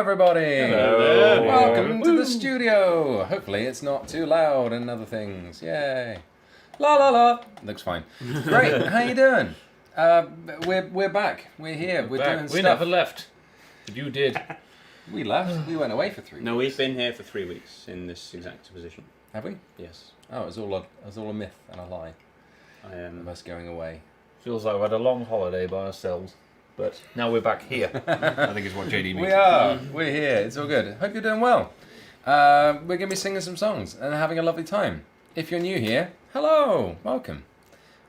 everybody! Hello. Welcome to the studio! Hopefully it's not too loud and other things. Yay! La la la! Looks fine. Great, how you doing? We're back. We're here. We're doing stuff. We never left. But you did. We left. We went away for 3 weeks. No, we've been here for 3 weeks in this exact position. Have we? Yes. Oh, it was all a myth and a lie I am. of us going away. Feels like we had a long holiday by ourselves. But now we're back here. I think is what JD means. We are. We're here. It's all good. Hope you're doing well. We're going to be singing some songs and having a lovely time. If you're new here, hello. Welcome.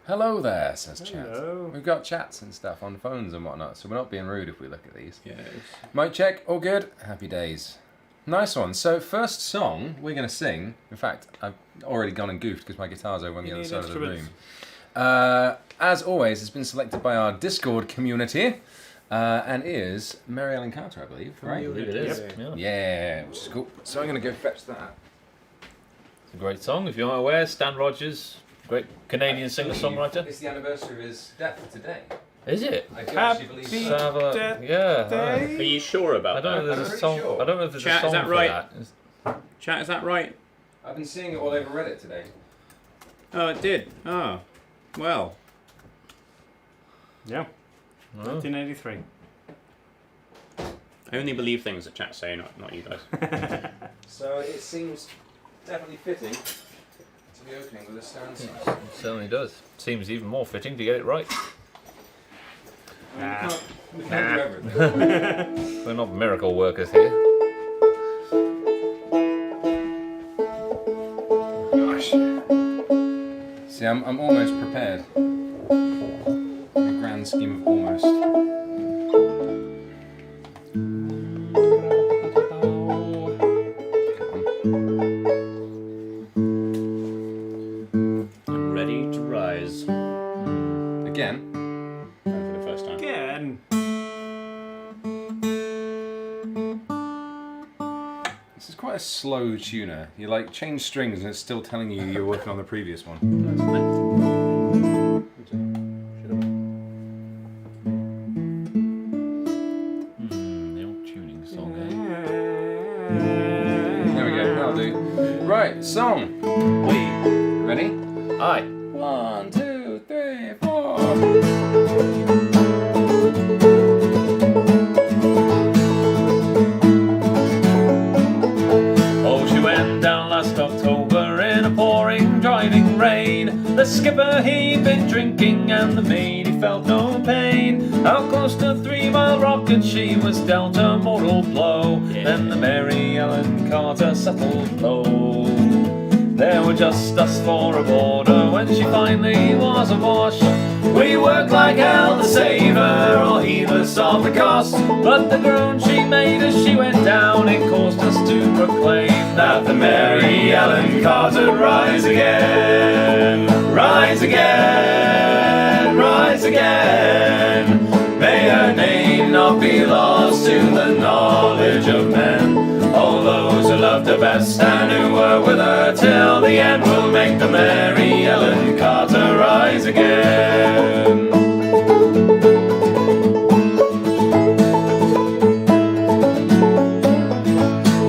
Hello there, says chat. We've got chats and stuff on phones and whatnot, so we're not being rude if we look at these. Yes. Mic check. All good. Happy days. Nice one. So first song we're going to sing. In fact, I've already gone and goofed because my guitar's over on the other side of the room. As always, it's been selected by our Discord community and is Mary Ellen Carter, I believe, right? I believe it is. Yep. Yeah, which is cool. So I'm going to go fetch that. It's a great song. If you're not aware, Stan Rogers, great Canadian singer-songwriter. It's the anniversary of his death today. Is it? I do actually believe so. Yeah. Are you sure about I don't know if that? there's a pretty song. sure. I don't know if there's Chat, a is song that for right? that. Chat, is that right? I've been seeing it all over Reddit today. Oh, it did. Oh, well. Yeah, 1983. I only believe things that chat say, not you guys. So it seems definitely fitting to be opening with a Stan song. It certainly does. Seems even more fitting to get it right. We can't do everything. We're not miracle workers here. Gosh. See, I'm almost prepared. In the grand scheme of almost. I'm ready to rise. Again. For the first time. Again. This is quite a slow tuner. You like change strings and it's still telling you you're working on the previous one. The old tuning song, eh? There we go, that'll do. Right, song. Ready? Aye. 1, 2, 3, 4. Oh, she went down last October in a pouring, driving rain. The skipper, he'd been drinking, and the mate, he felt no pain. Out close to 3 Mile Rock, and she was dealt a mortal blow. Then the Mary Ellen Carter settled low. There were just us 4 aboard her when she finally was awash. We worked like hell to save her, all heedless of the cost. But the groan she made as she went down, it caused us to proclaim that the Mary Ellen Carter rise again, rise again, rise again. May her name not be lost to the knowledge of men. All those who loved her best and who were with her till the end will make the Mary Ellen Carter rise again.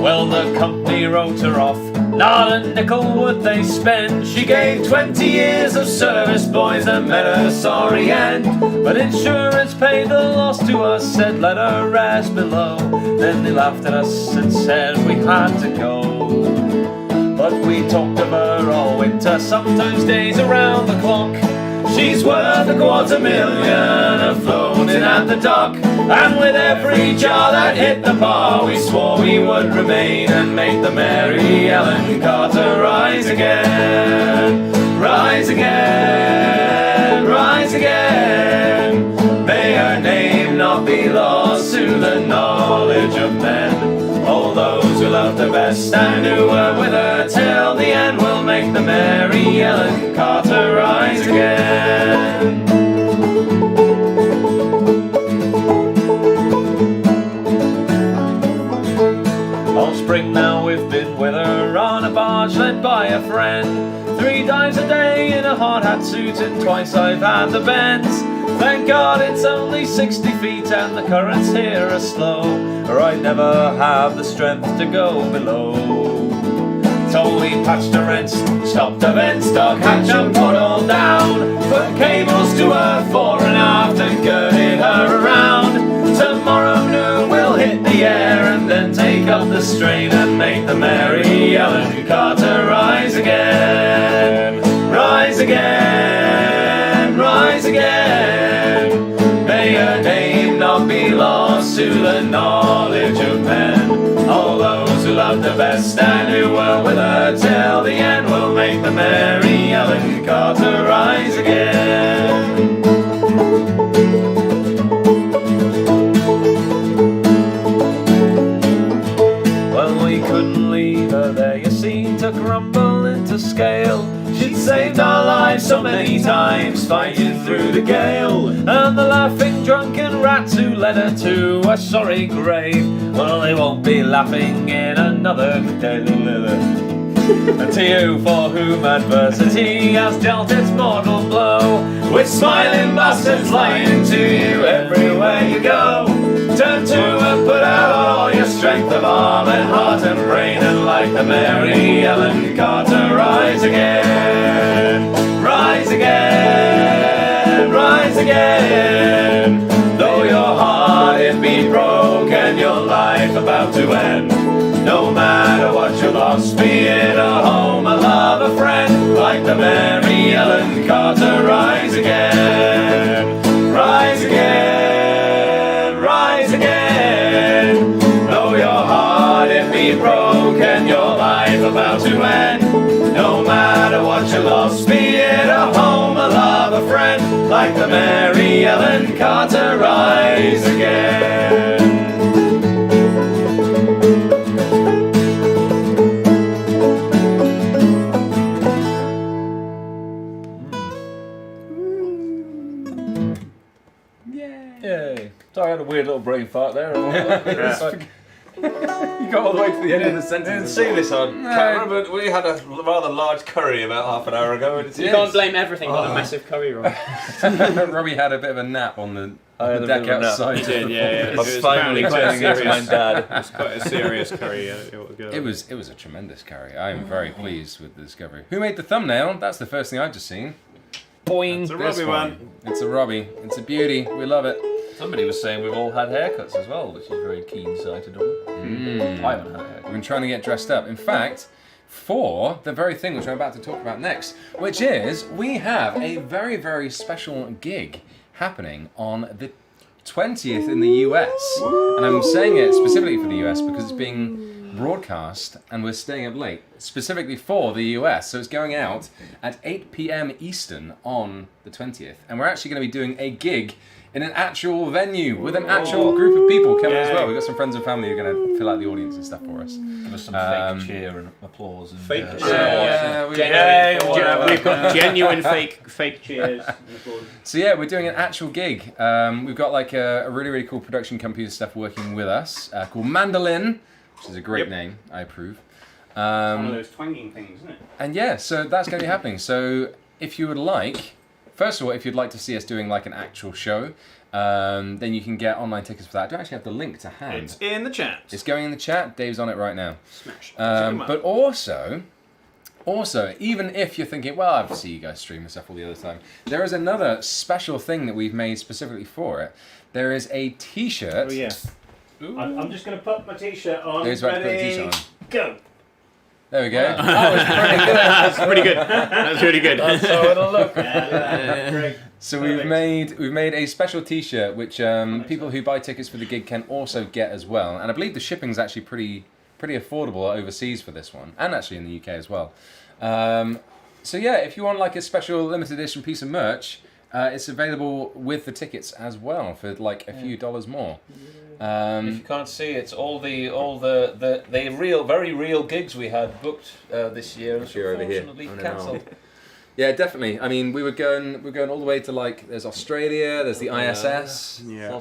Well, the company wrote her off, not a nickel would they spend. She gave 20 years of service, boys, and met a sorry end. But insurance paid the loss to us, said let her rest below. Then they laughed at us and said we had to go. But we talked of her all winter, sometimes days around the clock. She's worth $250,000 floating at the dock. And with every jar that hit the bar, we swore we would remain and make the Mary Ellen Carter rise again, rise again, rise again. May her name not be lost to the knowledge of men. All those who loved her best and who were with her till the end will make the Mary Ellen Carter rise again. Offspring now we've been with her on a barge led by a friend. 3 dives a day in a hard hat suit and twice I've had the bends. Thank God it's only 60 feet and the currents here are slow, or I'd never have the strength to go below. Told we patched the rents, stopped the vents, dog hatch and put all down. Put cables to her fore and aft and girded her around. Tomorrow noon we'll hit the air and then take up the strain and make the Mary Ellen Carter rise again. Rise again, rise again. May her name not be lost to the knowledge of men. All those who loved her best and who were with her till the end will make the Mary Ellen Carter rise again. Well, we couldn't leave her there, you see, to crumble into scale. She'd saved our lives so many times, fighting through the gale. And the laughing drunken rats who led her to a sorry grave, well, they won't be laughing in another day. And to you for whom adversity has dealt its mortal blow, with smiling bastards lying to you everywhere you go, turn to and put out all your strength of arm and heart and brain, and like the Mary Ellen Carter rise again. Rise again, rise again. Though your heart it be broken, your life about to end. No matter what you lost, be it a home, a love, a friend, like the Mary Ellen Carter rise again. Rise again, rise again. Though your heart it be broken, your life about to end. No matter what you lost, be it a home, a love, a friend, like the Mary Ellen Carter rise again. Yay. Sorry, I had a weird little brain fart there. You got all the way to the end of the sentence. I didn't see this on camera, but we had a rather large curry about half an hour ago. You can't blame everything on a massive curry roll. Robbie had a bit of a nap on the deck nap. outside. He did, yeah. I was finally turning into my dad. It's quite a serious curry. It was a tremendous curry. I am very pleased with the discovery. Who made the thumbnail? That's the first thing I've just seen. Boing. It's a Robbie one. It's a Robbie. It's a beauty. We love it. Somebody was saying we've all had haircuts as well, which is very keen-sighted of them. I haven't had a haircut. We've been trying to get dressed up. In fact, for the very thing which I'm about to talk about next, which is we have a very, very special gig happening on the 20th in the US. And I'm saying it specifically for the US because it's being broadcast and we're staying up late specifically for the US. So it's going out at 8 p.m. Eastern on the 20th. And we're actually going to be doing a gig in an actual venue with an actual group of people coming as well. We've got some friends and family who are going to fill out the audience and stuff for us. Give us some fake cheer and applause. And, fake cheer. We've got genuine fake cheers. So yeah, we're doing an actual gig. We've got like a really, really cool production company and stuff working with us called Mandolin, which is a great name. I approve. One of those twanging things, isn't it? And yeah, so that's going to be happening. So if you would like, first of all, if you'd like to see us doing like an actual show, then you can get online tickets for that. I don't actually have the link to hand. It's in the chat. It's going in the chat. Dave's on it right now. Smash. But also, even if you're thinking, well, I see you guys stream and stuff all the other time, there is another special thing that we've made specifically for it. There is a T-shirt. Oh yeah. I'm just going to put my T-shirt on. Dave's about to put a T-shirt on. Go. There we go. That was pretty good. That's pretty good. That's really good. That's how it'll look. Great. So we've made a special T-shirt which people who buy tickets for the gig can also get as well, and I believe the shipping's actually pretty affordable overseas for this one, and actually in the UK as well. So yeah, if you want like a special limited edition piece of merch, it's available with the tickets as well for like a few dollars more. If you can't see, it's all the real, very real gigs we had booked this year. Unfortunately cancelled. Yeah, definitely. I mean, we're going all the way to like there's Australia, there's the ISS. Yeah.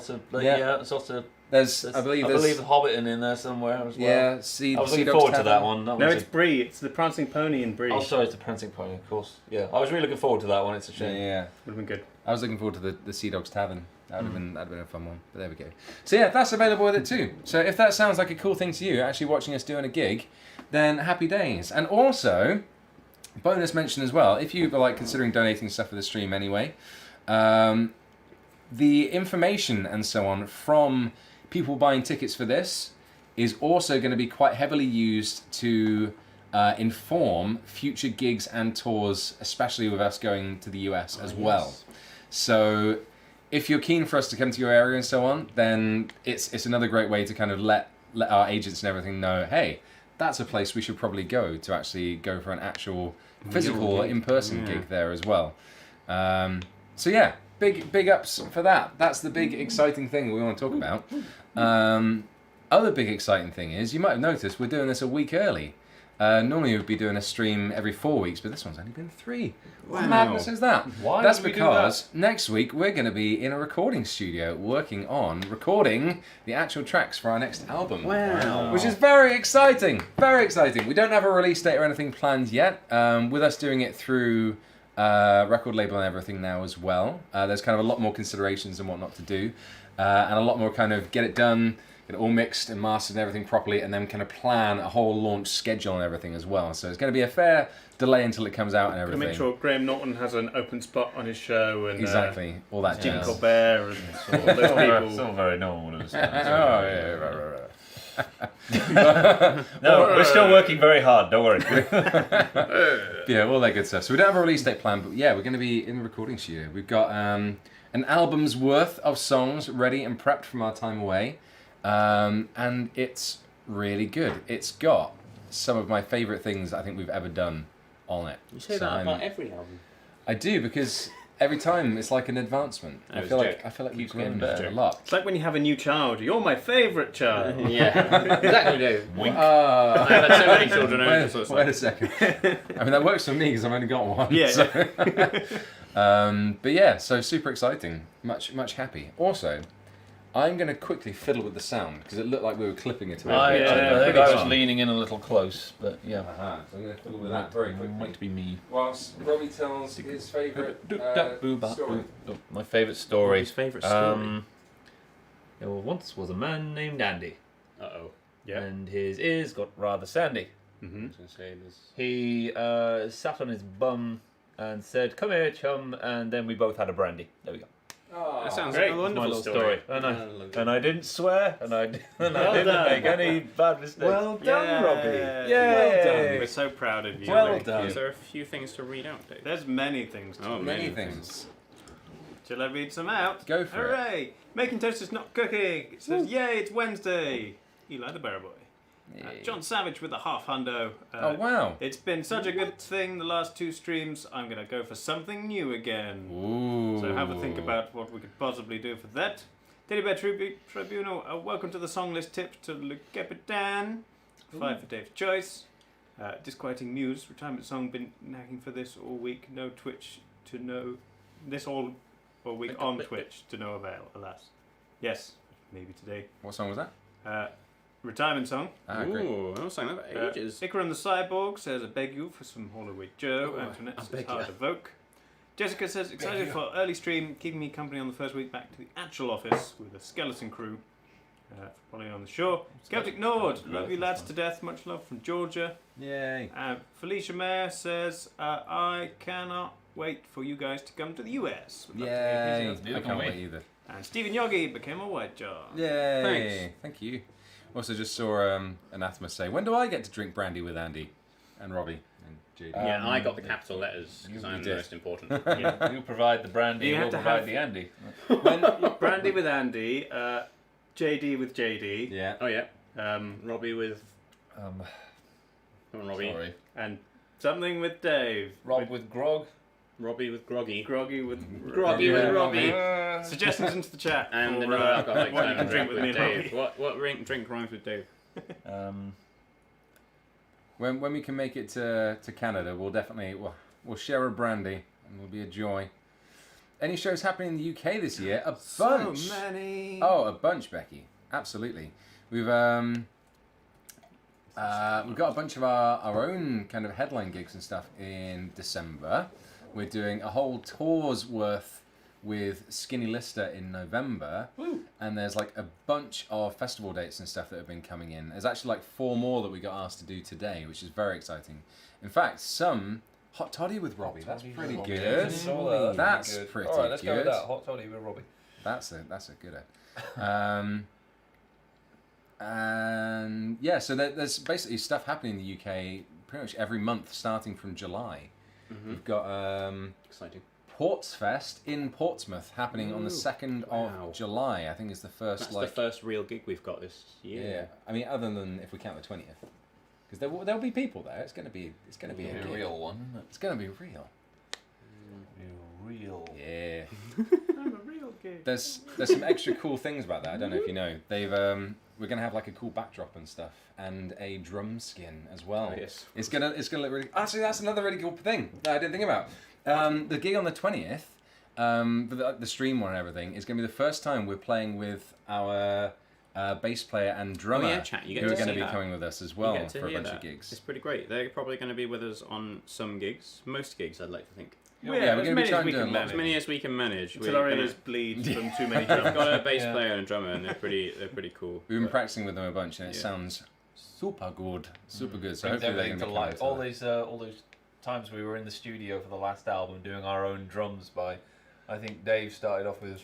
It's also I believe the Hobbiton in there somewhere as well. Yeah, I was looking forward to that one. No, it's Bree. It's the Prancing Pony in Bree. Oh, sorry, it's the Prancing Pony, of course. Yeah, I was really looking forward to that one. It's a shame. Yeah, Would have been good. I was looking forward to the Sea Dogs Tavern. That'd have been a fun one. But there we go. So yeah, that's available with it too. So if that sounds like a cool thing to you, actually watching us doing a gig, then happy days. And also, bonus mention as well, if you are considering donating stuff for the stream anyway, the information and so on from people buying tickets for this is also going to be quite heavily used to inform future gigs and tours, especially with us going to the US as well. So if you're keen for us to come to your area and so on, then it's another great way to kind of let our agents and everything know, hey, that's a place we should probably go to actually go for an actual physical in-person gig there as well. So yeah, big ups for that. That's the big exciting thing we want to talk about. Other big exciting thing is, you might have noticed, we're doing this a week early. Normally we'd be doing a stream every 4 weeks, but this one's only been 3. What madness is that? Why That's would we do because next week we're going to be in a recording studio working on recording the actual tracks for our next album. Wow. Which is very exciting. Very exciting. We don't have a release date or anything planned yet. With us doing it through record label and everything now as well. There's kind of a lot more considerations and whatnot to do. And a lot more kind of get it done, get it all mixed and mastered and everything properly, and then kind of plan a whole launch schedule and everything as well. So it's going to be a fair delay until it comes out and everything. Make sure Graham Norton has an open spot on his show, and exactly, all that Jim jazz. Colbert and all those people. It's all very normal. Oh yeah, right. No, we're still working very hard. Don't worry. Yeah, all that good stuff. So we don't have a release date planned, but yeah, we're going to be in the recording studio. We've got an album's worth of songs ready and prepped from our time away, and it's really good. It's got some of my favourite things I think we've ever done on it. You say that about every album. I do, because every time it's like an advancement. I feel like we've grown a lot. It's like when you have a new child. You're my favourite child. Yeah, exactly, Dave. Wink. I've had so many children over, so it's Wait a second. I mean, that works for me because I've only got one. Yeah. So. But yeah, so super exciting. Much happy. Also, I'm going to quickly fiddle with the sound because it looked like we were clipping it. I think pretty I was fun. leaning in a little close, but yeah. So I'm going to fiddle with that very quickly. Might be me. Whilst Robbie tells his favourite story. My favourite story. His favourite story. There once was a man named Andy, Uh-oh. Yeah. and his ears got rather sandy. Mm-hmm. He sat on his bum and said, "Come here, chum," and then we both had a brandy. There we go. That sounds Great. like a My wonderful little story. And I didn't swear, and I didn't done. make any bad mistakes. Well done, Robbie. Yay. We're so proud of you. Well Thank done. you. Is there a few things to read out, Dave? There's many things to Oh, Many things. Shall I read some out? Go for it. Hooray! Making toast is not cooking. It says, yay, it's Wednesday. Eli the Barrow Boy. John Savage with a half hundo. Oh wow. It's been such a good thing the last 2 streams. I'm going to go for something new again. Ooh. So have a think about what we could possibly do for that. Teddy Bear Tribunal, welcome to the song list tips to Le Capitan. 5 for Dave's choice. Disquieting Muse, retirement song, been nagging for this all week. No Twitch to know. This all week on Twitch to no avail, alas. Yes, maybe today. What song was that? Retirement song. Great. Ooh, I was saying that for ages. Icar and the Cyborg says, I beg you for some Holloway Joe. Oh, Antoinette I says, beg hard ya. evoke. Jessica says, excited for early stream, keeping me company on the first week back to the actual office with a skeleton crew. Following on the shore. Celtic Nord, love you lads to death. Much love from Georgia. Yay. Felicia Mayer says, I cannot wait for you guys to come to the US. Would love to hear Yay. his I answer. can't wait either. And Stephen Yogi became a white jar. Yay. Thanks. Thank you. Also just saw Anathema say, when do I get to drink brandy with Andy and Robbie and JD? Yeah, I got the capital letters because you I'm did. the most important. Yeah. You provide the brandy, You we'll have to provide have- the Andy. Brandy with Andy, JD with JD, Yeah. Oh, yeah. Robbie with, Come on, Robbie. Sorry. and something with Dave. Rob with grog. Robbie with Groggy. Groggy with Groggy Yeah. with Robbie. Suggestions into the chat. And for, another alcoholic what you time can drink with me and Dave. Robbie. What drink rhymes with Dave? When we can make it to Canada, we'll definitely we'll share a brandy and it'll be a joy. Any shows happening in the UK this year? A bunch. So many. Oh, a bunch, Becky. absolutely. We've got a bunch of our own kind of headline gigs and stuff in December. We're doing a whole tour's worth with Skinny Lister in November. Woo. And there's like a bunch of festival dates and stuff that have been coming in. There's actually like 4 more that we got asked to do today, which is very exciting. In fact, some Hot Toddy with Robbie. That's pretty good. That's pretty good. All right, let's go with that. Hot Toddy with Robbie. That's a good one. And yeah, so there's basically stuff happening in the UK pretty much every month starting from July. Mm-hmm. We've got exciting Ports Fest in Portsmouth happening on the 2nd of July. I think is the first. That's the first real gig we've got this year. Yeah, I mean, other than if we count the 20th, because there'll be people there. It's gonna be a real one. It's gonna be real. Real. Yeah. I'm a real gig. There's some extra cool things about that. I don't know if you know. They've we're gonna have like a cool backdrop and stuff, and a drum skin as well. Oh, yes. It's gonna look really. Actually, that's another really cool thing that I didn't think about. The gig on the 20th, the stream one and everything, is gonna be the first time we're playing with our bass player and drummer, who are going to be coming with us as well for a bunch of gigs. It's pretty great. They're probably going to be with us on some gigs, most gigs, I'd like to think. Yeah, we're going to be trying to do as many as we can manage. Until our ears bleed from too many drums. We've got a bass player and a drummer, and they're pretty cool. We've been practicing with them a bunch, and it sounds super good. So hopefully they're going to be life. All those times we were in the studio for the last album doing our own drums by, I think Dave started off with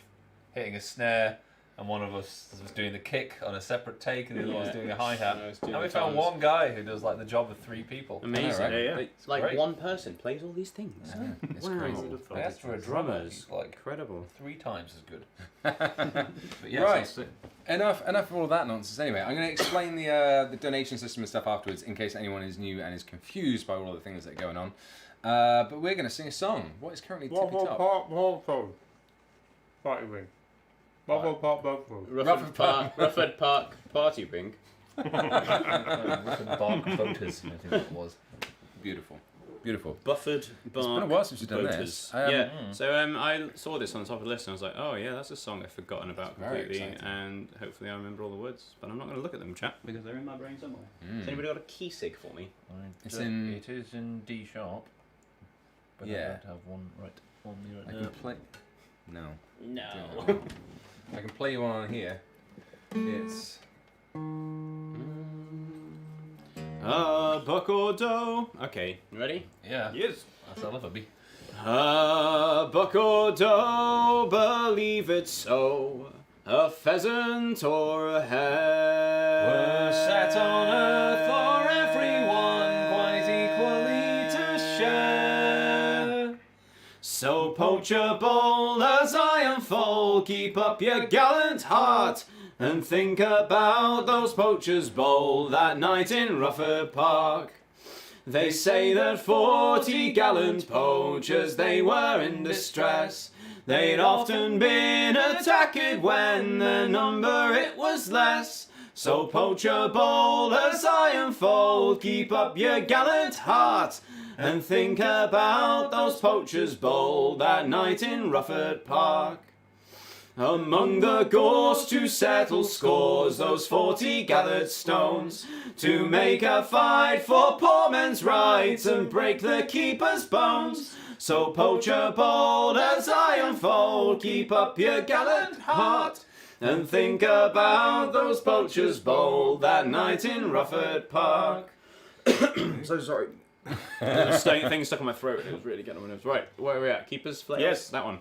hitting a snare, and one of us was doing the kick on a separate take, and the other one was doing a hi-hat. And we found one guy who does like the job of 3 people. Amazing. Right? Yeah. It's like great. one person plays all these things. Yeah, it's Wow. crazy. That's for a drummer. It's like Incredible. 3 times as good. But yes, Right. that's it. Enough of all that nonsense. Anyway, I'm going to explain the donation system and stuff afterwards, in case anyone is new and is confused by all the things that are going on. But we're going to sing a song. What is currently tippy top? Roughford Park Party Ring. Roughford Bark Voters, I think that was. Beautiful. Bufford Bark. It's been a while since you've done Voters. this. So I saw this on top of the list and I was like, oh yeah, that's a song I've forgotten about Very completely, exciting. and hopefully I remember all the words. But I'm not going to look at them, chat, because they're in my brain somewhere. Has anybody got a key sig for me? It is in D sharp. But Yeah. I don't have one right on me right I now. can play. No. No. I can play you one on here. It's. A buck or doe. Okay, ready? Yeah. Yes. That's all of it. A buck or doe, believe it so. A pheasant or a hare We're set on earth for everyone quite equally to share. So poacher bold as I unfold, keep up your gallant heart, and think about those poachers bold that night in Roughford Park. They say that 40 gallant poachers, they were in distress. They'd often been attacked when the number it was less. So poacher bold as I unfold, keep up your gallant heart, and think about those poachers bold that night in Roughford Park. Among the gorse to settle scores, those 40 gathered stones, to make a fight for poor men's rights and break the keeper's bones. So poacher bold as I unfold, keep up your gallant heart, and think about those poachers bold that night in Roughford Park. So sorry. Thing stuck in my throat. It was really getting on my nerves. Right, where are we at? Keepers, flails? Yes. That one.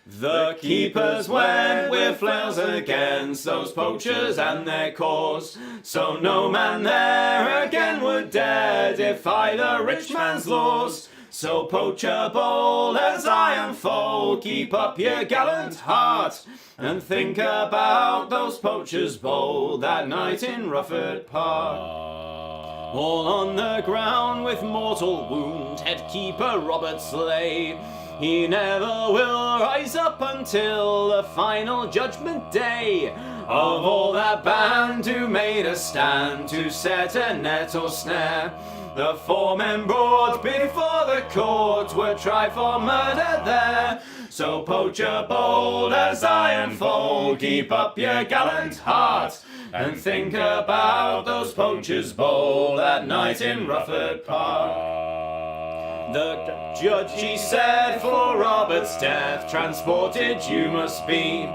The keepers went with flails against those poachers and their cause, so no man there again would dare defy the rich man's laws. So poacher bold as I unfold, keep up your gallant heart, and think about those poachers bold that night in Roughford Park. All on the ground with mortal wound, head keeper Roberts lay. He never will rise up until the final judgment day. Of all that band who made a stand to set a net or snare, the 4 men brought before the court were tried for murder there. So poacher bold as iron fold, keep up your gallant heart, and think about those poachers bold that night in Roughford Park. The judge, he said, for Robert's death, transported you must be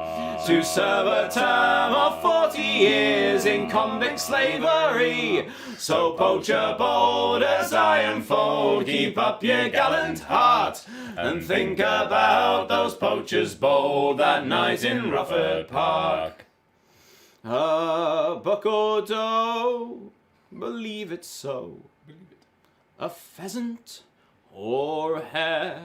to serve a term of 40 years in convict slavery. So poacher bold as iron fold, keep up your gallant heart, and think about those poachers bold that night in Roughford Park. A buck or doe, believe it so. A pheasant or a hare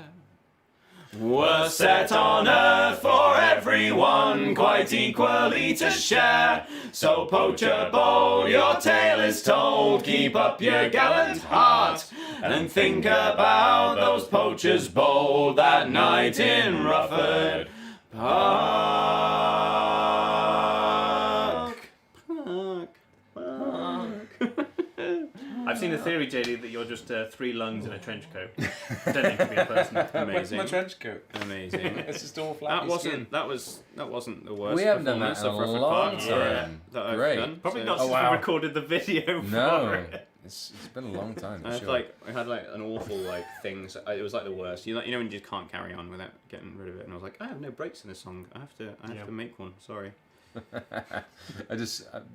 were set on earth for everyone quite equally to share. So poacher bold, your tale is told, keep up your gallant heart, and think about those poachers bold that night in Roughford Park. I've seen a theory, JD, that you're just 3 lungs in a trench coat. Pretending to be a person. Amazing. My trench coat. Amazing. It's just all flappy skin. That wasn't the worst. We haven't done that performance in a of Roughford long Park time. that I've Great. done. Probably So- not since we recorded the video for No, it. it's been a long time. I For had sure. I had an awful things. It was like the worst. You know when you just can't carry on without getting rid of it. And I was like, I have no breaks in this song. I have to make one. Sorry.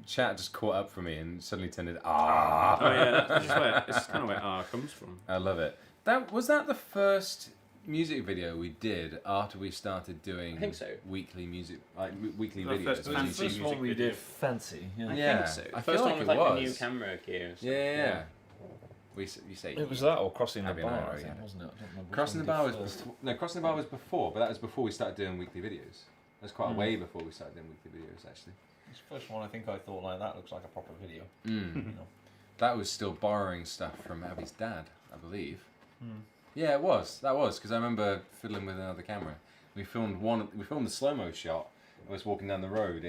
Chat just caught up for me and suddenly turned it Oh yeah, it's kind of where R comes from. I love it. Was that the first music video we did after we started doing I think so. weekly music weekly The videos. first on fancy YouTube. music one we video. did fancy. Yeah. I Yeah, think so. I The feel first like one it with like the new was. camera gear. And stuff. Yeah. You say It was that or Crossing the Abby Bar, and I I already think, had it. wasn't it? I don't remember which Crossing the one Bar we was did first. Crossing the Bar was before, but that was before we started doing weekly videos. That's quite a way before we started doing weekly videos, actually. This first one, I think I thought like that looks like a proper video. Mm. You know. That was still borrowing stuff from Abby's dad, I believe. Yeah, it was. That was because I remember fiddling with another camera. We filmed the slow-mo shot. I was walking down the road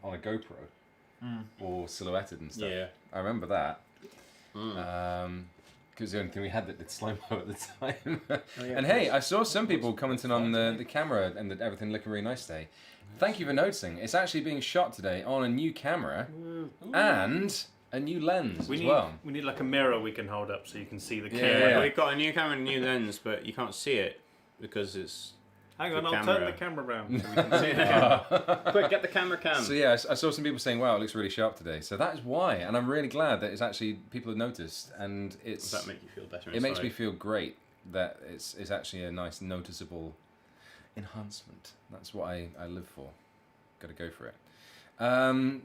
on a GoPro, all silhouetted and stuff. Yeah. I remember that. Because the only thing we had that did slow-mo at the time. And hey, I saw some people commenting on the camera and everything looking really nice today. Thank you for noticing. It's actually being shot today on a new camera and a new lens We as need well. we need like a mirror we can hold up so you can see the Yeah. camera. We've got a new camera and a new lens, but you can't see it because it's. Hang on, The I'll turn camera. the camera around so we can see the camera. Quick, get the camera cam. So yeah, I saw some people saying, "Wow, it looks really sharp today." So that is why, and I'm really glad that it's actually people have noticed, and Does that make you feel better? it makes me feel great that it's actually a nice noticeable enhancement. That's what I live for. Got to go for it.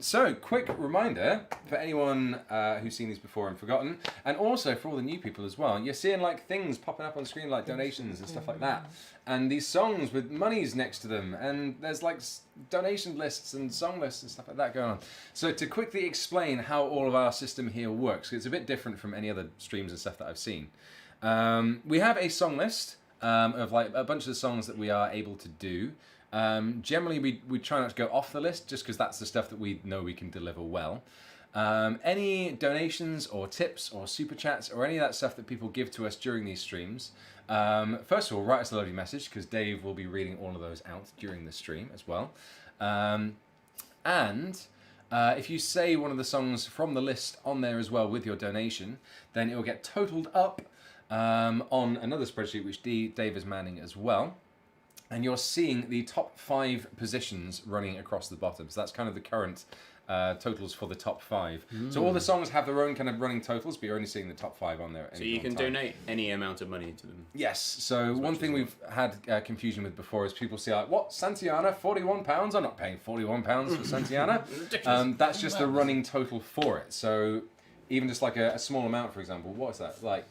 So, quick reminder for anyone who's seen these before and forgotten, and also for all the new people as well. You're seeing like things popping up on screen, like donations and stuff like that, and these songs with monies next to them, and there's like donation lists and song lists and stuff like that going on. So, to quickly explain how all of our system here works, it's a bit different from any other streams and stuff that I've seen. We have a song list of like a bunch of the songs that we are able to do. Generally, we try not to go off the list just because that's the stuff that we know we can deliver well. Any donations or tips or super chats or any of that stuff that people give to us during these streams, first of all, write us a lovely message because Dave will be reading all of those out during the stream as well. If you say one of the songs from the list on there as well with your donation, then it will get totaled up on another spreadsheet which Dave is manning as well. And you're seeing the top 5 positions running across the bottom. So that's kind of the current totals for the top 5. So all the songs have their own kind of running totals, but you're only seeing the top 5 on there at any So you one can time. donate any amount of money to them. Yes. So one thing we've had confusion with before is people say like, "What, Santiana? £41? I'm not paying £41 for Santiana." That's just the running total for it. So even just like a small amount, for example, what is that like?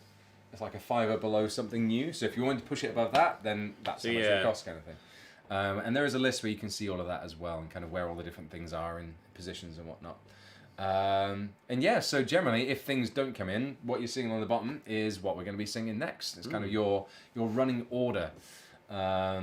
It's like a $5 below something new. So if you want to push it above that, then that's how much it costs, kind of thing. And there is a list where you can see all of that as well, and kind of where all the different things are in positions and whatnot. And yeah, so generally, if things don't come in, what you're seeing on the bottom is what we're going to be singing next. It's kind of your running order. Yeah,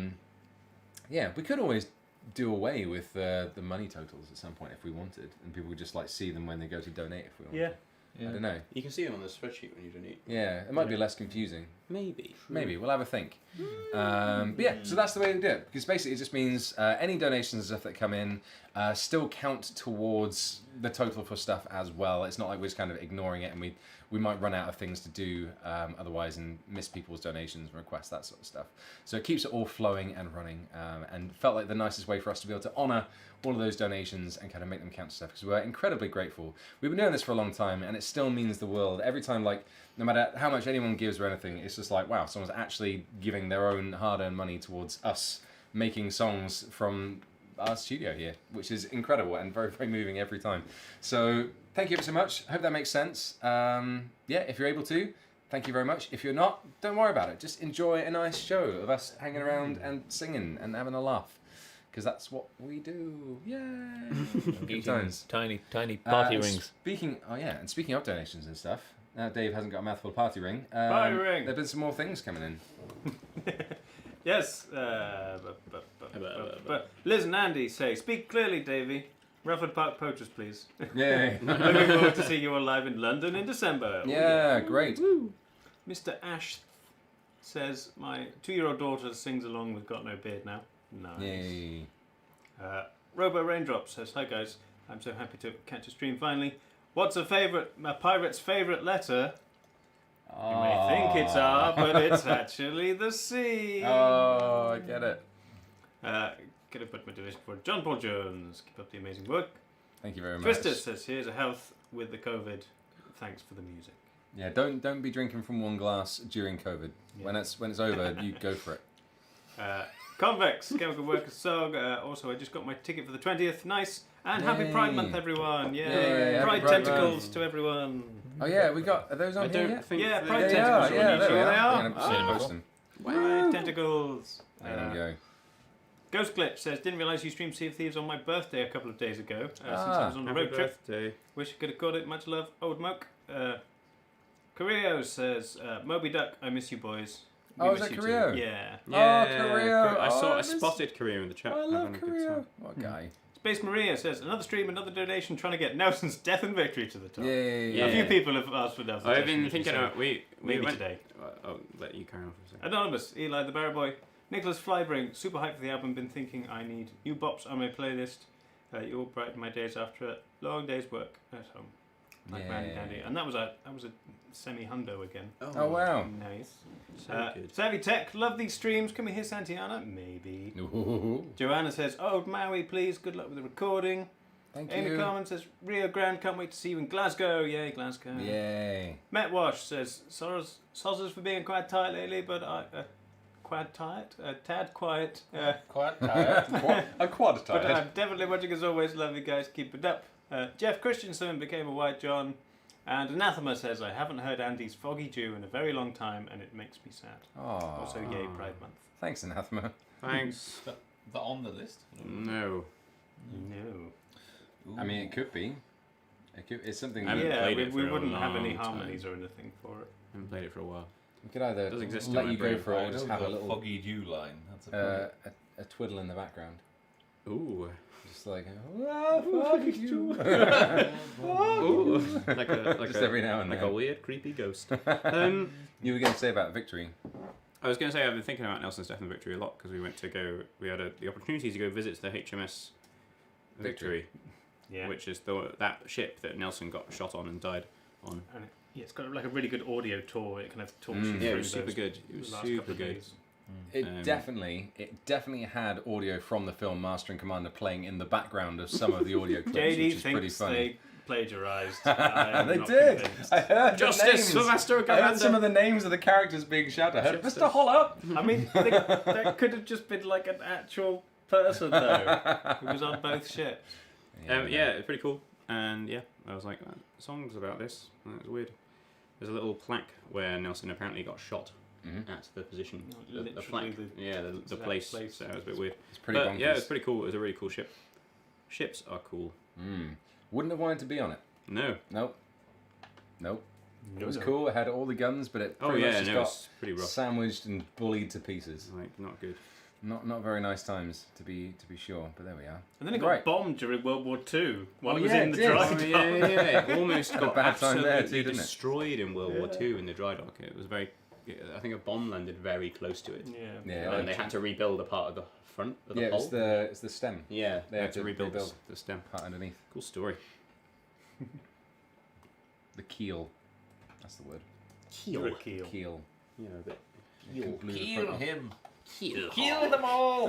we could always do away with the money totals at some point if we wanted, and people would just like see them when they go to donate if we wanted. Yeah. I don't know. You can see them on the spreadsheet when you donate. Yeah, it might be less confusing. Maybe. Maybe we'll have a think. But yeah, so that's the way we do it, because basically it just means any donations and stuff that come in still count towards the total for stuff as well. It's not like we're just kind of ignoring it, and we might run out of things to do otherwise and miss people's donations and requests, that sort of stuff. So it keeps it all flowing and running, and felt like the nicest way for us to be able to honour all of those donations and kind of make them count to stuff, because we're incredibly grateful. We've been doing this for a long time, and it still means the world. Every time, like, no matter how much anyone gives or anything, it's just like, wow, someone's actually giving their own hard-earned money towards us making songs from our studio here, which is incredible and very, very moving every time. So thank you ever so much. I hope that makes sense. Yeah, if you're able to, thank you very much. If you're not, don't worry about it. Just enjoy a nice show of us hanging around and singing and having a laugh, because that's what we do. Yay! Good times. Tiny party And rings. Speaking of donations and stuff, now Dave hasn't got a mouthful of party ring. Party ring. There've been some more things coming in. Yes. But Liz and Andy say, speak clearly, Davey. Roughford Park Poachers, please. Yay! Looking forward to seeing you all live in London in December. Yeah, great. Mr. Ash says, my 2-year-old daughter sings along with Got No Beard now. Nice. Yay! Robo Raindrop says, hi guys, I'm so happy to catch a stream finally. What's a pirate's favourite letter? You may think it's R, but it's actually the C. Oh, I get it. Gonna put my donation for John Paul Jones. Keep up the amazing work. Thank you very much. Twister says, here's a health with the COVID. Thanks for the music. Yeah, don't be drinking from one glass during COVID. Yeah. When it's over, you go for it. Convex, Chemical Workers song. Also, I just got my ticket for the 20th. Nice. And happy Yay. Pride Month, everyone. Yay. Yay, happy Pride Pride tentacles Month. to everyone. Oh yeah, are those on I here don't yet? think Yeah, they- Pride They tentacles are, are yeah, on there YouTube. we They are. are. I'm gonna post them. Pride tentacles. There we go. Ghost Glitch says, didn't realise you streamed Sea of Thieves on my birthday a couple of days ago. Since I was on a Happy road trip. birthday. Wish I could have caught it. Much love, old Moke. Carrillo says, Moby Duck, I miss you boys. We Oh, is miss that you Carrillo? too. Yeah. Yeah, Carrillo. I Oh, I this- spotted Korea in the chat. I love having a good Korea. time. What a guy. Space Maria says, another stream, another donation, trying to get Nelson's Death and Victory to the top. Yay! Yeah. A few people have asked for Nelson's I've Death been and Victory, thinking so about we maybe went, today. I'll let you carry on for a second. Anonymous, Eli the Barrow Boy, Nicholas Flybring, super hyped for the album. Been thinking I need new bops on my playlist. You all brighten my days after a long day's work at home. Like Randy Yeah. Dandy, and that was a semi-hundo again. Oh wow. Nice. So good. Savvy Tech, love these streams. Can we hear Santiana? Maybe. Ooh, Joanna says, "Oh Maui, please. Good luck with the recording." thank Amy you. Carmen says, "Rio Grande, can't wait to see you in Glasgow." Yay, Glasgow. Yay! Matt Wash says, "Sozzers for being quite tight lately, but tad quiet. Quite tired. I'm quad But tired. I'm definitely watching as always. Love you guys. Keep it up." Jeff Christensen became a White John. And Anathema says, I haven't heard Andy's Foggy Dew in a very long time, and it makes me sad. Oh, Also, yay, Pride Month. thanks, Anathema. Thanks. The on the list? No. No. I mean, it could be. It's something. I haven't Yeah, played we, it for we a wouldn't have any long time. harmonies or anything for it. I haven't played it for a while. We could either Does exist in let my you go brain. for it or just have a the little foggy dew line. That's a a twiddle in the background, Ooh. just like fuck you. Ooh. like Just every now and like then. a weird, creepy ghost. You were going to say about Victory. I was going to say I've been thinking about Nelson's Death and Victory a lot because we had the opportunity to go visit the HMS Victory, Yeah. which is that ship that Nelson got shot on and died on. And it's got like a really good audio tour. It kind of talks you Mm. through Yeah, it was super those good. It was last super couple of good. days. It definitely had audio from the film Master and Commander playing in the background of some of the audio clips, which JD is pretty thinks funny. they plagiarised. I am They not did. convinced. I heard Justice the names. for Master and I heard some Commander. of the names of the characters being shouted. I heard Justice. Mr. Holler. I mean, that could have just been like an actual person though, who was on both ships. Yeah, it's pretty cool. And yeah, I was like, songs about this. That was weird. There's a little plaque where Nelson apparently got shot Mhm. at the position. The Literally plaque. the exact place. place. So it was a bit weird. It's pretty But bonkers. yeah, it was pretty cool. It was a really cool ship. Ships are cool. Wouldn't have wanted to be on it. No. Nope. It was No. cool. It had all the guns, but it Oh pretty yeah, much just no, got it's pretty rough. sandwiched and bullied to pieces. Like not good. Not very nice times to be sure, but there we are. And then it got Right. bombed during World War II while Oh, it was yeah, in it the did. dry Oh, dock. yeah. It almost Had a got bad time absolutely there too, didn't it? destroyed in World War II in the dry dock. It was very. I think a bomb landed very close to it. Yeah. And they had to rebuild a part of the front of the Yeah, hull. it's the stem Yeah, they had to to rebuild rebuild the stem. part underneath. Cool story. The keel. That's the word. You're a keel. Keel. Yeah, a bit. Blew the Kill front off. him. Kill them all.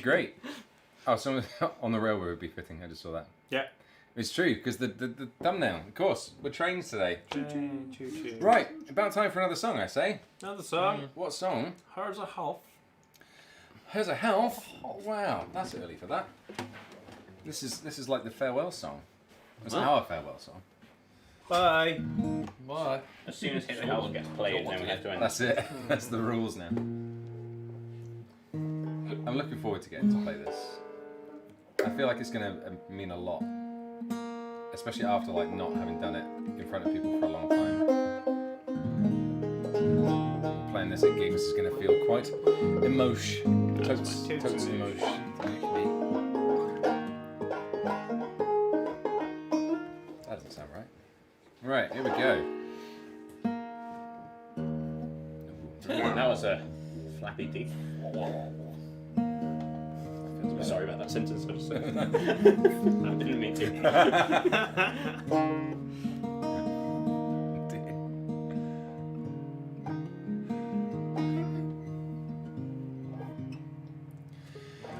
Great. Oh, someone on the railway would be fitting. I just saw that. Yeah. It's true because the thumbnail. Of course, we're trains today. Choo-choo. Right, about time for another song, I say. Another song. What song? Hers a half. Here's a health. Oh, wow, that's early for that. This is like the farewell song. It's our farewell song. Bye. Why? As soon as Hit the House gets played, then we have to end. That's it. That's the rules now. I'm looking forward to getting to play this. I feel like it's going to mean a lot, especially after like not having done it in front of people for a long time. Playing this at gigs is going to feel quite totes emotion. That doesn't sound right. Right, here we go. That was a flappy D. Sorry about that sentence. I didn't mean to.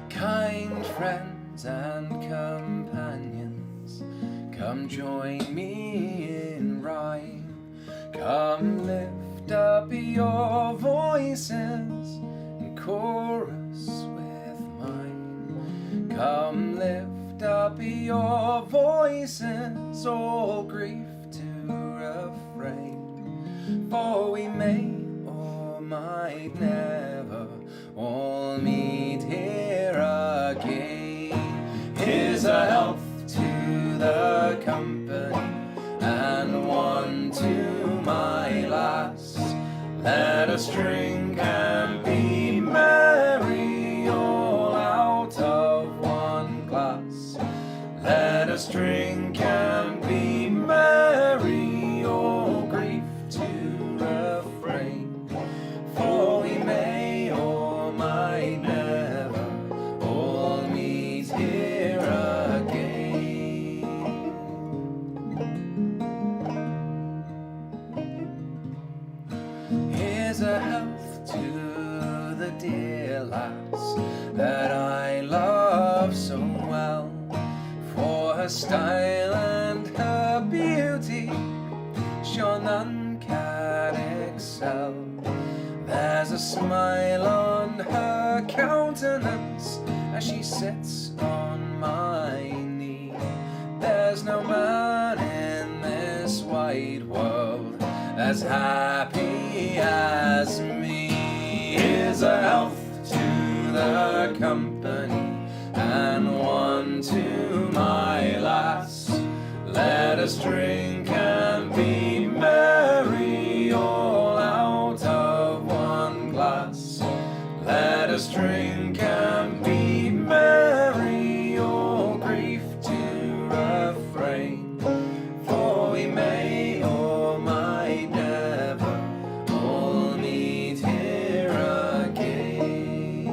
Kind friends and companions, come join me in rhyme. Come lift up your voices in chorus with mine. Come lift up your voices, all grief to refrain. For we may or might never all meet here again. Here's a health to the company and one to my lass. Let us drink and be merry, all out of one glass. Let us drink and be merry, all grief to refrain. For we may or might never all meet here again. Here's a health to the dear lass that I love so well, for her style and her beauty sure none can excel. There's a smile on her countenance as she sits on my knee. There's no man in this wide world as happy as me. Here's a health to the company and one to my lass. Let us drink and be merry, all out of one glass. Let us drink and be merry, all grief to refrain. For we may or might never all meet here again.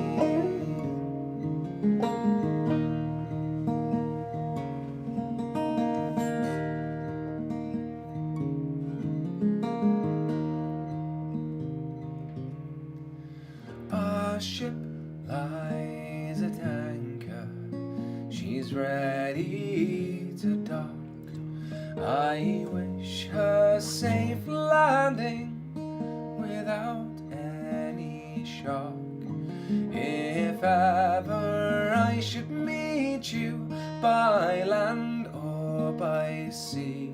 Our ship lies at anchor, she's ready to dock. I wish her safe landing without any shock. If ever I should meet you by land or by sea,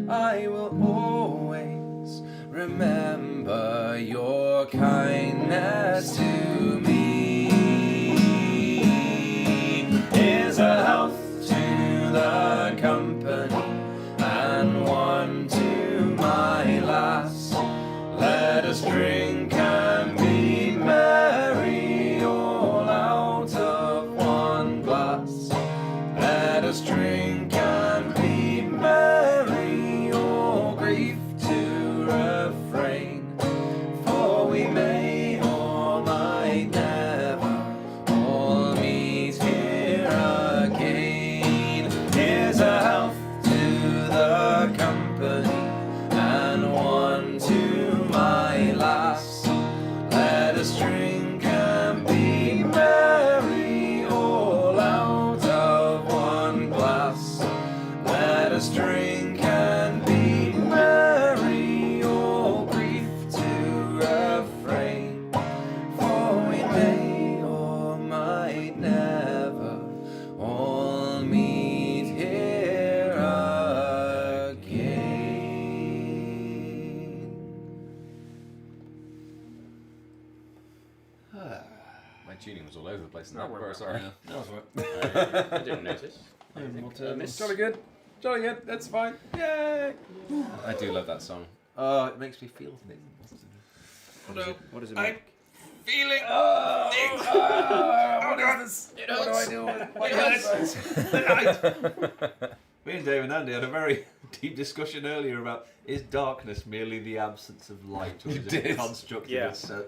I will always remember your kindness to me. Here's a health to the company and one to my lass. Let us drink and be tuning was all over the place. In No, that. we're Very right. sorry. That was right. I didn't notice. Jolly good. Jolly good. That's fine. Yay! I do love that song. Oh, it makes me feel things. What does it make? Feeling. What is this? What do I do with Me and Dave and Andy had a very deep discussion earlier about is darkness merely the absence of light, or is it a construct in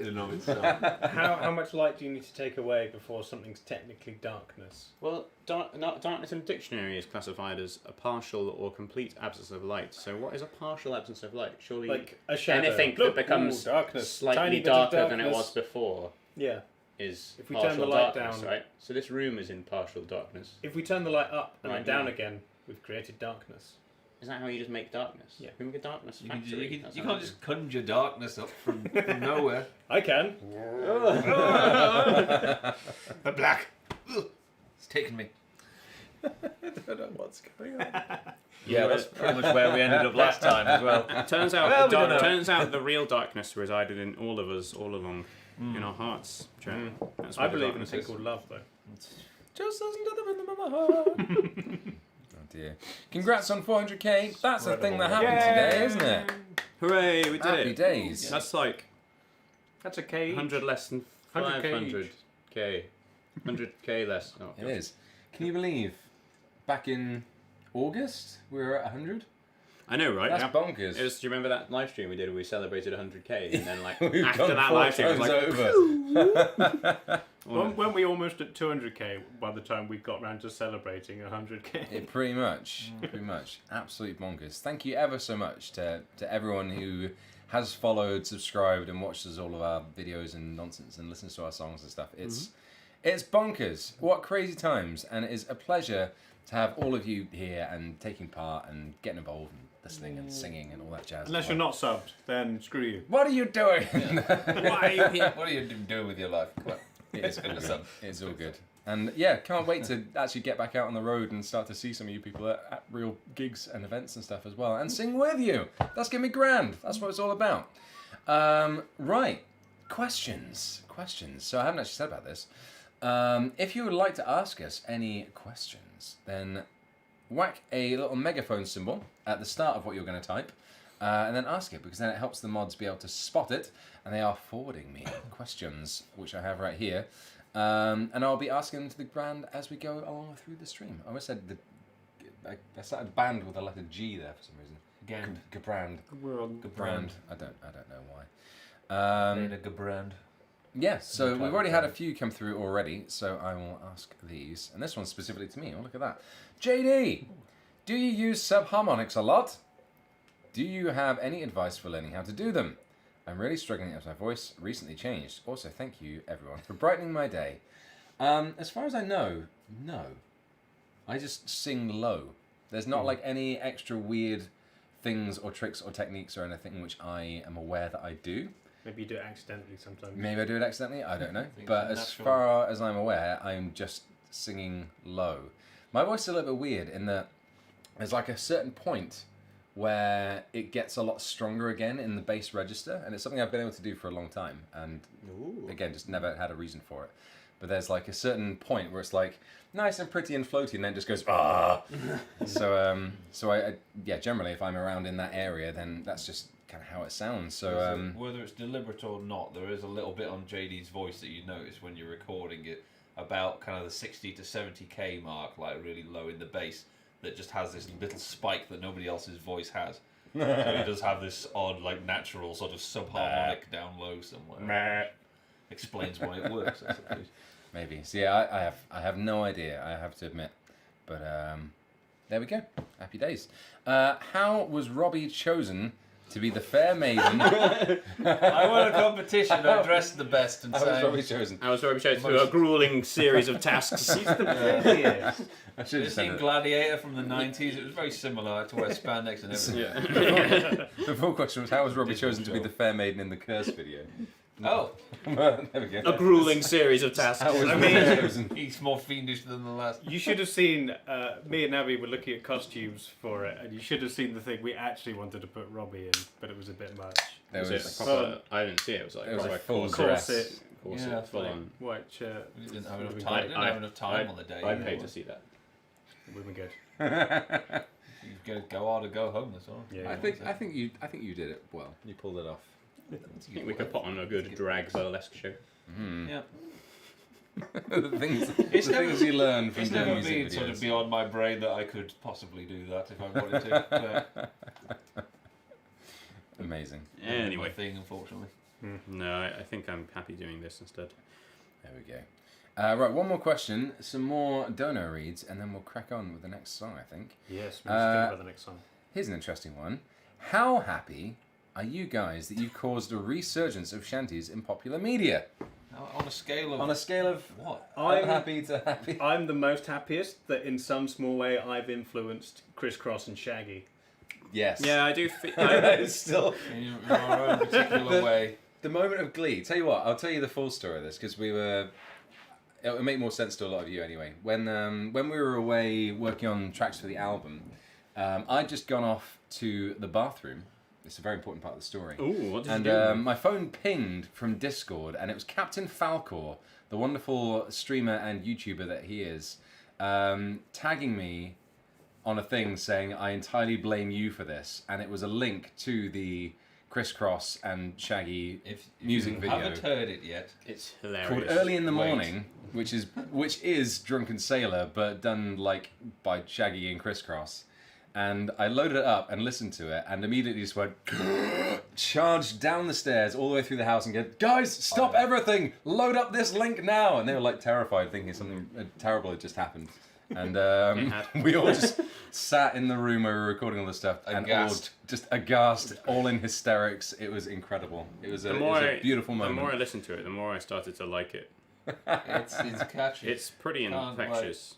and of itself? How much light do you need to take away before something's technically darkness? Well, darkness in a dictionary is classified as a partial or complete absence of light. So what is a partial absence of light? Surely Like a shadow. anything Look, that becomes darkness. slightly Tiny bit of darker than it darkness. was before Yeah. is If we partial turn the light darkness, down- right? So this room is in partial darkness. If we turn the light up and Right, then down yeah. again, we've created darkness. Is that how you just make darkness? Yeah. We make a darkness You factory. can't just conjure darkness up from nowhere. I can. The black. It's taken me. I don't know what's going on. Yeah, that's pretty much where we ended up last time as well. Turns out, Well, we don't know. turns out the real darkness resided in all of us, all along, in our hearts. Jack. That's I where the believe in a darkness thing is. called love, though. Just listen to the rhythm of my heart. Oh dear. Congrats on 400k. That's a thing that happened today, isn't it? Hooray, we did Happy it. days. That's like That's a cage. 100 less than 100K 500k. 100k less. Oh, It God. is. Can you believe back in August we were at 100? I know, right? That's Yeah. bonkers. It was, do you remember that live stream we did where we celebrated 100k and then like We've after gone that 4 live stream it was times like over. Weren't we almost at 200k by the time we got round to celebrating 100k? It pretty much. Absolute bonkers. Thank you ever so much to everyone who has followed, subscribed, and watches all of our videos and nonsense and listens to our songs and stuff. It's bonkers. What crazy times, and it is a pleasure to have all of you here and taking part and getting involved and listening and singing and all that jazz. Unless you're not subbed, then screw you. What are you doing? Why are you here? What are you doing with your life? Come on. It's all good. It's all good. And yeah, can't wait to actually get back out on the road and start to see some of you people at real gigs and events and stuff as well, and sing with you. That's gonna be grand. That's what it's all about. Right, questions. So I haven't actually said about this. If you would like to ask us any questions, then whack a little megaphone symbol at the start of what you're going to type, and then ask it, because then it helps the mods be able to spot it, and they are forwarding me questions, which I have right here, and I'll be asking them to the brand as we go along through the stream. I almost said I started band with the letter G there for some reason. Gabrand. Gabrand. I don't know why. Made a good brand. Yeah, so we've already had a few come through already, so I will ask these. And this one's specifically to me. Oh, look at that. JD, do you use subharmonics a lot? Do you have any advice for learning how to do them? I'm really struggling as my voice recently changed. Also, thank you, everyone, for brightening my day. As far as I know, no. I just sing low. There's not like any extra weird things or tricks or techniques or anything which I am aware that I do. Maybe you do it accidentally sometimes. Maybe I do it accidentally, I don't know. think But it's as natural. far as I'm aware, I'm just singing low. My voice is a little bit weird in that there's like a certain point where it gets a lot stronger again in the bass register, and it's something I've been able to do for a long time, and again, just never had a reason for it. But there's like a certain point where it's like nice and pretty and floaty, and then it just goes ah. So I generally if I'm around in that area, then that's just kind of how it sounds. So whether it's deliberate or not, there is a little bit on JD's voice that you notice when you're recording it, about kind of the 60 to 70k mark, like really low in the bass, that just has this little spike that nobody else's voice has. So he does have this odd, like natural sort of subharmonic down low somewhere. Explains why it works, I suppose. maybe. So yeah, I have no idea, I have to admit. But there we go. Happy days. How was Robbie chosen to be the fair maiden? I won a competition. I dressed the best and How was Robbie sang. chosen? I was very shown through a grueling series of tasks. I should have Have you said seen it. Gladiator from the 90s? It was very similar. I had to wear spandex and everything. The full question was, how was Robbie chosen to be the fair maiden in the Curse video? Oh, There we go. A grueling series of tasks. How was I Robbie mean- chosen? he's more fiendish than the last. You should have seen, me and Abby were looking at costumes for it, and you should have seen the thing we actually wanted to put Robbie in, but it was a bit much. There Was was, it proper, I didn't see it. It was like it was a proper full corset. dress. corset, Yeah, full funny. on. White shirt. We didn't have enough I- time. Didn't I- have enough time on the day. I paid to see that. Would be good. You gotta go hard or go home. That's all. Yeah. I think you did it well. You pulled it off. I think we could put on a good drag burlesque show. Yeah. the things you learn from It's doing never music been videos. sort of beyond my brain that I could possibly do that if I wanted to. But Amazing. my Anyway, thing, unfortunately. no, I think I'm happy doing this instead. There we go. Right, one more question, some more dono reads, and then we'll crack on with the next song, I think. Yes, we should think about the next song. Here's an interesting one. How happy are you guys that you've caused a resurgence of shanties in popular media? On a scale of On a scale of what? I'm- unhappy to happy. I'm the most happiest that in some small way I've influenced Criss Cross and Shaggy. Yes. Yeah, I do. Feel. It's still In your own particular way. the moment of glee. Tell you what, I'll tell you the full story of this because we were. It would make more sense to a lot of you anyway. When we were away working on tracks for the album, I'd just gone off to the bathroom. It's a very important part of the story. Ooh, what did you And do? my phone pinged from Discord, and it was Captain Falcor, the wonderful streamer and YouTuber that he is, tagging me on a thing saying, I entirely blame you for this. And it was a link to the Criss Cross and Shaggy If music you video haven't heard it yet, It's hilarious. called Early in the Wait. Morning, which is Drunken Sailor, but done like by Shaggy and Criss Cross. And I loaded it up and listened to it, and immediately just went, charged down the stairs all the way through the house and go, guys, stop everything! Load up this link now! And they were like terrified, thinking something terrible had just happened. And we all just sat in the room where we were recording all this stuff, and all Aghast. just aghast, all in hysterics. It was incredible. It was a beautiful moment. The more I listened to it, the more I started to like it. it's catchy. It's pretty Can't infectious.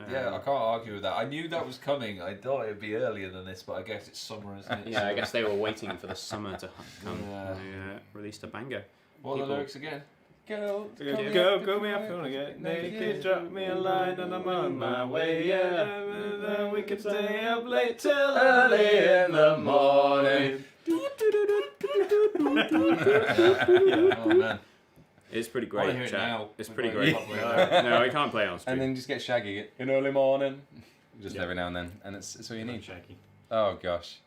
Yeah, I can't argue with that. I knew that was coming. I thought it'd be earlier than this, but I guess it's summer, isn't it? Yeah, I guess they were waiting for the summer to come. Yeah. They released a banger. What are the People- lyrics again? Go Go me up, gonna get naked, drop me a line and I'm on my way, yeah. We could stay up late till early in the morning. Oh man. It's pretty I wanna great, hear it chat. now. It's We're pretty going great. properly. No, I can't play it on stream. And then just get Shaggy in early morning, just Yeah. every now and then, and it's all you need. Shaggy. Oh gosh,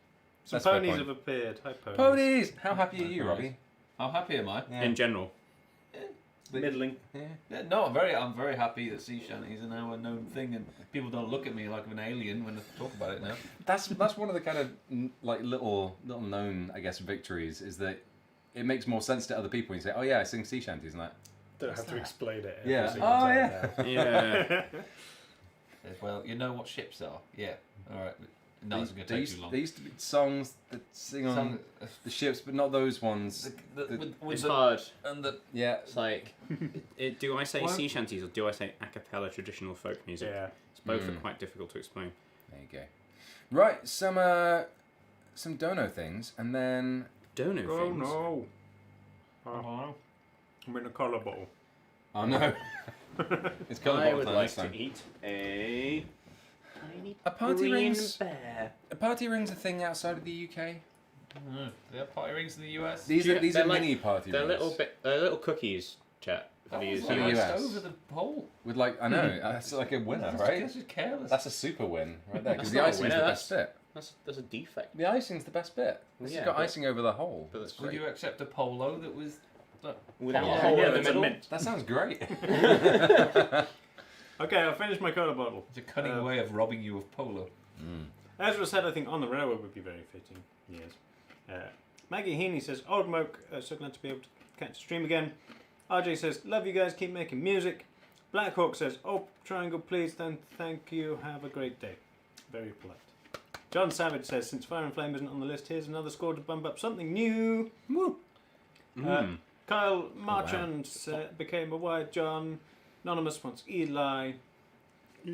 Some That's a fair ponies point. have appeared. Hi, ponies. ponies! How happy are you, Robbie? How happy am I? Yeah. In general. Middling. Yeah, no, I'm very happy that sea shanties are now a known thing, and people don't look at me like I'm an alien when I talk about it now. That's one of the kind of like little known, I guess, victories is that it makes more sense to other people when you say, "Oh yeah, I sing sea shanties" and that. Don't have to explain it. Yeah. Every single Oh, time yeah. now. Yeah. Well, you know what ships are? Yeah. All right. No, it's going to There take too long. used to be songs that sing on Some- the ships, but not those ones. with It's the, hard. and the Yeah. It's like, do I say What? sea shanties or do I say a cappella traditional folk music? Yeah. It's both are quite difficult to explain. There you go. Right, some dono things, and then Dono Oh things. no. Oh, I'm in a colour bottle. oh no, it's colour I bottle would time like this time. to eat a tiny A party green rings. bear. A party rings a thing outside of the UK. No, they have party rings in the US. These Do are you- these they're are like- mini party They're rings. they're little cookies, chat. Have you used in the them? US. over the pole. With like I know that's like a winner, right? That's just careless. That's a super win right there because That's the not a icing's winner, the best bit. That's a defect. The icing's the best bit. This Yeah, has got but- icing over the hole. But that's Would great. you accept a polo that was? Without Yeah. a hole Yeah, in the it's a middle. mint. That sounds great. Okay, I've finished my colour bottle. It's a cunning way of robbing you of polo. Ezra said, I think on the railway would be very fitting. Yes. Maggie Heaney says, Old Moke, so glad to be able to catch the stream again. RJ says, love you guys, keep making music. Blackhawk says, oh, Triangle, please, then thank you, have a great day. Very polite. John Savage says, since Fire and Flame isn't on the list, here's another score to bump up something new. Woo! Kyle Marchand became a White John. Anonymous wants Eli.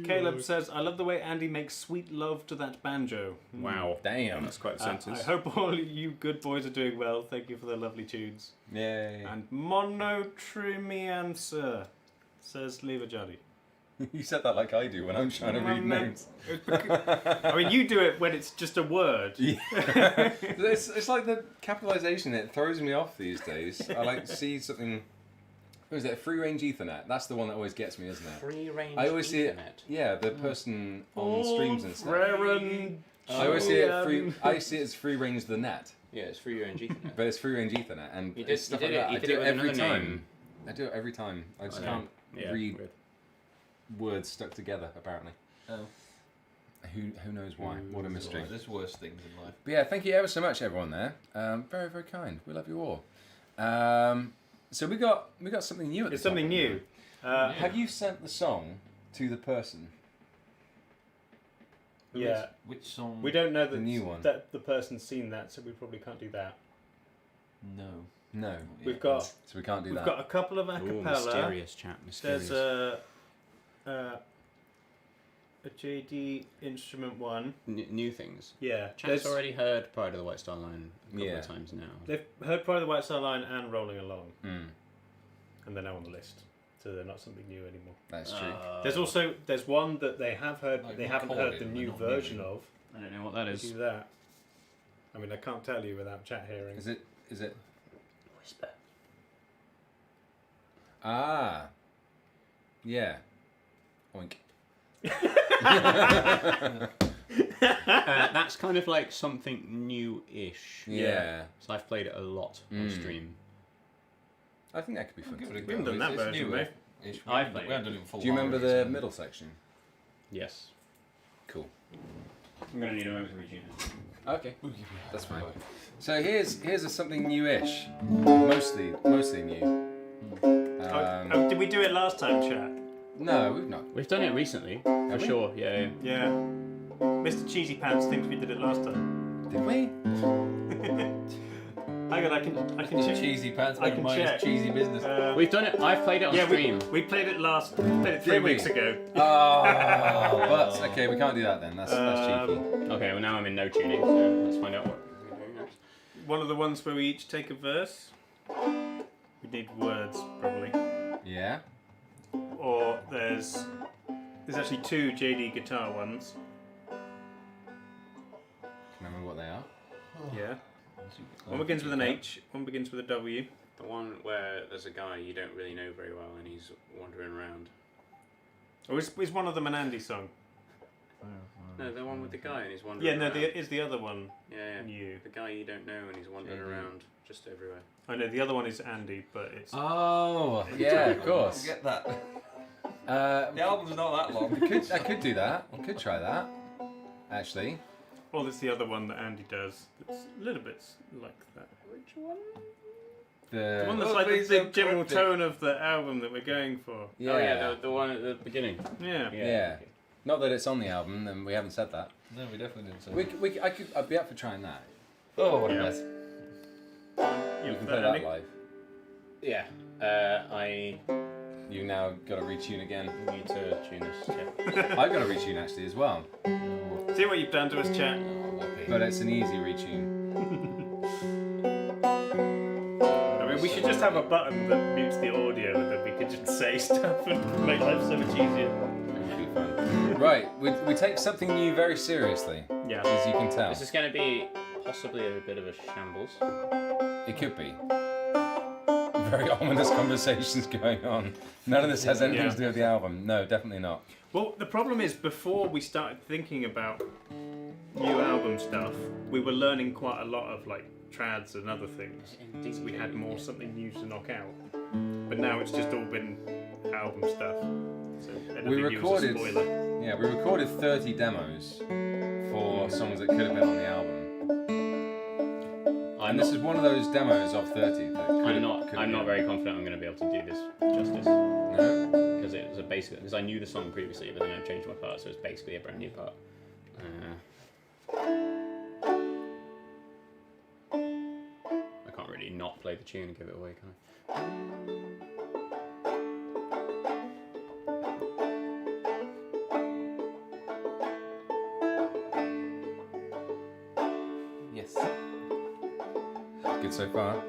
Caleb says, I love the way Andy makes sweet love to that banjo. Wow. Damn. That's quite a I sentence. hope all you good boys are doing well. Thank you for the lovely tunes. Yay. And Monotrimiancer says, leave a Juddy. You said that like I do when I'm trying to read names. I mean, you do it when it's just a word. Yeah. it's like the capitalization. It throws me off these days. I like see something What is it? Free range Ethernet. That's the one that always gets me, isn't it? Free range I always see it. Ethernet. Yeah, the person on streams and stuff. I I always see it free. I see it as free range the net, Yeah, it's free range Ethernet. but it's free range Ethernet, and You did- it's stuff you like did it- that. you I did do it it with every another time. name. I do it every time. I just I can't Yeah, read weird. words stuck together. Apparently, Oh. who knows why? What a mystery. There's worse things in life. But yeah, thank you ever so much, everyone there. Very, very kind. We love you all. So we got something new at the It's something top. new. Have you sent the song to the person? Yeah. Which song? We don't know that, The new one. that the person's seen that, so we probably can't do that. No. No. We've got So we can't do we've that. got a couple of a Ooh, cappella. mysterious chat. Mysterious. There's a JD instrument one. New things. Yeah. Chat's There's- already heard Pride of the White Star Line a couple Yeah. of times now. They've heard Pride of the White Star Line and Rolling Along, Mm, and they're now on the list, so they're not something new anymore. that's true. There's one that they have heard, Like they haven't heard recorded, the but new not version new. of. I don't know what that Do that. I mean, I can't tell you without chat hearing. Is it? Whisper. Ah. Yeah. Oink. That's kind of like something new-ish. Yeah. So I've played it a lot on Mm. stream. I think that could be fun. Give it a We haven't go. done that It's version, new, mate. ish. I've We played haven't done it in full Do you remember harmony, the so- middle section? Yes. Cool. I'm going to need a moment to retune it. Okay. That's fine. So here's a something newish. Mostly new. Did we do it last time, chat? No, we've not. We've done it recently, for Have we? sure. Yeah. Yeah. Mr. Cheesy Pants thinks we did it last time. Did we? Hang on, I can check. Cheesy pants, I can minus check. cheesy business. We've done it. I've played it on Yeah, stream. we played it 3 Did we? weeks ago. Oh, but okay, we can't do that then. That's cheeky. Okay, well now I'm in no tuning, so let's find out what we're doing next. One of the ones where we each take a verse. We need words, probably. Yeah. Or there's actually 2 JD guitar ones. Can I remember what they are? Yeah. One begins with an H, one begins with a W. The one where there's a guy you don't really know very well and he's wandering around. Or is one of them an Andy song? No, the one with the guy and he's wandering Yeah, no, around. is the other one Yeah. new? The guy you don't know and he's wandering JD. around just everywhere. I know, the other one is Andy, but it's... Oh, yeah, of course. Get that. The The album's not that long. I could do that. I could try that. Actually. Or there's the other one that Andy does. It's a little bit like that. Which one? The one that's Oh, like please the don't general correct it. tone of the album that we're going for. Yeah. Oh yeah, the one at the beginning. Yeah. Yeah. Okay. Not that it's on the album, and we haven't said that. No, we definitely didn't say that. I'd be up for trying that. Oh, what a Yeah. mess. We You can for play that Andy? live. Yeah. I You now got to retune again. need to tune this. Yeah. I've got to retune actually as well, See what you've done to us, chat. but it's an easy retune. I mean, we should just have a button that mutes the audio and then we could just say stuff and make life so much easier. It would be fun. Right, we take something new very seriously, Yeah. as you can tell. This is going to be possibly a bit of a shambles. It could be. Very ominous conversations going on. None of this has anything to do with the album. No, definitely not. Well, the problem is, before we started thinking about new album stuff, we were learning quite a lot of like trads and other things. So we had more something new to knock out. But now it's just all been album stuff. So anything We new is a recorded- spoiler. Yeah, we recorded 30 demos for songs that could have been on the album. And this is one of those demos of 30 that could I'm have, not. could I'm have not very confident I'm going to be able to do this justice No? because it was a basic. Because I knew the song previously, but then I changed my part, so it's basically a brand new part. I can't really not play the tune and give it away, can I? Yes. Good so far.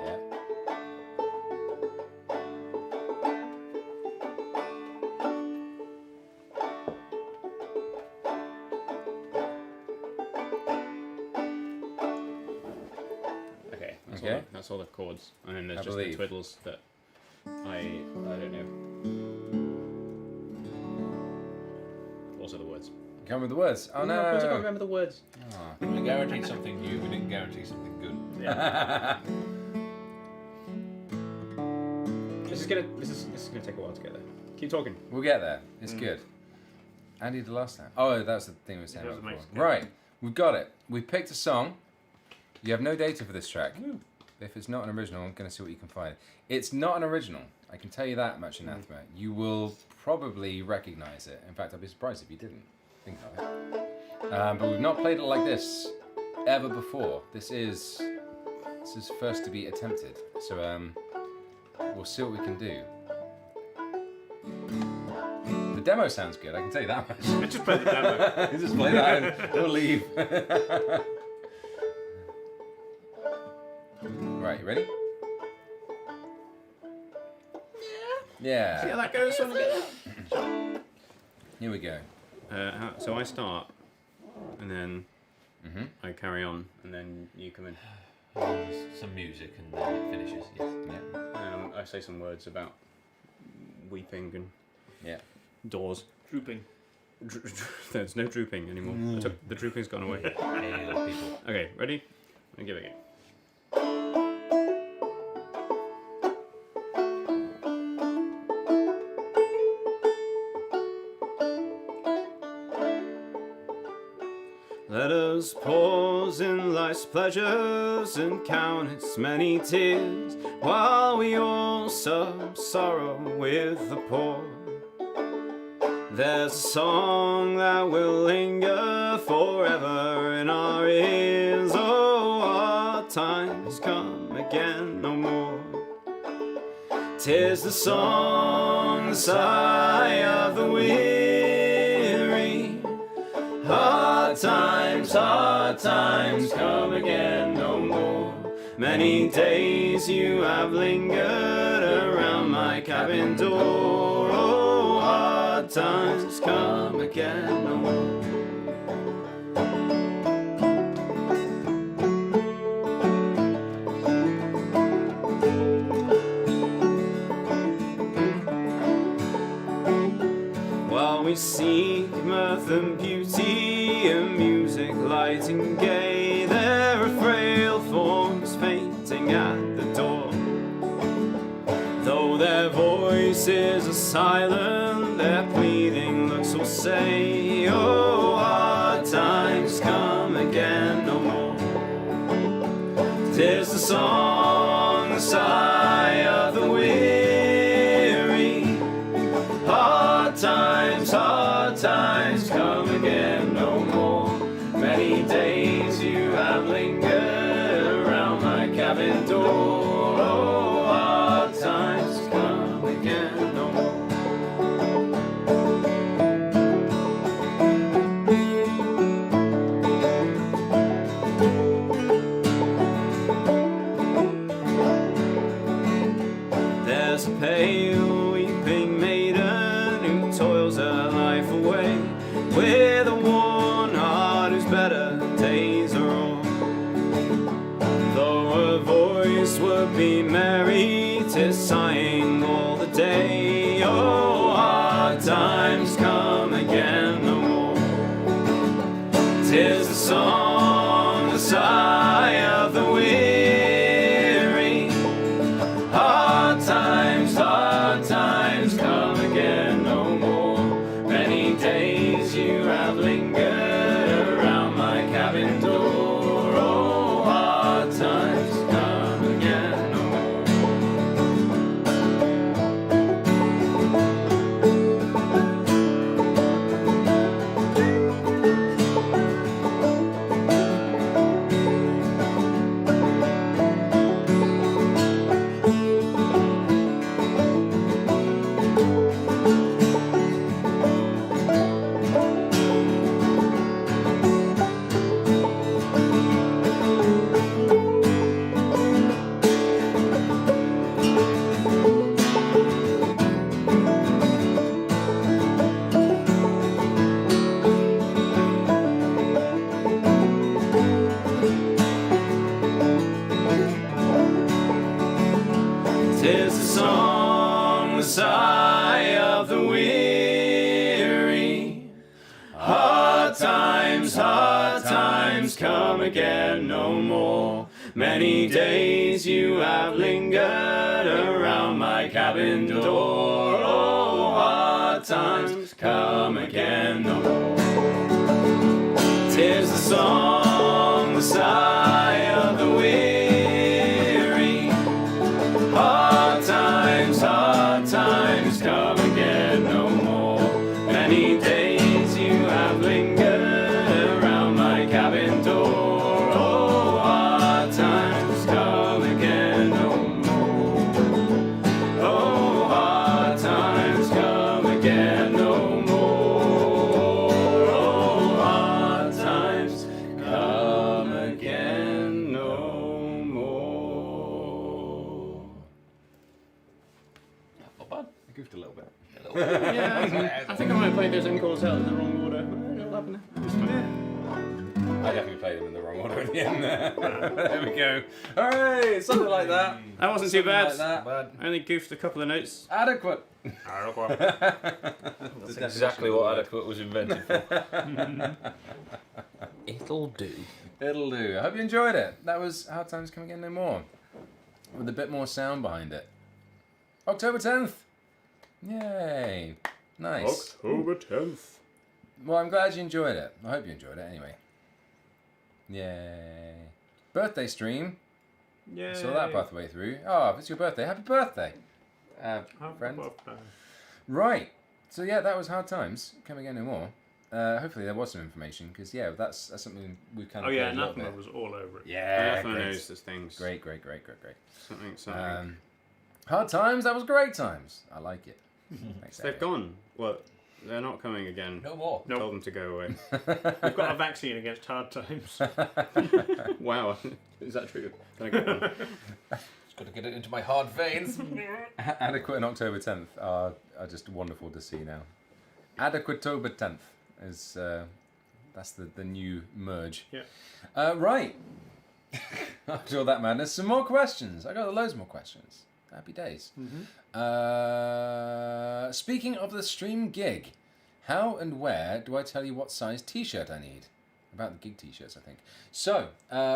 Yeah. Okay. That's all the chords, and then there's I just believe. the twiddles that I don't know. Also the words. Come with the words. Oh no! Of course I can't remember the words. Oh. We guaranteed something new. We didn't guarantee something good. Yeah. This is gonna take a while to get there. Keep talking. We'll get there. It's good. Andy the last time. Oh, that's the thing we were saying That about was before. Mexican. Right, we've got it. We picked a song. You have no data for this track. If it's not an original, I'm going to see what you can find. It's not an original. I can tell you that much, Anathema. You will probably recognise it. In fact, I'd be surprised if you didn't think of it. But we've not played it like this ever before. This is first to be attempted. So we'll see what we can do. The demo sounds good, I can tell you that much. Let's just play the demo. Just play that and we'll leave. Right, you ready? Yeah. See how that goes? Here we go. So I start, and then Mm-hmm. I carry on, and then you come in. Some music and then it finishes. Yes. Yeah. I say some words about weeping and Yeah. doors. Drooping. There's no drooping anymore. The drooping's gone away. Hail people. Okay, ready? I'm giving it. Let us pause in life's pleasures and count its many tears, while we all sub sorrow with the poor. There's a song that will linger forever in our ears. Oh, our time's come again no more. 'Tis the song, the sigh of the weary. Hard times come again no more. Many days you have lingered around my cabin door. Oh, hard times come again no more. While we seek mirth and beauty and music light and gay, there are frail forms fainting at the door. Though their voices are silent, their pleading looks will say, oh, hard times come again no more. 'Tis the song, the sigh of the weary. Hard times come again no more. Many days you have lingered around my cabin door. Oh, hard times come again no more. There's a pale weeping maiden who toils her life away with a worn heart whose better days are o'er. Though her voice would be merry, 'tis sighing all the day. Oh, hard times come again no more. 'Tis the song, the sigh of the weary. Hard times come again no more. Many days you have lingered around my cabin door. Oh, hard times come again no more. 'Tis the song, the sigh of the weary. Hard times come again no more. Many days you have lingered around my cabin door. Oh, hard times come again no more. 'Tis the song, the sigh of the weary. Hard times come again no more. Many days you have lingered around my cabin door. Oh, hard times come again no more. Oh, hard times come again no more. Oh, hard times come again no more. Not bad. I goofed a little bit. Yeah, I think I might have played those encores out in the wrong order. It'll happen. I definitely played them in the wrong order at the end there. There we go. Alright, something like that. That wasn't too bad. Like that. I only goofed a couple of notes. Adequate. That's exactly what adequate was invented for. It'll do. It'll do. I hope you enjoyed it. That was Hard Times Come Again No More. With a bit more sound behind it. October 10th. Yay. Nice. October 10th. Well, I'm glad you enjoyed it. I hope you enjoyed it anyway. Yay. Birthday stream. Yeah. Saw that pathway through. Oh, if it's your birthday, happy birthday, friend. Right. So yeah, that was Hard Times. Come Again No More. Hopefully there was some information because yeah, that's something we've kind of. Oh yeah, played a little Anathema bit. was all over it. Yeah, Anathema great. knows those things. Great. Something. Hard Times. That was great times. I like it. Thanks, They've Eric. gone. What? They're not coming again. No more. Nope. Told them to go away. We've got a vaccine against hard times. Wow. Is that true? Can I get one? Just got to get it into my hard veins. Adequate and October 10th are just wonderful to see now. Adequatober 10th is that's the new merge. Yeah. Right. After all that madness, some more questions. I got loads more questions. Happy days. Speaking of the stream gig, how and where do I tell you what size t-shirt I need? About the gig t-shirts, I think. So,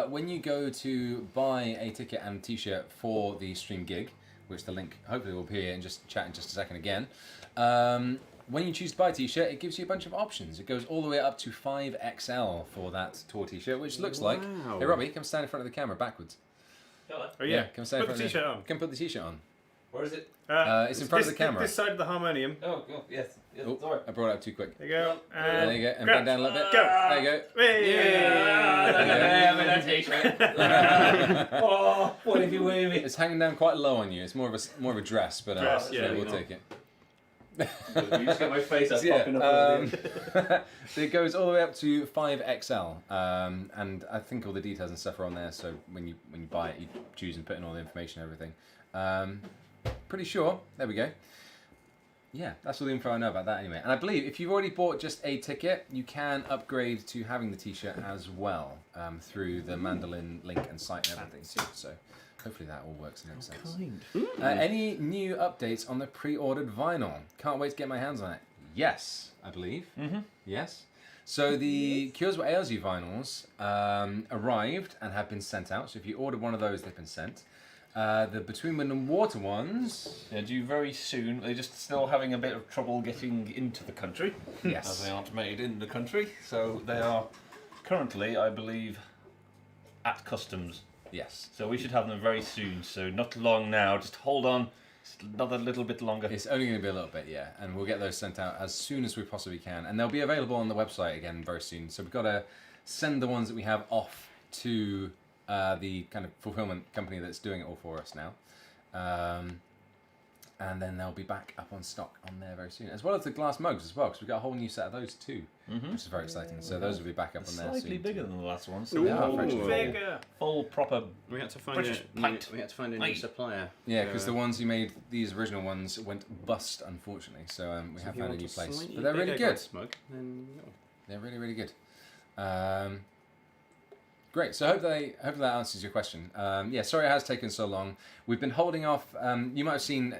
when you go to buy a ticket and t-shirt for the stream gig, which the link hopefully will appear in just chat in just a second again, when you choose to buy a t-shirt, it gives you a bunch of options. It goes all the way up to 5XL for that tour t-shirt, which looks like... Wow. Hey, Robbie, come stand in front of the camera backwards. Oh yeah. Come stand in Put front the of t-shirt on. Come put the t-shirt on. Where is it? It's in front of the camera. This side of the harmonium. Oh, yes. Oh, Sorry. I brought it up too quick. There you go. There you go. And grab. bend down a little bit. Go. There you go. Hey. I'm in a t-shirt. Oh, what if you wear me? It's hanging down quite low on you. It's more of a dress, but Dress, yeah, we'll you know. take it. You just get my face up Yeah, popping up. it goes all the way up to 5XL, and I think all the details and stuff are on there. So when you buy it, you choose and put in all the information and everything. Pretty sure. There we go. Yeah, that's all the info I know about that anyway. And I believe if you've already bought just a ticket, you can upgrade to having the t-shirt as well through the Mandolin link and site and everything too. So hopefully that all works and makes sense. Any new updates on the pre-ordered vinyl? Can't wait to get my hands on it. Yes, I believe. Yes. So the Cures What Ails You vinyls arrived and have been sent out. So if you ordered one of those, they've been sent. The Between Wind and Water ones. They're due very soon. They're just still having a bit of trouble getting into the country. Yes. As they aren't made in the country. So they are currently, I believe, at customs. Yes. So we should have them very soon. So not long now. Just hold on. Just another little bit longer. It's only going to be a little bit, yeah. And we'll get those sent out as soon as we possibly can. And they'll be available on the website again very soon. So we've got to send the ones that we have off to the kind of fulfillment company that's doing it all for us now. And then they'll be back up on stock on there very soon. As well as the glass mugs as well, because we've got a whole new set of those too, which is very exciting. So those will be back up on there soon. Slightly bigger too. than the last one. So They they are, are frankly. Bigger. full proper. We had to find British a pint. new Pint. supplier. Yeah, because the ones who made these original ones went bust, unfortunately. So we have found a new place. But they're really good. Smug, then, They're really, really good. Great. So hopefully that answers your question. Sorry it has taken so long. We've been holding off. You might have seen,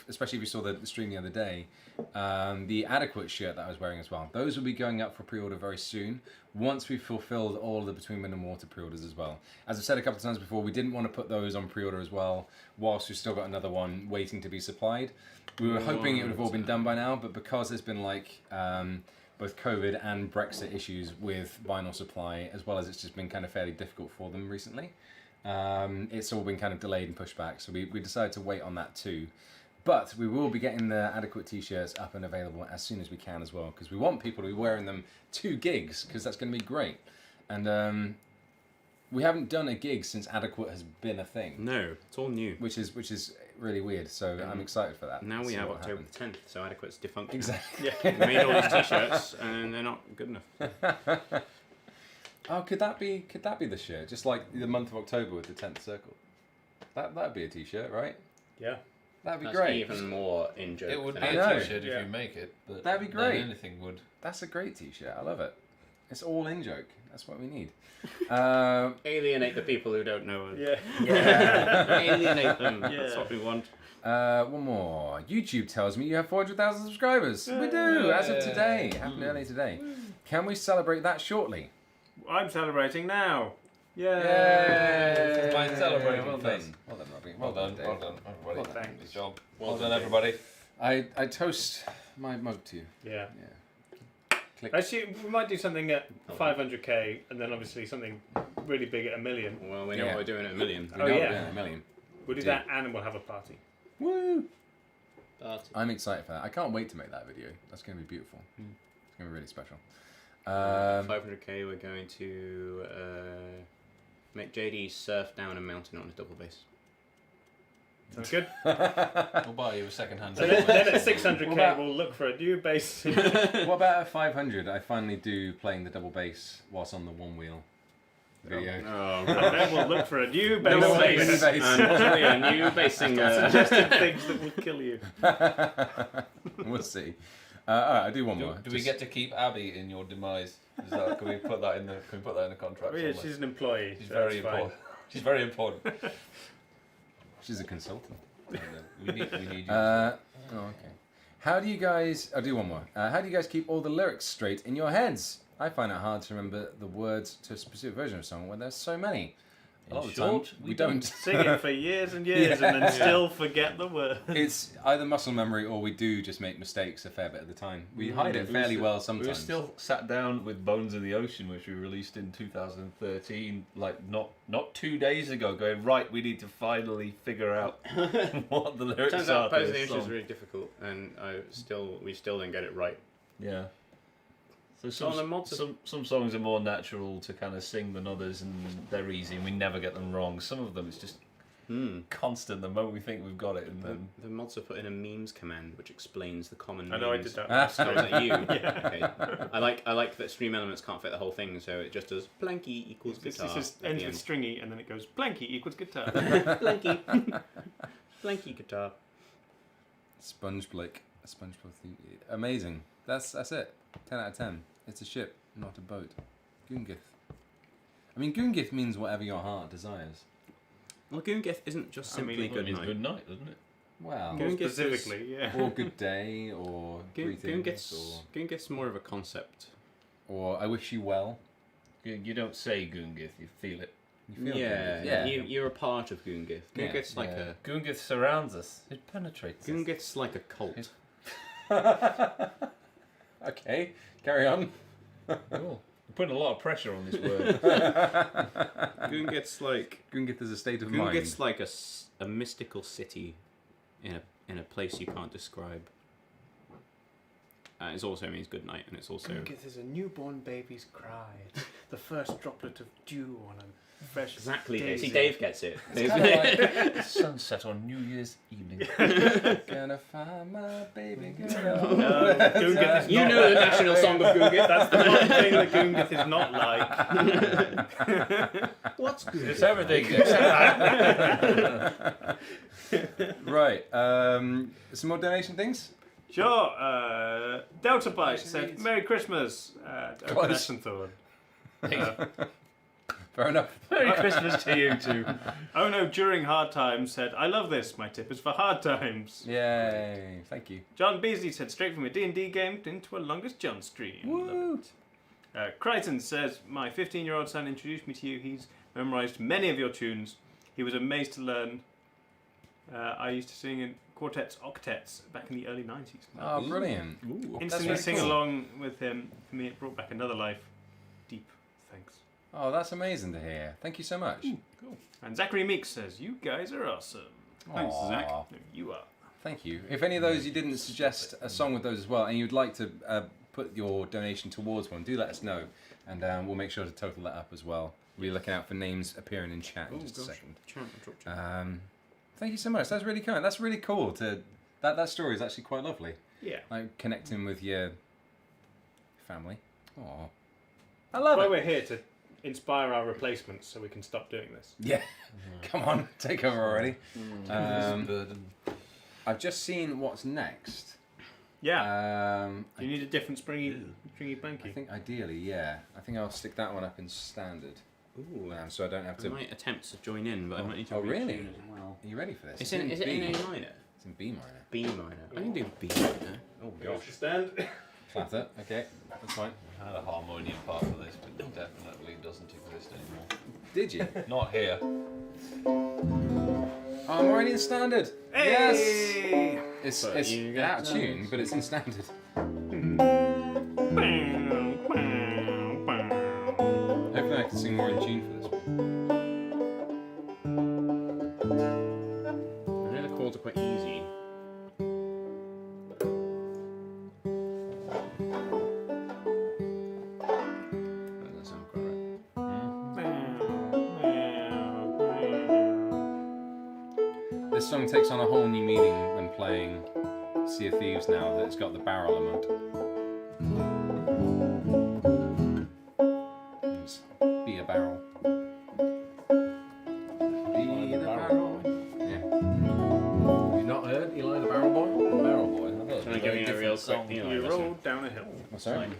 especially if you saw the stream the other day, the Adequate shirt that I was wearing as well. Those will be going up for pre-order very soon, once we've fulfilled all of the Between Wind and Water pre-orders as well. As I've said a couple of times before, we didn't want to put those on pre-order as well, whilst we've still got another one waiting to be supplied. We were hoping it would have all been done by now, but because there's been both COVID and Brexit issues with vinyl supply, as well as it's just been kind of fairly difficult for them recently. It's all been kind of delayed and pushed back, so we decided to wait on that too. But we will be getting the Adequate t-shirts up and available as soon as we can as well, because we want people to be wearing them to gigs, because that's going to be great. And we haven't done a gig since Adequate has been a thing. No, it's all new. Which is really weird, so I'm excited for that. Now we See have what October happens. 10th, so Adequate's defunct. Exactly. We made all these t-shirts and they're not good enough. Oh, could that be the shirt? Just like the month of October with the 10th circle. That'd be a t-shirt, right? Yeah. That'd be That's great. even more in joke. It would be than a know. t-shirt if Yeah. you make it, but That'd be then great. anything would. That's a great t-shirt. I love it. It's all in joke. That's what we need. Alienate the people who don't know us. Yeah. Alienate them. Yeah. That's what we want. One more. YouTube tells me you have 400,000 subscribers. We do, as of today. Happened early today. Can we celebrate that shortly? I'm celebrating now. Yay! Fine celebrating Well thing. done. Well done, Robbie. Well done, Dave. well done, everybody. Well, thanks. Good job. Well Well done, done, everybody. I toast my mug to you. Yeah. Click. Actually, we might do something at 500k, and then obviously something really big at 1 million. Well, we know what we're doing at 1 million. We Oh, know yeah. we're doing a million. We'll do Deal. that, and we'll have a party. Woo! Party. I'm excited for that. I can't wait to make that video. That's going to be beautiful. It's going to be really special. 500k, we're going to make JD surf down a mountain on a double bass. Sounds good. We'll buy you a second-hand. So then at 600k, What about- we'll look for a new bass. What about at 500? I finally do playing the double bass whilst on the one wheel video. Oh, And then we'll look for a new bass. Double bass. bass. and possibly a new bass singer. Suggested things that will kill you. We'll see. Alright, I'll do one more. Do we get to keep Abby in your demise? Is that, can we put that in the contract? Oh, yeah, somewhere? she's an employee. She's so very that's fine. important. She's very important. She's a consultant. we need you. Okay. How do you guys... I'll do one more. How do you guys keep all the lyrics straight in your heads? I find it hard to remember the words to a specific version of a song when there's so many. A lot of the time, short, we don't. Sing it for years and years and then still forget the words. It's either muscle memory or we do just make mistakes a fair bit of the time. We hide it fairly well sometimes. We were still sat down with Bones of the Ocean, which we released in 2013, like not 2 days ago, going, right, we need to finally figure out what the lyrics Turns are out to Pose of the this Ocean is song. really difficult, and we still didn't get it right. Yeah. So So on the mods of- some songs are more natural to kind of sing than others, and they're easy, and we never get them wrong. Some of them, it's just constant the moment we think we've got it, and then... The mods have put in a memes command which explains the common I know I memes. did that. Ah. Oh, is that you? Okay. I like that stream elements can't fit the whole thing, so it just does blanky equals This guitar. just at ends the with end. stringy and then it goes blanky equals guitar. Blanky. Blanky guitar. Sponge Blake. Amazing. That's it. 10 out of 10. It's a ship, not a boat. Goongith. I mean, Goongith means whatever your heart desires. Well, Goongith isn't just simply It good means night. good night, doesn't it? Wow. More Goongith is- specifically, yeah. Or good day, or greetings, Goongith's more of a concept. or I wish you well. You don't say Goongith, you feel it. You feel Yeah, good. Yeah. You're a part of Goongith. Yeah, Goongith's like yeah. Goongith surrounds us. It penetrates us. Goongith's like a cult. Okay, carry on. Cool. You're putting a lot of pressure on this word. Goongith's like Goongith is a state of mind. Goongith's like a mystical city in a place you can't describe. It also means good night, and it's also Goongith is a newborn baby's cry. It's the first droplet of dew on a fresh exactly. daisy. See, Dave gets it. It's kind of like Sunset on New Year's evening. gonna find my baby girl. Goongith is You not know the national song of Goongith. That's the one thing that Goongith is not like. What's Goongith? It's everything except Right. Some more donation things. Sure. Delta Bite said, Merry Christmas. Close. Thorn. Fair enough. Merry Christmas to you too. Oh no, during hard times said, I love this, my tip is for hard times. Yay! Thank you. John Beasley said, straight from a D&D game into a Longest John stream. Woo! Crichton says, my 15-year-old son introduced me to you. He's memorised many of your tunes. He was amazed to learn. I used to sing in quartets, octets back in the early 90s. Oh, brilliant! Instantly really sing cool. along with him. For me, it brought back another life. Deep thanks. Oh, that's amazing to hear. Thank you so much. And Zachary Meeks says, you guys are awesome. Thanks, Aw, Zach. No, you are. Thank you. If any of those you didn't suggest a song with those as well, and you'd like to put your donation towards one, do let us know, and we'll make sure to total that up as well. We'll be looking out for names appearing in chat in just a second. Thank you so much. That's really kind. That's really cool. That story is actually quite lovely. Yeah. Like connecting with your family. Aww. I love Why it. we're here to inspire our replacements so we can stop doing this. Yeah. Come on, take over already. Burden. I've just seen what's next. Yeah. I Do you need a different stringy banky? think ideally, yeah. I think I'll stick that one up in standard. Ooh, So I don't have I to. might attempt to join in, but I might need to Oh, really? retune as well. Are you ready for this? Is it in B. A minor? It's in B minor. B minor. I can do B minor. Oh Gosh. Stand. Flatter. Okay, that's fine. I had a harmonium part for this, but it definitely doesn't exist anymore. Did you? Not here. Oh, I'm already in standard. Yes. Hey! It's you get out of tune, but it's in standard. Hopefully, I can sing more in tune for this one. I know the chords are quite easy. Doesn't sound quite right. This song takes on a whole new meaning when playing Sea of Thieves now that it's got the barrel element. It's be a barrel. Be the barrel. Yeah. Have you not heard Eli the Barrel Boy? The Barrel Boy. I thought it was Trying a to give very me a different real song. quick You rolled down a hill. What's that? Is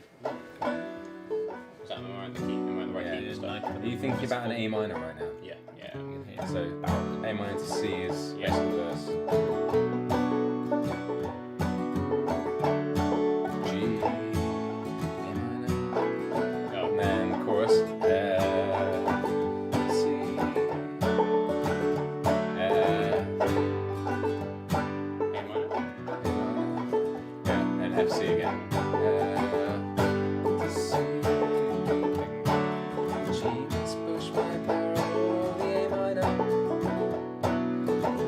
that am I the key? Am I the right key to start? Are you thinking about an A minor right now? Yeah, yeah. I can hear. So A minor to C is Yeah. second verse. G, A minor, Oh, and then chorus. C, A minor. yeah, and F C again. To C, G, must push my barrel, the A minor.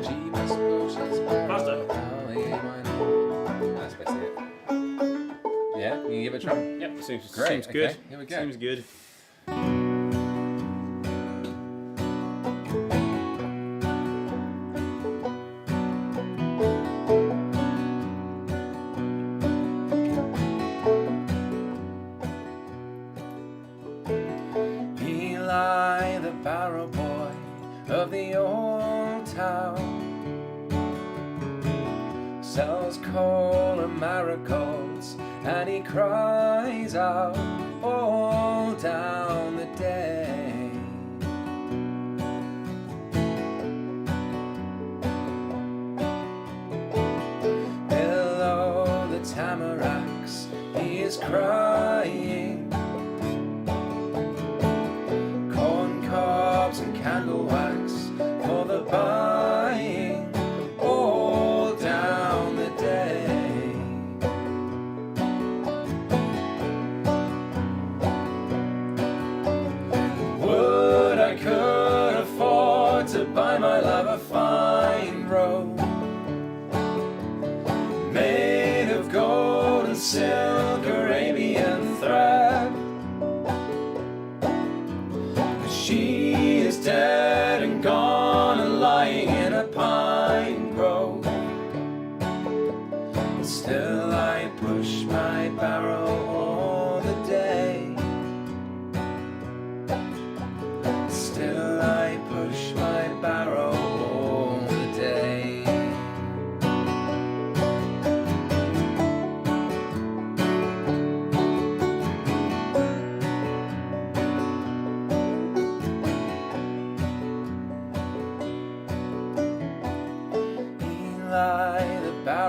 G must push his barrel, Faster. the A minor. That's basically it. Yeah, you can give it a try. Yep, seems Great, seems good. okay, here we go. Seems good. Eli, the barrel boy of the old town, sells coal and marigolds, and he cries out all down the day. Below the tamaracks, he is crying. Corn cobs and candle wax for the buying all down the day. Would I could afford to buy my love a fine robe made of gold and silk, Arabian thread. She is dead and gone and lying in a pine grove. Still I push my barrel all the day. Still I push my barrel all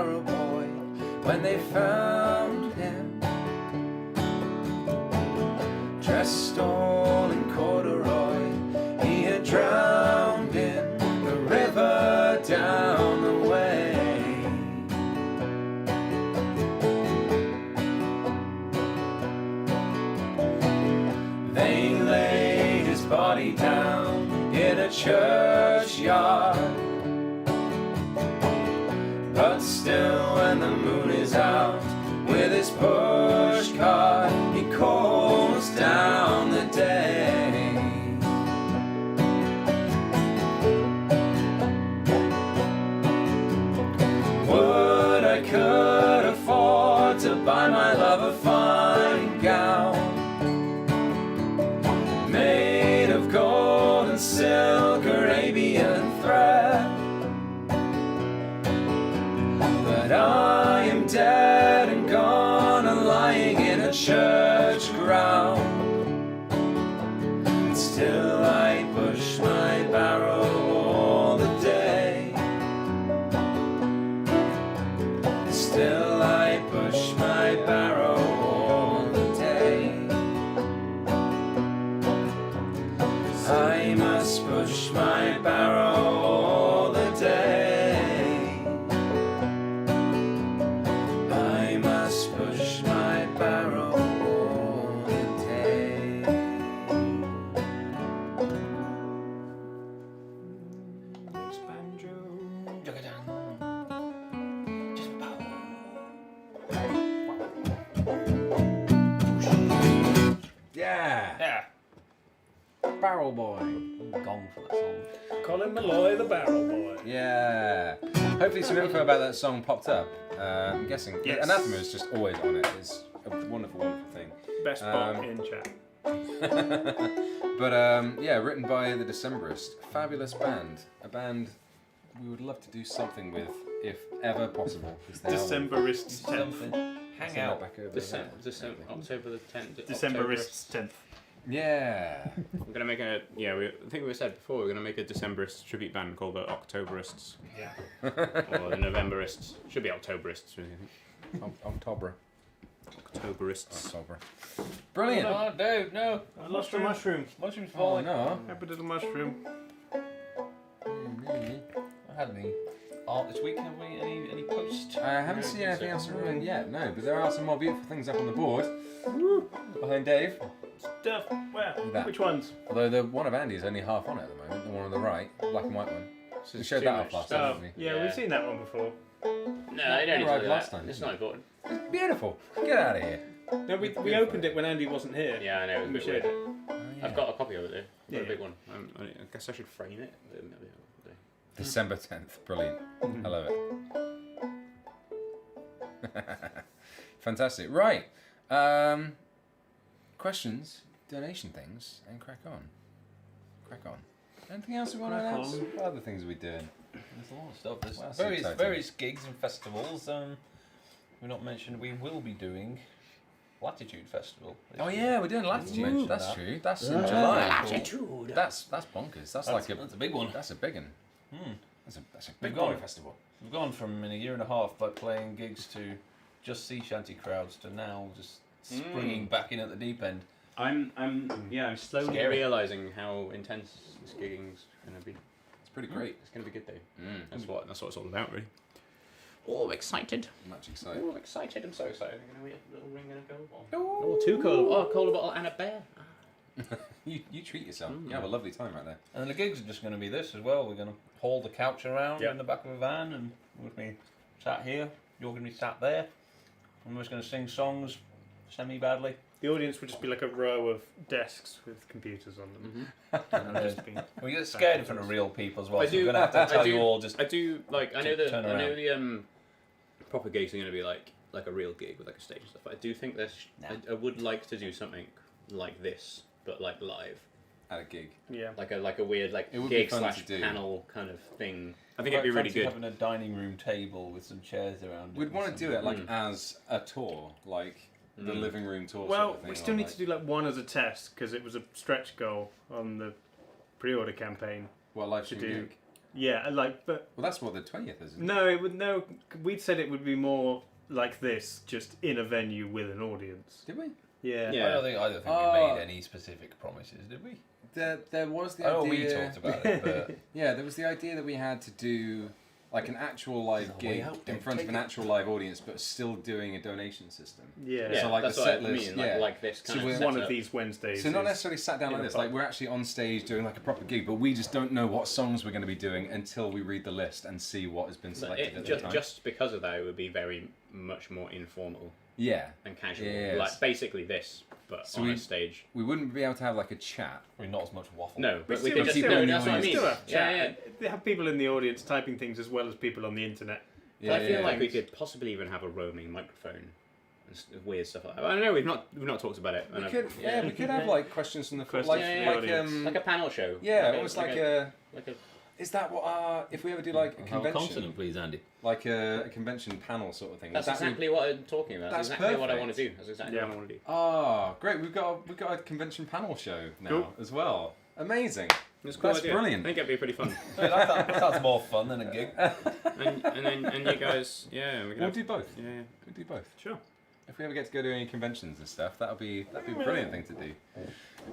barrel boy when they found him, dressed all in corduroy. He had drowned in the river down the way. They laid his body down in a churchyard, but still when the moon is out with his push cart, he calls down the day. Would I could afford to buy my love a fine gown made of gold and silk, Arabian thread, but I am dead and gone and lying in a church ground, and still I push my barrow all the day. Still I push my barrow all the day. I must push my barrow all the day. I must push my barrow all the day. Bass banjo. Yeah! Yeah. Barrel boy. I'm gone for that song. Colin Malloy, the barrel boy. Yeah. Hopefully some info about that song popped up. I'm guessing. Yes. Anathema is just always on it. It's a wonderful, wonderful thing. Best bot in chat. But yeah, written by the Decemberists. Fabulous band. A band we would love to do something with if ever possible. 'Cause they are- Decemberists 10th. Something. Hang Send that out. back over December, there. October the 10th. Decemberists 10th. Yeah. We're gonna make a I think we said before we're gonna make a Decemberist tribute band called the Octoberists. Yeah. Or the Novemberists. Should be Octoberists. Really, I think. October. Octoberists. October. Brilliant. Oh, no, no. I lost a mushroom. Mushroom's Oh falling. no. Happy little mushroom. I had any art this week, have we? Any posts? I haven't seen anything else around yet, no, but there are some more beautiful things up on the board. Behind Dave. Stuff. Where? That. Which ones? Although the one of Andy's only half on it at the moment, the one on the right, black and white one. We showed that off last time, Oh, didn't we? yeah, Yeah. we've seen that one before. No, I don't need to arrived do last that. time, It's didn't not important. It's beautiful. Get out of here. No, we opened it when Andy wasn't here. Yeah, I know. It was a We bit shared weird. it. Oh, yeah. I've got a copy of it, though. I've got Yeah. a big one. I guess I should frame it. December 10th. Brilliant. I love it. Fantastic. Right. Questions, donation things, and crack on. Crack on. Anything else we want to Crack announce? on. What other things are we doing? There's a lot of stuff. There's Well, that's various exciting. various gigs and festivals. We're not mentioned. We will be doing Latitude Festival. this Oh year. yeah, we're doing Latitude. mentioned That's that. true. That's in July. Latitude. That's bonkers. That's like That's a big one. That's a big one. Hmm. That's a We've big gone- boy festival. We've gone from in a year and a half by playing gigs to just sea shanty crowds to now just springing back in at the deep end. I'm slowly Scary. realising how intense this gigging's gonna be. It's pretty great. It's gonna be a good day. Mm. That's what it's all about, really. Oh, excited. Much excited. Oh, excited. I'm so excited. Gonna be a little ring and a cola bottle. Oh, Oh, 2 cola. Oh, a cola bottle and a bear. You treat yourself. You have a lovely time right there. And the gigs are just going to be this as well. We're going to haul the couch around Yep. in the back of a van, and we're going to be sat here. You're going to be sat there. And we're just going to sing songs semi-badly. The audience would just be like a row of desks with computers on them. And I've just been- We get scared in front of real people as well. I so do- we're going to have to I tell do- you all just. I do like. I know Turn I know around. the proper gigs are going to be like a real gig with like a stage and stuff. But I do think there's. Nah. I would like to do something like this, but like live, At a gig. like a weird like It would be gig fun slash to do. panel kind of thing. I think it'd be really Fancy good. having a dining room table with some chairs around it. We'd and want to some- do it like as a tour, like the living room tour. Well, sort of thing, we still or need like, to do like one as a test because it was a stretch goal on the pre-order campaign What live to stream do. gig? Yeah, but Well, that's what the 20th is. Isn't it? no, it would no. We'd said it would be more like this, just in a venue with an audience. Did we? Yeah. I don't think we made any specific promises, did we? There was the Oh, idea. we talked about it, but Yeah, there was the idea that we had to do like an actual live gig out, in don't front of take an it. actual live audience, but still doing a donation system. Yeah. Yeah, So, like, that's the what set I list, mean. yeah. Like this So kind we're- of One setup. of these Wednesdays. So not is- necessarily sat down in like a this, pub. like we're actually on stage doing like a proper gig, but we just don't know what songs we're going to be doing until we read the list and see what has been selected at the time. Just because of that, it would be very much more informal Yeah. and casual. Yes. Like basically this, but So on we- a stage. We wouldn't be able to have like a chat. I mean, not as much waffle. No, but we still- could but just still no. in the That's what I mean. Still have chat. Yeah, yeah. They have people in the audience typing things as well as people on the internet. Yeah, I feel yeah. like we could possibly even have a roaming microphone and weird stuff like that. I don't know. We've not talked about it. We could, yeah, we could have like questions from the Questions like, from the like audience. like a panel show. yeah, almost like a. like a Is that what if we ever do like a How convention, consonant, please, Andy. like a convention panel sort of thing? That's Would that be- exactly what I'm talking about. That's That's exactly what I perfect. want to do. That's exactly Yeah. what I want to do. Ah, great! We've got a convention panel show now Cool. as well. Amazing. It's a cool That's idea. brilliant. I think it'd be pretty fun. That sounds more fun than a gig. and you guys, yeah, we can We'll have, do both. yeah, yeah. We'll do both. Sure. If we ever get to go to any conventions and stuff, that'd be a brilliant thing to do.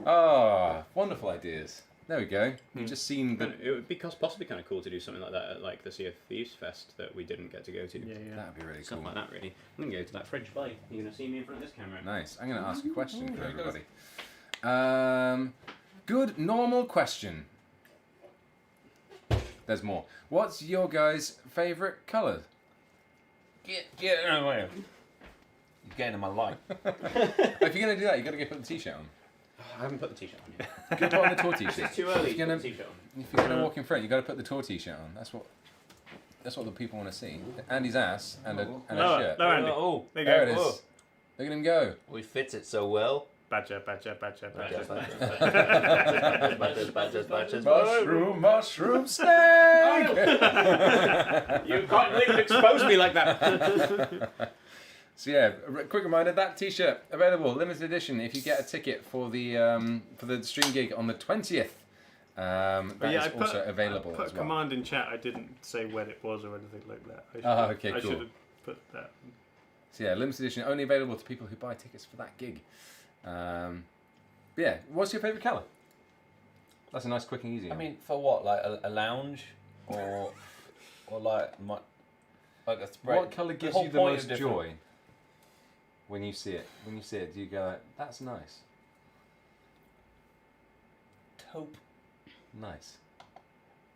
Ah, wonderful ideas. There we go. We've just seen the. And it would be possibly kind of cool to do something like that at like the Sea of Thieves Fest that we didn't get to go to. Yeah, yeah. That'd be really Stuff cool. like that, really. I'm gonna go to that fridge. Bye. You're gonna see me in front of this camera. Nice. I'm going to ask a question for there you go. everybody. Good normal question. There's more. What's your guys' favourite colour? Get out of my way. You're getting in my life. If you're going to do that, you've got to go put the t-shirt on. I haven't put the t-shirt on yet. Go put on the tour t-shirt. It's too early If to you're put gonna, the t-shirt on. if you're gonna walk in front, you've got to put the tour t-shirt on. That's what the people want to see. Andy's ass and a shirt. No, Andy. Oh, There you There go. it is. Look at him go. we fit it so well. Badger. Mushroom snake! You can't believe it exposed me like that. So yeah, quick reminder, that t-shirt available, limited edition, if you get a ticket for the stream gig on the 20th. That is also available I put as well. command in chat. I didn't say when it was or anything like that. Okay, I cool. should have put that. So yeah, limited edition, only available to people who buy tickets for that gig. Yeah, what's your favourite colour? That's a nice, quick and easy I one. mean, for what? Like a lounge, or like a spray? What colour The gives whole you the point most is different. joy when you see it? When you see it, do you go, like, that's nice? Taupe. Nice.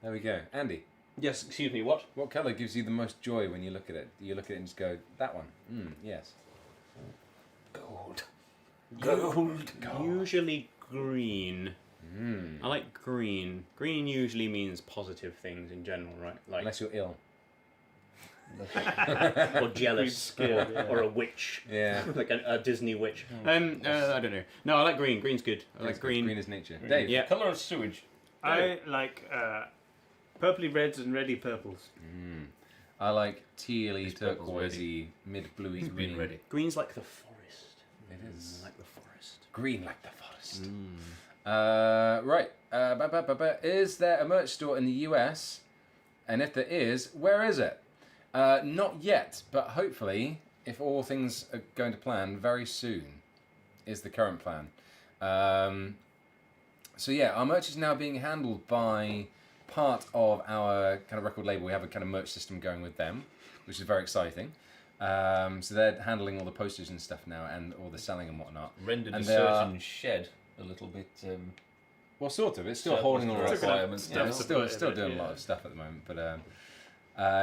There we go. Andy, Yes, excuse me, what? what colour gives you the most joy when you look at it? You look at it and just go, that one? Yes. Gold. Usually green. Mm. I like green. Green usually means positive things in general, right? Like Unless you're ill. or jealous, or a witch, Yeah. like a Disney witch. I don't know. No, I like green. Green's good. I like green. Green is nature. Dave. Yeah. Colour of sewage. I like purpley reds and reddy purples. I like tealy, This purple's turquoisey, mid-bluey green. Been ready. Green's like the forest. It is. Like the forest. Green like the forest. Right. Is there a merch store in the US? And if there is, where is it? Not yet, but hopefully, if all things are going to plan, very soon is the current plan. So yeah, our merch is now being handled by part of our kind of record label. We have a kind of merch system going with them, which is very exciting. So they're handling all the postage and stuff now, and all the selling and whatnot. Rendered And a they are- certain shed a little bit. Well, sort of. It's still Surplus holding all to the requirements Yeah, now. it's still doing a lot of stuff at the moment, but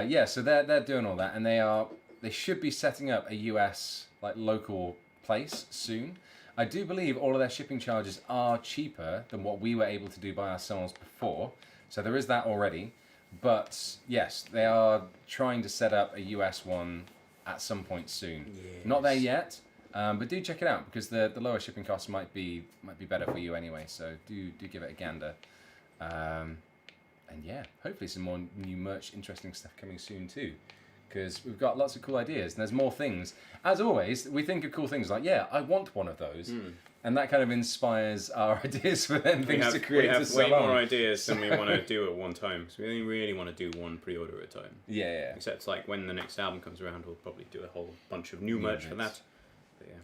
yeah. So they're doing all that, and they should be setting up a US like local place soon. I do believe all of their shipping charges are cheaper than what we were able to do by ourselves before, so there is that already. But yes, they are trying to set up a US one at some point soon. Not there yet. But do check it out because the lower shipping costs might be better for you anyway. So do give it a gander. And yeah, hopefully some more new merch, interesting stuff coming soon too. Because we've got lots of cool ideas and there's more things. As always, we think of cool things like, yeah, I want one of those. And that kind of inspires our ideas for then things to create. We have to way sell more on. ideas than we want to do at one time. So we only really want to do one pre-order at a time. Yeah. Except like when the next album comes around, we'll probably do a whole bunch of new merch for that. But yeah.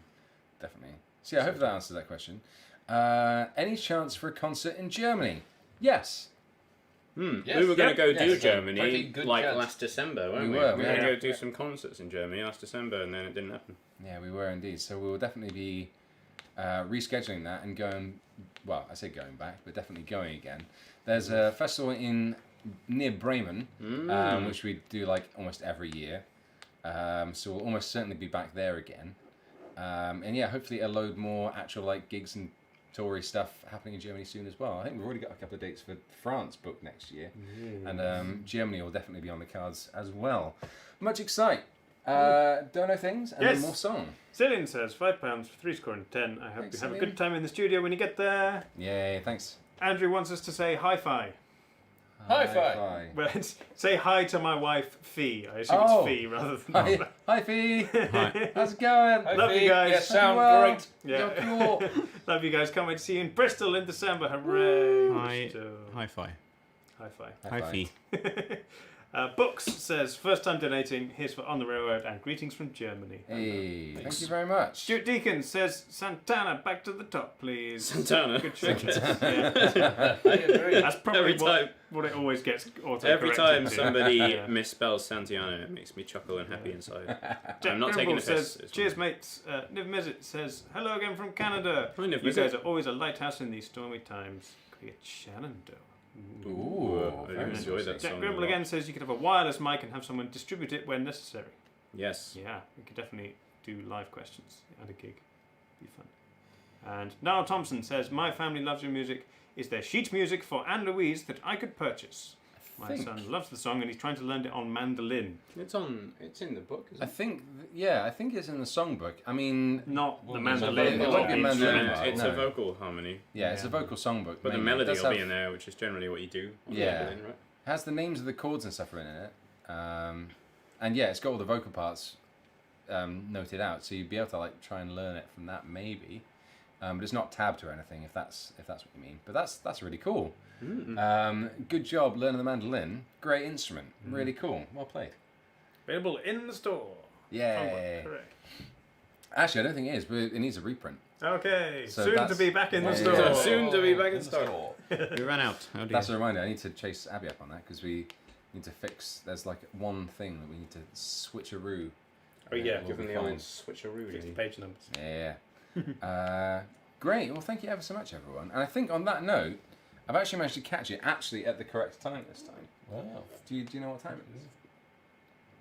Definitely. So yeah, I hope that answers that question. Any chance for a concert in Germany? Yes. Yes. We were going to go do Pretty Germany good like chance. last December, weren't We we? were, We were going yeah. to go do some concerts in Germany last December, and then it didn't happen. Yeah, we were indeed. So we will definitely be rescheduling that and going. Well, I say going back, but definitely going again. There's a festival near Bremen, which we do like almost every year. So we'll almost certainly be back there again. And yeah, hopefully a load more actual like gigs and toury stuff happening in Germany soon as well. I think we've already got a couple of dates for France booked next year, and Germany will definitely be on the cards as well. Much excite. Dono things and Yes. then more song. Cillian says £5 for 3 score and 10. I hope Thanks, you have a Cillian. good time in the studio when you get there. Yay! Thanks. Andrew wants us to say hi-fi. Hi-fi. Well, say hi to my wife, Fee. I assume Oh. it's Fee rather than Hi, Mama. hi Fee. How's it going? Hi, Love you Fee. guys. Yeah, sound Well. great. Yeah. You're cool. Love you guys. Can't wait to see you in Bristol in December. Hooray. Hi. Bristol. Hi-fi. Hi-fi. High five. Fee. Books says, first time donating, here's for On the Railroad and greetings from Germany. Hey, thank you very much. Stuart Deacon says, Santana, back to the top, please. Santana. Good trick. I agree. That's probably Every time. what it always gets auto Every time to. somebody Yeah. misspells Santiana, it makes me chuckle and happy inside. Jack I'm not taking Grimble a piss. says, It's cheers fine. mates. Niv Mizzet says, hello again from Canada. Hi, Niv You Mizzet. guys are always a lighthouse in these stormy times. Create Shenandoah. Ooh, I very enjoy that interesting. Jack song a Grimble lot. again says you could have a wireless mic and have someone distribute it when necessary. Yes. Yeah, we could definitely do live questions at a gig. Be fun. And Niall Thompson says, my family loves your music. Is there sheet music for Anne Louise that I could purchase? My think- son loves the song and he's trying to learn it on mandolin. It's in the book, isn't I it? think, I think it's in the songbook. I mean, Not Well, the there's a mandolin. vocal It won't be a mandolin. It's, part, it's no. a vocal harmony. yeah, it's a vocal songbook. But the mainly. melody It does will be have- in there, which is generally what you do on Yeah. the mandolin, right? has the names of the chords and stuff written in it. And yeah, it's got all the vocal parts noted out, so you'd be able to like try and learn it from that maybe. But it's not tabbed or anything if that's what you mean. But that's really cool. Good job learning the mandolin. Great instrument. Really cool. Well played. Available in the store. Yay. Correct. Actually, I don't think it is, but it needs a reprint. Okay, So soon to that's- be back in the Yeah, store. yeah. Soon to be back in the stock. We ran out. Oh dear. That's a reminder. I need to chase Abby up on that because we need to fix. There's like one thing that we need to switcheroo. Oh yeah, We'll Give them be the fine. old switcheroo. fix the really. page numbers. Yeah. Great. Well, thank you ever so much, everyone. And I think on that note, I've actually managed to catch it actually at the correct time this time. Wow. Do you know what time it is?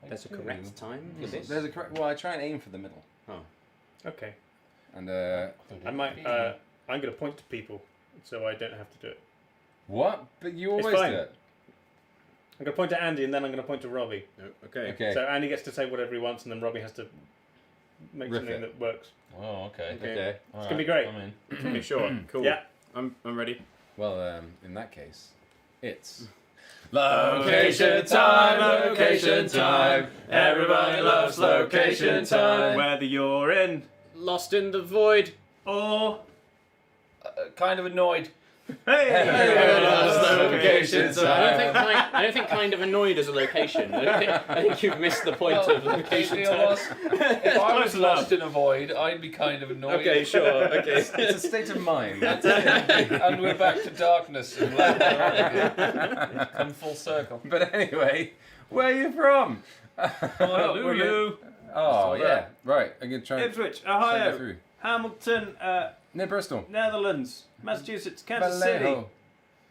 There's a correct time for this. There's a correct. Well, I try and aim for the middle. Oh. Okay, And I might. I'm going to point to people, so I don't have to do it. what? But you It's always fine. do it. I'm going to point to Andy, and then I'm going to point to Robbie. Oh, okay. Okay. So Andy gets to say whatever he wants, and then Robbie has to make Riff something it. that works. Oh, okay. Okay. It's gonna be great. I'm in. Okay, sure. Cool. Yeah. I'm ready. Well, in that case, it's. Location time, location time. Everybody loves location time. Whether you're in Lost in the void. or Kind of annoyed. hey, location I don't think kind of annoyed is a location. I think you've missed the point of location Maybe time. if I was Close enough. lost in a void, I'd be kind of annoyed. Okay, sure. Okay. It's a state of mind. And we're back to darkness and laughter. Come full circle. But anyway, where are you from? Honolulu. Oh yeah, right. I'm gonna try and Ipswich, go Ohio, through. Hamilton, Near Bristol, Netherlands, Massachusetts, Kansas Vallejo,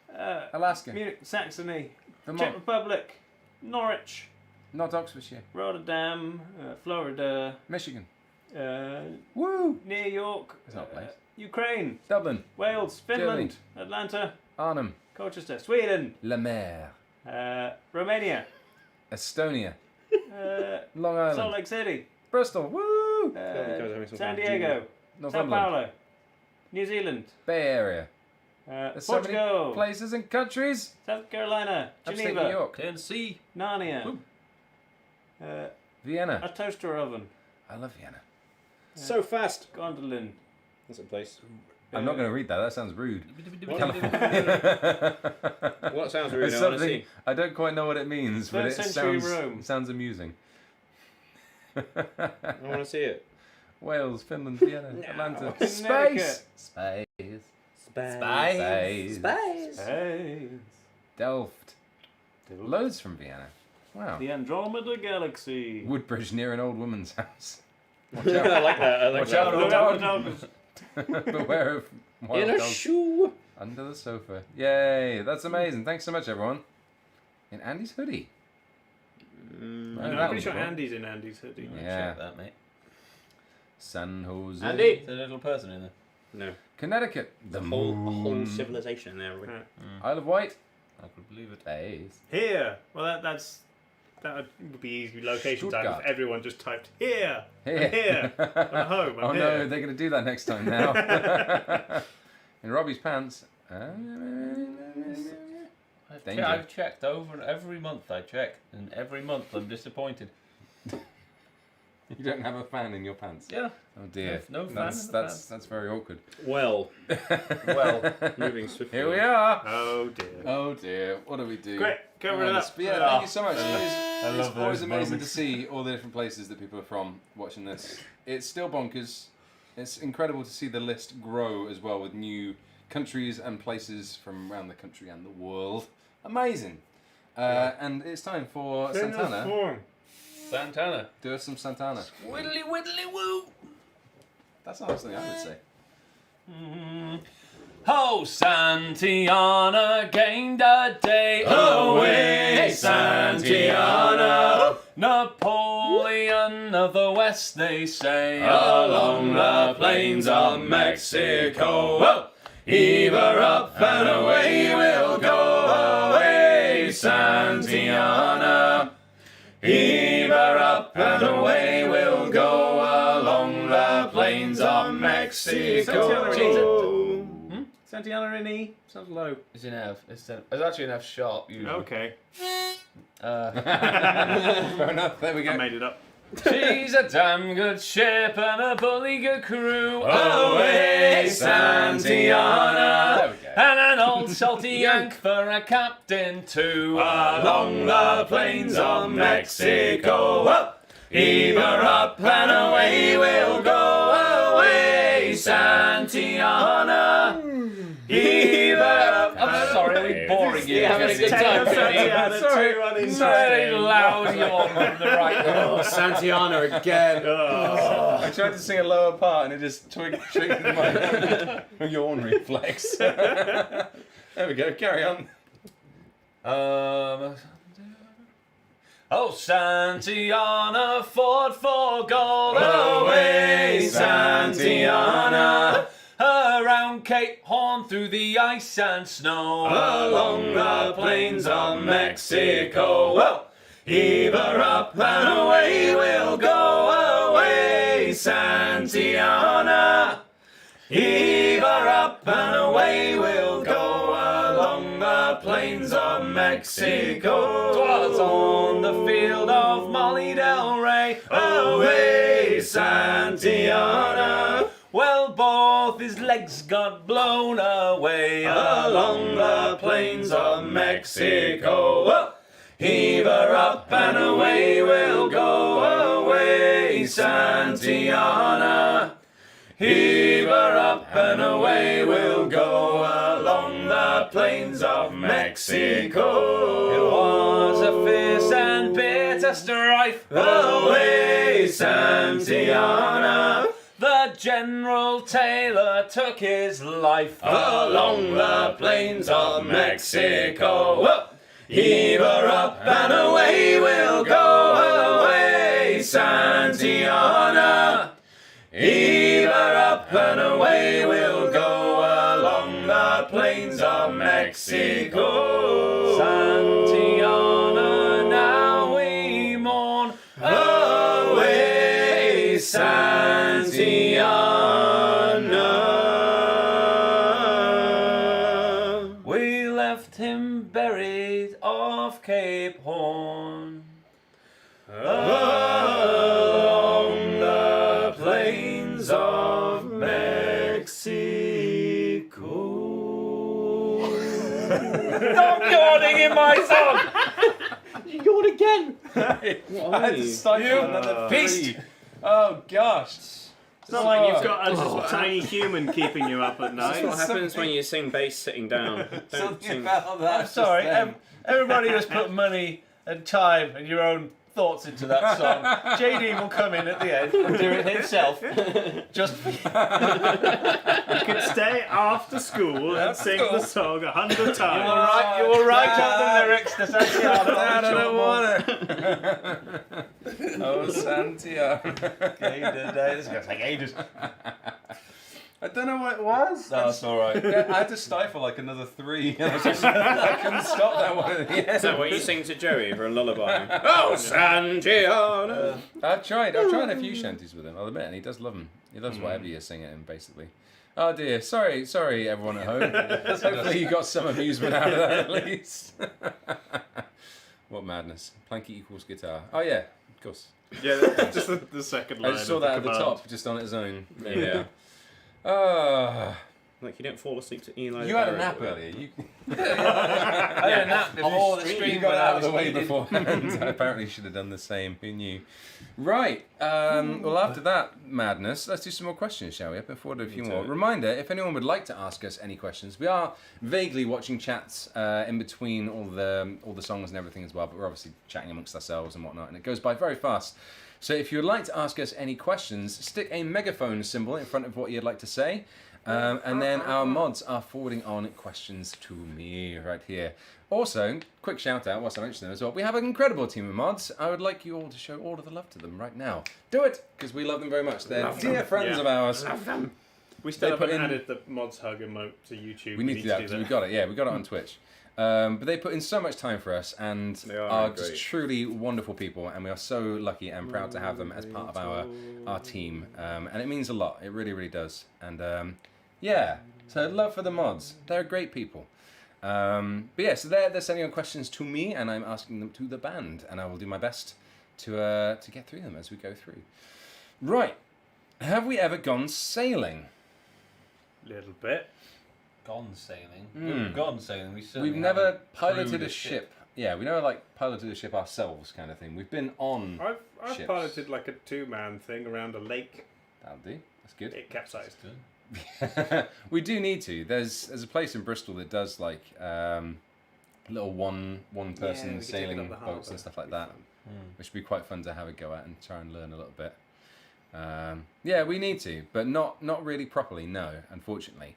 City, Alaska, Munich, Saxony, Czech Vermont, Republic, Norwich, not Oxfordshire, Rotterdam, Florida, Michigan, New York, That's not a place. Ukraine, Dublin, Wales, Finland, Atlanta, Arnhem, Colchester, Sweden, La Mer, Romania, Estonia, Long Salt Island, Lake City, Bristol, woo! San Diego, Sao Northumberland, Paulo, New Zealand, Bay Area. There's so many Portugal, places and countries. South Carolina, Upstate New Geneva, York, Tennessee. Narnia, Vienna. a toaster oven, I love Vienna. So fast. Gondolin, That's a place. I'm not going to read that. That sounds rude. Well, that sounds really It's nice. something I don't quite know what it means, but it Third century sounds Rome. sounds amusing. I want to see it. Wales, Finland, Vienna, Atlanta, Connecticut. Space, Space. Hey. Delft, loads from Vienna. Wow. The Andromeda Galaxy. Woodbridge near an old woman's house. I like that. I like Watch that. out, Look out, dogs. Beware of wild In a dogs shoe. under the sofa. Yay! That's amazing. Thanks so much, everyone. In Andy's hoodie. Mm, Oh, I'm that pretty was sure cool. Andy's in Andy's hoodie. Yeah. Check that, mate. San Jose. Andy. There's a little person in there. No. Connecticut. The The whole moon. civilization there. Rick. Yeah. Isle of Wight. I could believe it. Space. Here. Well, that would be easy location time Stuttgart. if everyone just typed here. Here. I'm here. I'm home. I'm Oh here. no, they're going to do that next time now. In Robbie's pants. Danger. I've checked over every month. I check, and every month I'm disappointed. You don't have a fan in your pants. Yeah. Oh dear. No fan That's in the that's pants. that's very awkward. Well, Well, moving swiftly. Here we are. Oh dear. Oh dear. What do we do? Great. Get rid of that. But yeah, thank you so much. I It's love always those amazing moments. to see all the different places that people are from watching this. It's still bonkers. It's incredible to see the list grow as well with new countries and places from around the country and the world. Amazing. And it's time for Santana. Santana. Do us some Santana. Widdly widdly woo. That's not something I would say. Oh, Santiana gained a day away, Santiana. Napoleon of the West, they say, along the plains of Mexico. Whoa! Heave her up and away we'll go, away, Santiana. Heave her up and away we'll go, along the plains of Mexico. Santiana in E. Sounds low. It's in F. It's actually an F sharp usually. Okay. Fair enough. There we I go. made it up. She's a damn good ship and a bully good crew. Away, Santiana. There we go. And an old salty yank for a captain too. Along the plains of Mexico. Whoa! Heave her up and away we'll go. Away, Santiana. Heave her up. I'm sorry, we're boring you. having a good time, Santiana, Sorry, 2-1 in very Spain. loud yawn from the right. Santiana again. I tried to sing a lower part and it just triggered my yawn reflex. There we go. Carry on. Oh, Santiana fought for gold. Away, Santiana. Around Cape Horn through the ice and snow. Along the plains of Mexico. Whoa! Heave her up and away we'll go. Away, Santiana. Heave her up and away we'll go, along the plains of Mexico. 'Twas on the field of Molly Del Rey. Away, Santiana. Well, both his legs got blown away, along the plains of Mexico. Whoa! Heave her up and away we'll go. Away, Santiana. Heave her up and away we'll go, along the plains of Mexico. It was a fierce and bitter strife. Away, Santiana. The General Taylor took his life along the plains of Mexico. Whoa! Heave her up and away we'll go. Away, Santiana. Heave her up and away we'll go, along the plains of Mexico. Santiana, now we mourn. Away, Santiana. We left him buried off Cape Horn. Along the plains of Mexico. Stop yawning in my song! You yawn again. I had to stifle another beast. Oh gosh. It's not like you've got a tiny human keeping you up at That's night. what happens when you sing bass sitting down. Don't Something sing. about that. I'm sorry, just then. everybody has put money and time and your own thoughts into that song. JD will come in at the end and do it himself. Just for you. You could stay after school and sing the song 100 times. You will write up the lyrics to Santiana. I don't want it. Oh, Santiana. This is going to take ages. I don't know what it was. No, it's alright. I had to stifle like another 3. And I couldn't stop that one at the end. Is that what you sing to Joey for a lullaby? Oh, Santiana! I've tried a few shanties with him, I'll admit, and he does love them. He loves whatever you sing at him, basically. Oh dear, sorry everyone at home. Hopefully you got some amusement out of that at least. What madness. Planky equals guitar. Oh yeah, of course. Yeah, that's just the second line. I just saw of that at the command. top, just on its own. There you go. Ah. Like you don't fall asleep to Eli. You had a Barrett. nap earlier. I had a nap before the You stream got went out of the out. way before. I apparently should have done the same. Who knew? Right. Well, after that madness, let's do some more questions, shall we? I've been forward to a few more. Reminder: if anyone would like to ask us any questions, we are vaguely watching chats in between all the songs and everything as well. But we're obviously chatting amongst ourselves and whatnot, and it goes by very fast. So if you would like to ask us any questions, stick a megaphone symbol in front of what you'd like to say. And then our mods are forwarding on questions to me right here. Also, quick shout out whilst I mention them as well. We have an incredible team of mods. I would like you all to show all of the love to them right now. Do it, because we love them very much. They're dear friends of ours. Love them. We still They put haven't in- added the mods hug emote to YouTube. We need to do that because we got it. Yeah, we got it on Twitch. But they put in so much time for us and They are are great. just truly wonderful people, and we are so lucky and proud to have them as part of our team. And it means a lot. It really, really does. And yeah, so love for the mods. They're great people. But yeah, so they're sending on questions to me, and I'm asking them to the band, and I will do my best to get through them as we go through. Right, have we ever gone sailing? Little bit. Gone sailing. We've gone sailing. We've never haven't piloted crewed a ship. Yeah, we never like piloted a ship ourselves, kind of thing. We've been on. I've Ships. piloted like a 2-man thing around a lake. That'll do. That's good. It capsized. We do need to. There's a place in Bristol that does like little one Yeah, person we could take it sailing up the boats harbour. and stuff like It'd be that, fun. which would be quite fun to have a go at and try and learn a little bit. Yeah, we need to, but not really properly. No, unfortunately.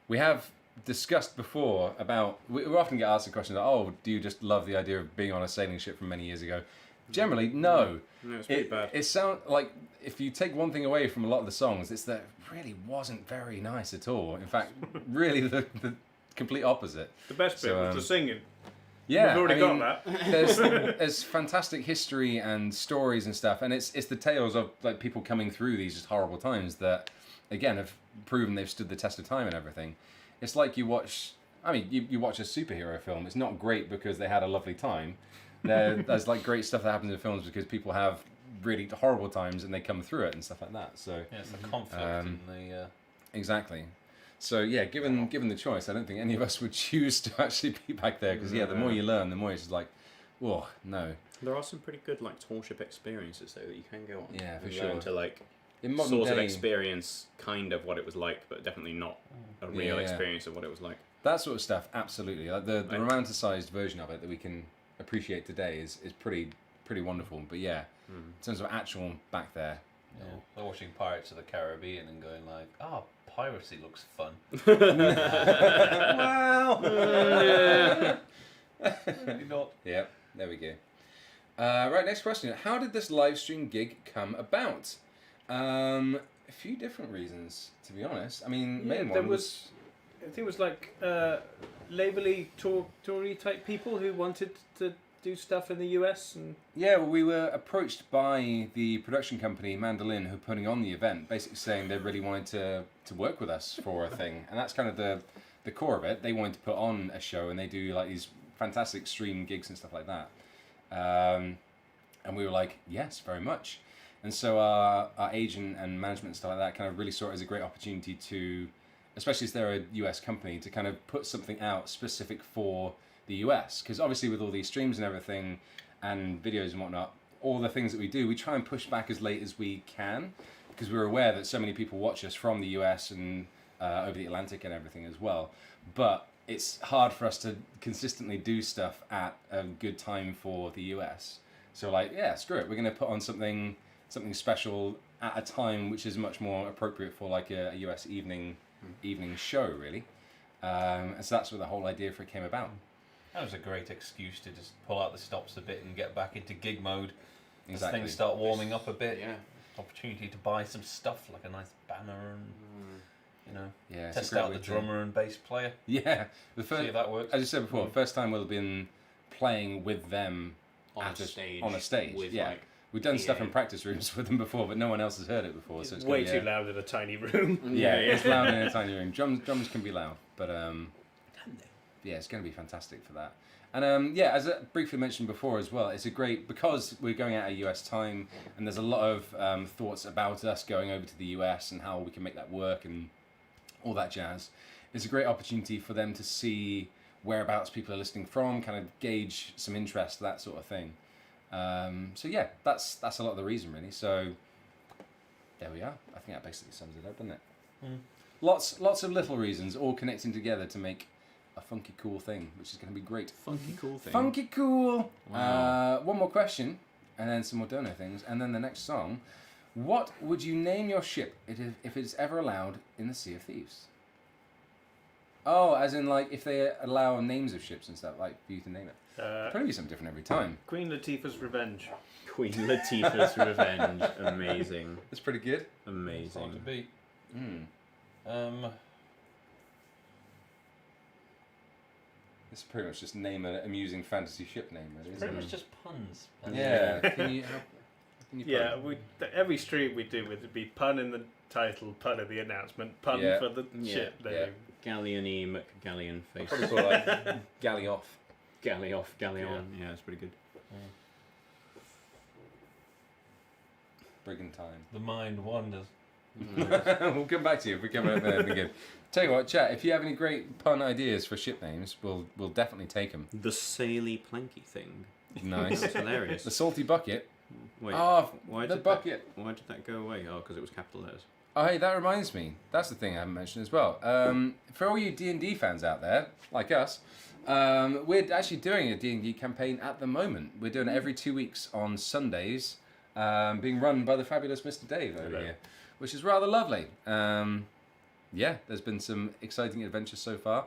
We have discussed before about. We often get asked the question, like, "Oh, do you just love the idea of being on a sailing ship from many years ago?" Generally, no. No, it's pretty bad. It sounds like if you take one thing away from a lot of the songs, it's that it really wasn't very nice at all. In fact, really the complete opposite. The best bit So, was the singing. Yeah, We've already I mean, got that. there's fantastic history and stories and stuff, and it's the tales of like people coming through these just horrible times that, again, have proven they've stood the test of time and everything. It's like you watch. I mean, you watch a superhero film. It's not great because they had a lovely time. There's like great stuff that happens in films because people have really horrible times and they come through it and stuff like that. So Yeah, it's the conflict in the. exactly. So yeah, given the choice, I don't think any of us would choose to actually be back there because yeah, the more you learn, the more it's just like, oh no. There are some pretty good like tour ship experiences though that you can go on. Yeah, for and sure. learn to like In modern sort of day, experience kind of what it was like, but definitely not a real Yeah. experience of what it was like. that sort of stuff, absolutely. Like the romanticized version of it that we can appreciate today is pretty wonderful. But yeah, in terms of actual back there, You know, they're watching Pirates of the Caribbean and going like, "Oh, piracy looks fun." well, Maybe not. yeah, there we go. Right, next question. How did this live stream gig come about? A few different reasons, to be honest. I mean, main there one was, I think it was like labely Tory type people who wanted to do stuff in the US and yeah, well, we were approached by the production company Mandolin, who are putting on the event, basically saying they really wanted to work with us for a thing, and that's kind of the core of it. They wanted to put on a show, and they do like these fantastic stream gigs and stuff like that. And we were like, yes, very much. And so our agent and management and stuff like that kind of really saw it as a great opportunity to especially as they're a US company, to kind of put something out specific for the US. Because obviously with all these streams and everything and videos and whatnot, all the things that we do, we try and push back as late as we can, because we're aware that so many people watch us from the US and over the Atlantic and everything as well. But it's hard for us to consistently do stuff at a good time for the US. So like, yeah, screw it. We're going to put on something special at a time which is much more appropriate for like a US evening show, really. And so that's where the whole idea for it came about. That was a great excuse to just pull out the stops a bit and get back into gig mode. Exactly. As things start warming up a bit. Yeah. Opportunity to buy some stuff like a nice banner and Yeah, it's a test great out way the to- drummer and bass player. Yeah, the See first, if that works. as you said before, first time we'll have been playing with them On at a stage. On a stage, With yeah. like, We've done stuff PA. in practice rooms with them before, but no one else has heard it before. So it's way gonna too be, loud in a tiny room. Yeah, it's loud in a tiny room. Drums can be loud, but yeah, it's going to be fantastic for that. And yeah, as I briefly mentioned before as well, it's a great, because we're going out at US time, and there's a lot of thoughts about us going over to the US and how we can make that work and all that jazz. It's a great opportunity for them to see whereabouts people are listening from, kind of gauge some interest, that sort of thing. So yeah, that's a lot of the reason, really. So there we are. I think that basically sums it up, doesn't it? Lots of little reasons all connecting together to make a funky cool thing, which is going to be great. Funky cool thing. Funky cool. Wow. One more question, and then some more dono things, and then the next song. What would you name your ship if it's ever allowed in the Sea of Thieves? Oh, as in like if they allow names of ships and stuff, like for you to name it. Probably be something different every time. Queen Latifah's Revenge. Queen Latifah's Revenge. Amazing. It's pretty good. Song to Amazing. beat. Mm. It's pretty much just name an amusing fantasy ship name, really. Isn't Pretty it? much just puns. Yeah. Can you Yeah, put- every stream we do would be pun in the title, pun in the announcement, pun Yeah. for the Yeah, ship name. yeah. Galleon-y McGalleon face. Probably call it like Galley Off. Galley off, galley on. Yeah, it's pretty good. Brigantine. The mind wanders. We'll come back to you if we come up with anything good. Tell you what, chat, if you have any great pun ideas for ship names, we'll definitely take them. The Saily Planky thing. Nice. That's hilarious. The salty bucket. Wait, Oh, why the did bucket. why did that go away? Oh, because it was capital letters. Oh, hey, that reminds me. That's the thing I haven't mentioned as well. For all you D&D fans out there, like us, we're actually doing a D&D campaign at the moment. We're doing it every 2 weeks on Sundays, being run by the fabulous Mr. Dave over here, which is rather lovely. Yeah, there's been some exciting adventures so far.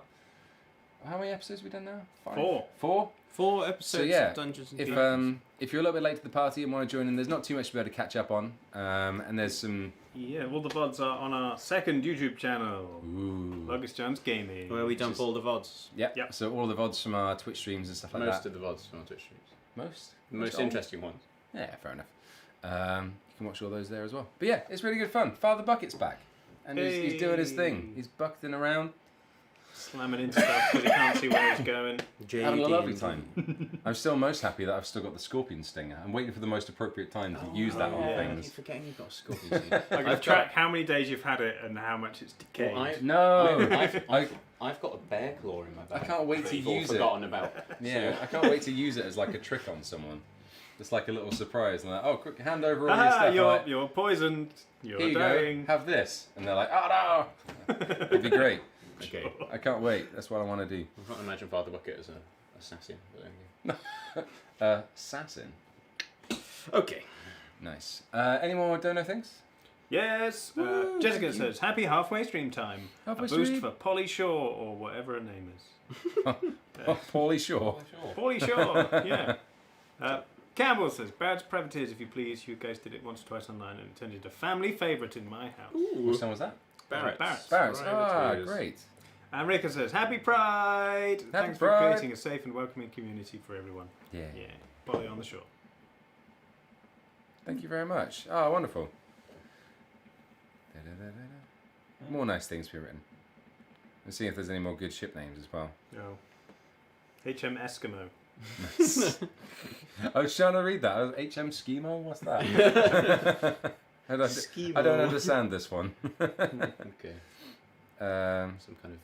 How many episodes have we done now? 5? 4. 4 episodes So yeah, of Dungeons and if Dragons. if you're a little bit late to the party and want to join in, there's not too much to be able to catch up on. And there's some... Yeah, all the VODs are on our second YouTube channel, Ooh. Lucas Jones Gaming. Where we dump all the VODs. Yeah, Yep. so all the VODs from our Twitch streams and stuff like Most that. of the VODs on Twitch streams. Most? The most all? interesting ones. Yeah, fair enough. You can watch all those there as well. But yeah, it's really good fun. Father Bucket's back. And he's doing his thing. He's bucketing around, Slamming into stuff because he can't see where he's going. having a lovely time. I'm still most happy that I've still got the scorpion stinger. I'm waiting for the most appropriate time to use that on I things. keep forgetting you've got a scorpion seed. I'm going to track how many days you've had it and how much it's decayed. Well, No! I've got a bear claw in my bag. I can't wait that to you've all use it. forgotten about. Yeah, I can't wait to use it as like a trick on someone. Just like a little surprise. And like, oh, quick, hand over all your Ah, stuff. you're poisoned. You're Here you dying. go, have this. And they're like, oh no! It'd be great. Okay. I can't wait. That's what I want to do. I can't imagine Father Bucket as a assassin. But there you go. Assassin. Okay. Nice. Any more dono things? Yes. Woo, Jessica thank you. says, happy halfway stream time. Halfway a boost stream. for Polly Shaw or whatever her name is. Oh, Paulie Shaw. Polly Shaw, yeah. Campbell says, Barrett's Privateers, if you please. You guys did it once or twice online and it turned into a family favourite in my house. Which one was that? Barrett's. Barrett's. Ah, Privateers. great. And Rika says, Happy Pride! Thanks for Pride. creating a safe and welcoming community for everyone. Yeah. Yeah, Polly on the shore. Thank you very much. Oh, wonderful. Da-da-da-da-da. More nice things to be written. Let's see if there's any more good ship names as well. No. HM Eskimo. I was trying to read that. HM Schemo? What's that? I don't understand this one. Okay. Some kind of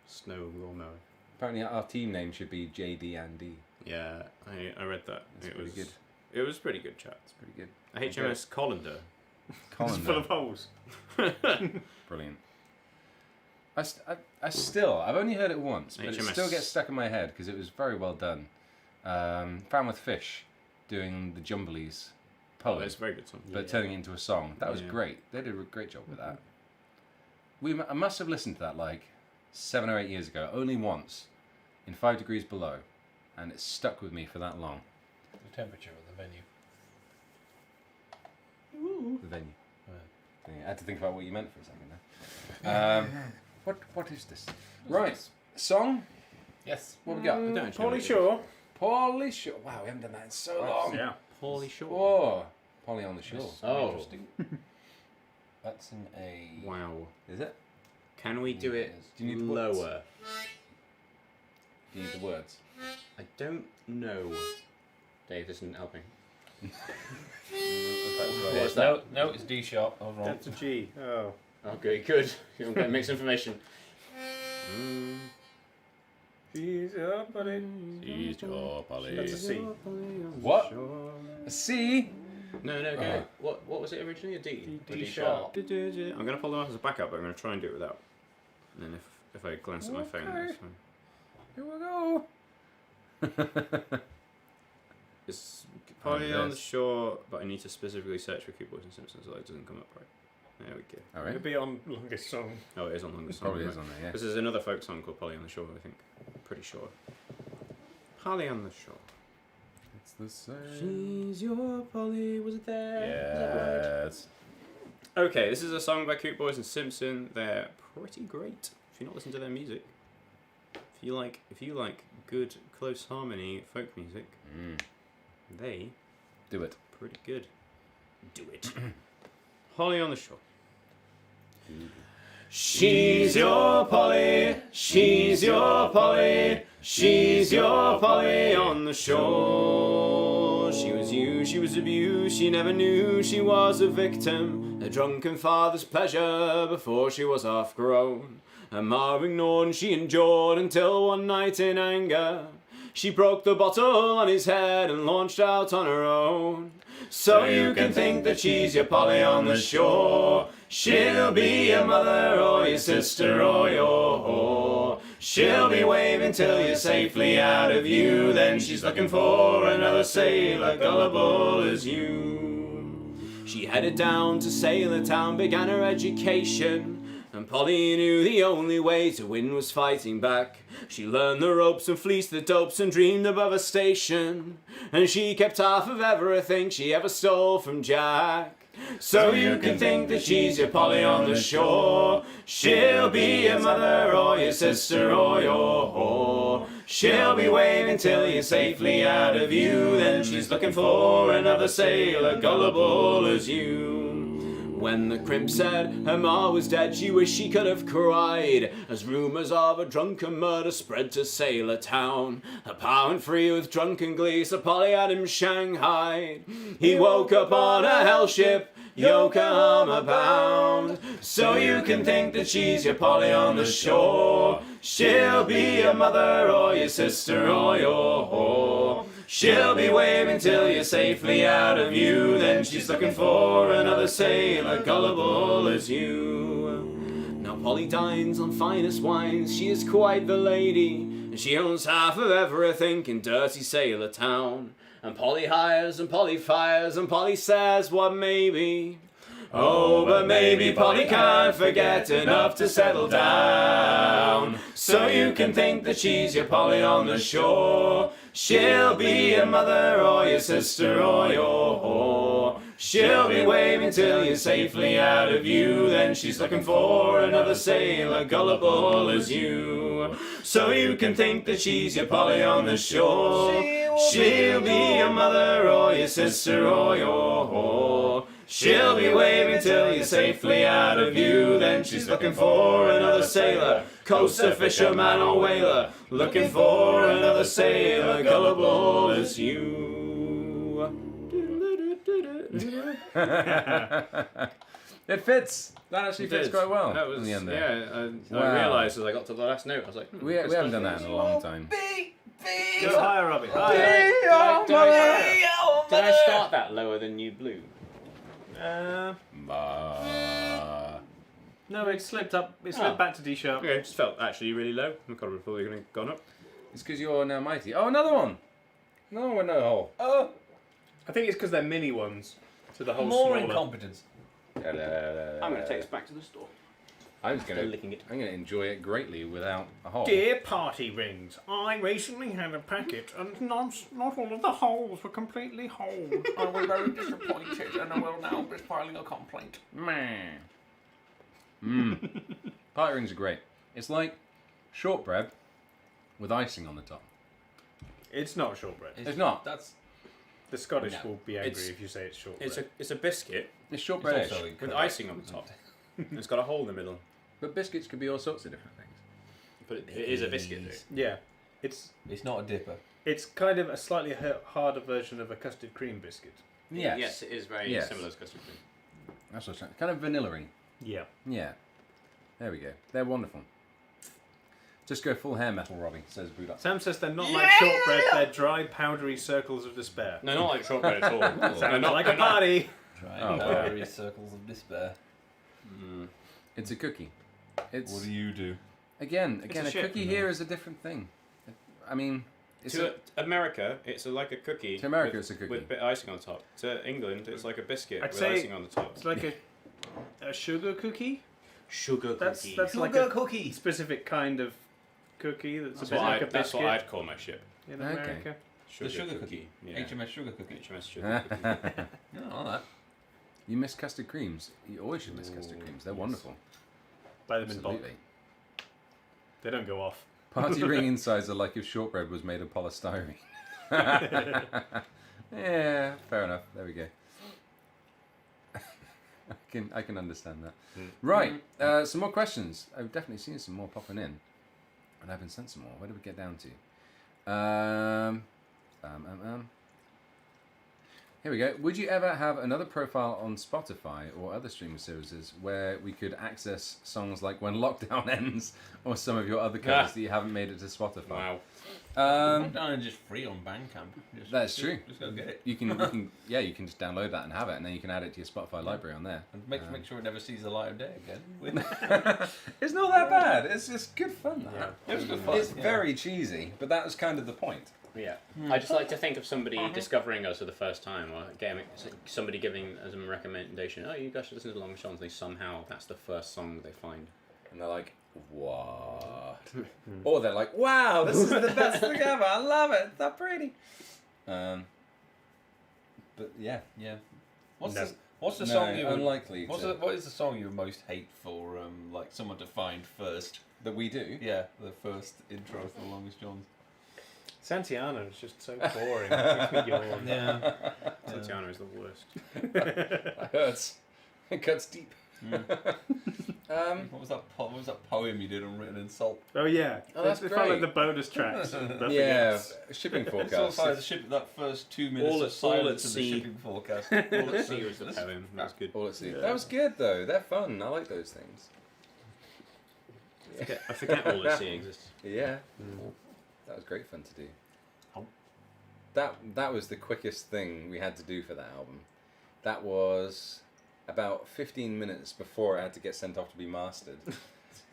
snow lawnmower. Apparently, our team name should be JD and D. Yeah, I read that. It's pretty good. It was pretty good, chat. It's pretty good. HMS Colander. It's Colander. full of holes. Brilliant. I've only heard it once, but it HMS. still gets stuck in my head because it was very well done. Falmouth Fish doing the Jumblies poem, It's a very good song. but turning it into a song. That was Yeah. great. They did a great job with that. I must have listened to that like 7 or 8 years ago, only once, in 5 Degrees Below, and it stuck with me for that long. The temperature of the venue. The venue. Yeah, I had to think about what you meant for a second there. What is this? Right, song. Yes. What we got? Pauly Shore. Pauly Shore. Wow, we haven't done that in so long. Yeah. Pauly Shore. Oh, Polly on the Shore. Oh. Interesting. That's an A. Wow. Is it? Can we do it Do you need the words? lower? Do you need the words? I don't know. Dave, this isn't helping. What's that? No, it's D sharp. I was wrong. That's a G. Oh. Okay, good. You don't get mixed information. She's your Polly. She's your Polly. That's a C. What? A C? No, go. What was it originally? A D? Or D sharp? I'm going to follow up as a backup, but I'm going to try and do it without. And then if I glance at my phone, that's fine. Here we go. It's Polly on the Shore, but I need to specifically search for Cute Boys and Simpsons so it doesn't come up right. There we go. All right. It'd be on longest song. Oh, it is on longest song. Probably right. is on there, yeah. Because there's another folk song called Polly on the Shore, I think. Pretty sure. Polly on the Shore. It's the same. She's your Polly, was it there? Yes. Okay, this is a song by Cute Boys and Simpson. They're pretty great. If you not listen to their music, if you like good close harmony folk music, they Do it. pretty good. Do it. Polly on the Shore. She's your Polly, she's your Polly, she's your Polly on the shore. She was used, she was abused, she never knew she was a victim. A drunken father's pleasure before she was half grown. Her ma ignored and she endured until one night in anger she broke the bottle on his head and launched out on her own. So you can think that she's your Polly on the shore. She'll be your mother or your sister or your whore. She'll be waving till you're safely out of view. Then she's looking for another sailor gullible as you. She headed down to Sailor Town, began her education. And Polly knew the only way to win was fighting back. She learned the ropes and fleeced the dopes and dreamed above a station. And she kept half of everything she ever stole from Jack. So you can think that she's your Polly on the shore. She'll be your mother or your sister or your whore. She'll be waving till you're safely out of view. Then she's looking for another sailor gullible as you. When the crimp said her ma was dead, she wished she could have cried, as rumours of a drunken murder spread to Sailor Town. Her pa went free with drunken glee, so Polly had him shanghaied. He woke up on a hell ship, Yokohama bound. So you can think that she's your Polly on the shore. She'll be your mother or your sister or your whore. She'll be waving till you're safely out of view. Then she's looking for another sailor gullible as you. Now Polly dines on finest wines, she is quite the lady, and she owns half of everything in dirty Sailor Town. And Polly hires and Polly fires and Polly says what maybe. Oh, but maybe Polly can't forget enough to settle down. So you can think that she's your Polly on the shore. She'll be your mother or your sister or your whore. She'll be waving till you're safely out of view. Then she's looking for another sailor gullible as you. So you can think that she's your Polly on the shore. She'll be your mother or your sister or your whore. She'll be waving till you're safely out of view. Then she's looking for another sailor, coaster, fisherman or whaler. Looking for another sailor gullible as you. It fits. That actually fits quite well. That was, in the end there. yeah, Wow. I realised as I got to the last note, I was like, We haven't done that in a long time. Go higher, Robbie. Higher. Did I start that lower than you blew? No, it slipped up. It slipped back to D sharp. Okay, it just felt actually really low. I could have probably gone up. It's because you're now mighty. Oh, another one. No one, no hole. Oh, I think it's because they're mini ones, so the whole more smaller. incompetence. I'm going to take this back to the store. I'm just Still gonna. licking it. I'm gonna enjoy it greatly without a hole. Dear party rings, I recently had a packet and not all of the holes were completely whole. I was very disappointed and I will now be filing a complaint. Party rings are great. It's like shortbread with icing on the top. It's not shortbread. It's not. That's The Scottish No, will be angry it's- if you say it's shortbread. It's a biscuit It's shortbread. also with incorrect. icing on the top. It's got a hole in the middle. But biscuits could be all sorts of different things. But it is a biscuit though. Yeah, it's not a dipper. kind of a slightly harder version of a custard cream biscuit. Yes. Yes, it is very Yes. similar to custard cream. That's what I'm saying. Kind of vanilla-y. Yeah. Yeah. There we go. They're wonderful. Just go full hair metal, Robbie, says Budak. Sam says they're not like shortbread, they're dry, powdery circles of despair. No, not like shortbread at all. Sounds like a party! Oh, Fiery circles of despair. It's a cookie. It's What do you do? again, It's a a chip. cookie here is a different thing. I mean, it's To America, it's like a cookie. To America, with, it's a cookie. with a bit of icing on top. To England, it's like a biscuit I'd with say icing on the top. It's like a sugar cookie. Sugar That's like a specific kind of cookie that's a bit like a biscuit That's what I'd call my ship. in Okay. America. Sugar cookie. Yeah. HMS sugar cookie. HMS sugar cookie. No, I like that. You miss custard creams. You always should miss custard creams. They're wonderful. Buy them in bulk. Absolutely. They don't go off. Party ring insides are like if shortbread was made of polystyrene. Yeah, fair enough. There we go. I can understand that. Right, some more questions. I've definitely seen some more popping in, and I've been sent some more. Where did we get down to? Here we go. Would you ever have another profile on Spotify or other streaming services where we could access songs like When Lockdown Ends or some of your other covers that you haven't made it to Spotify? Wow. Down and just free on Bandcamp. That's true. Just go get it. You can just download that and have it, and then you can add it to your Spotify library on there. And make sure it never sees the light of day again. It's not that bad. It's just good fun. That. Yeah. It was good fun. It's very cheesy, but that was kind of the point. Yeah. I just like to think of somebody discovering us for the first time, or somebody giving us a recommendation. Oh, you guys should listen to Long Songs. They somehow that's the first song they find. And they're like, what? Or they're like, wow, this is the best thing ever. I love it. It's so pretty. But yeah. What's No. the No, song you would, unlikely to- what is the song you most hate for like someone to find first? That we do. Yeah, the first intro to the Longest Johns. Santiana is just so boring. It makes me yawn. Yeah. Santiana is the worst. It hurts. It cuts deep. What was that poem you did on Written in Salt? Oh yeah. Oh, that's they followed great. the bonus tracks. Nothing Yeah, else. shipping It's forecast. also that first 2 minutes All of at silence in the sea. shipping forecast. All at Sea was the poem. That was good. All at sea. Yeah. That was good though. They're fun. I like those things. I forget All at Sea exists. Yeah. That was great fun to do. Oh. That was the quickest thing we had to do for that album. That was about 15 minutes before it had to get sent off to be mastered.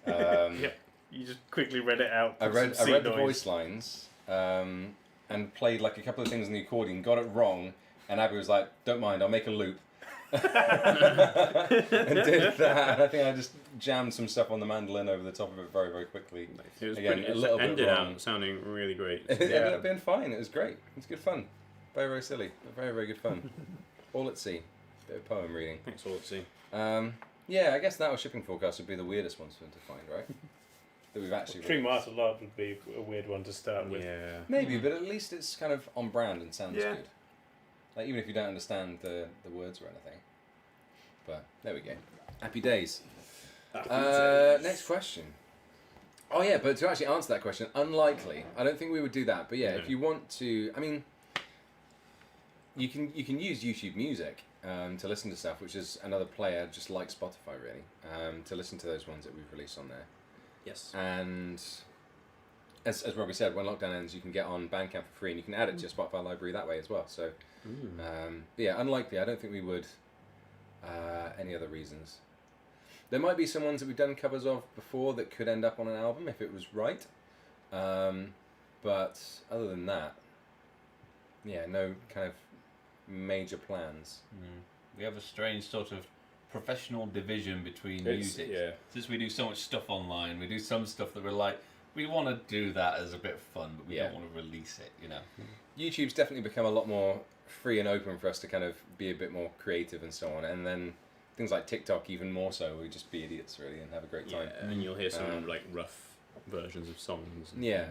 Yeah. You just quickly read it out. I put read some the seat noise. voice lines and played like a couple of things on the accordion, got it wrong, and Abby was like, "Don't mind, I'll make a loop." And did that. I think I just jammed some stuff on the mandolin over the top of it very, very quickly. It was Again, brilliant. a little It bit ended wrong. out sounding really great. It ended up being fine. It was great. It was good fun. Very, very silly. But very, very good fun. All at sea. Bit of poem reading. Thanks, All at Sea. Yeah, I guess that or shipping forecast would be the weirdest ones for them to find, right? That we've actually True Martyr Love would be a weird one to start with. Yeah. Maybe, but at least it's kind of on brand and sounds Yeah. good. Like even if you don't understand the words or anything. But there we go. Happy days. Next question. Oh yeah, but to actually answer that question, unlikely. I don't think we would do that. But yeah, if you want to, I mean, you can use YouTube Music to listen to stuff, which is another player just like Spotify really, to listen to those ones that we've released on there. Yes. And as Robbie said, when lockdown ends, you can get on Bandcamp for free, and you can add it to your Spotify library that way as well. So, yeah, unlikely. I don't think we would. Any other reasons? There might be some ones that we've done covers of before that could end up on an album if it was right. But other than that, yeah, no kind of major plans. We have a strange sort of professional division between music. Yeah. Since we do so much stuff online, we do some stuff that we're like, we want to do that as a bit of fun, but we don't want to release it, you know. YouTube's definitely become a lot more free and open for us to kind of be a bit more creative and so on. And then things like TikTok even more so. We just be idiots really and have a great time. Yeah, and you'll hear some like rough versions of songs. And Yeah.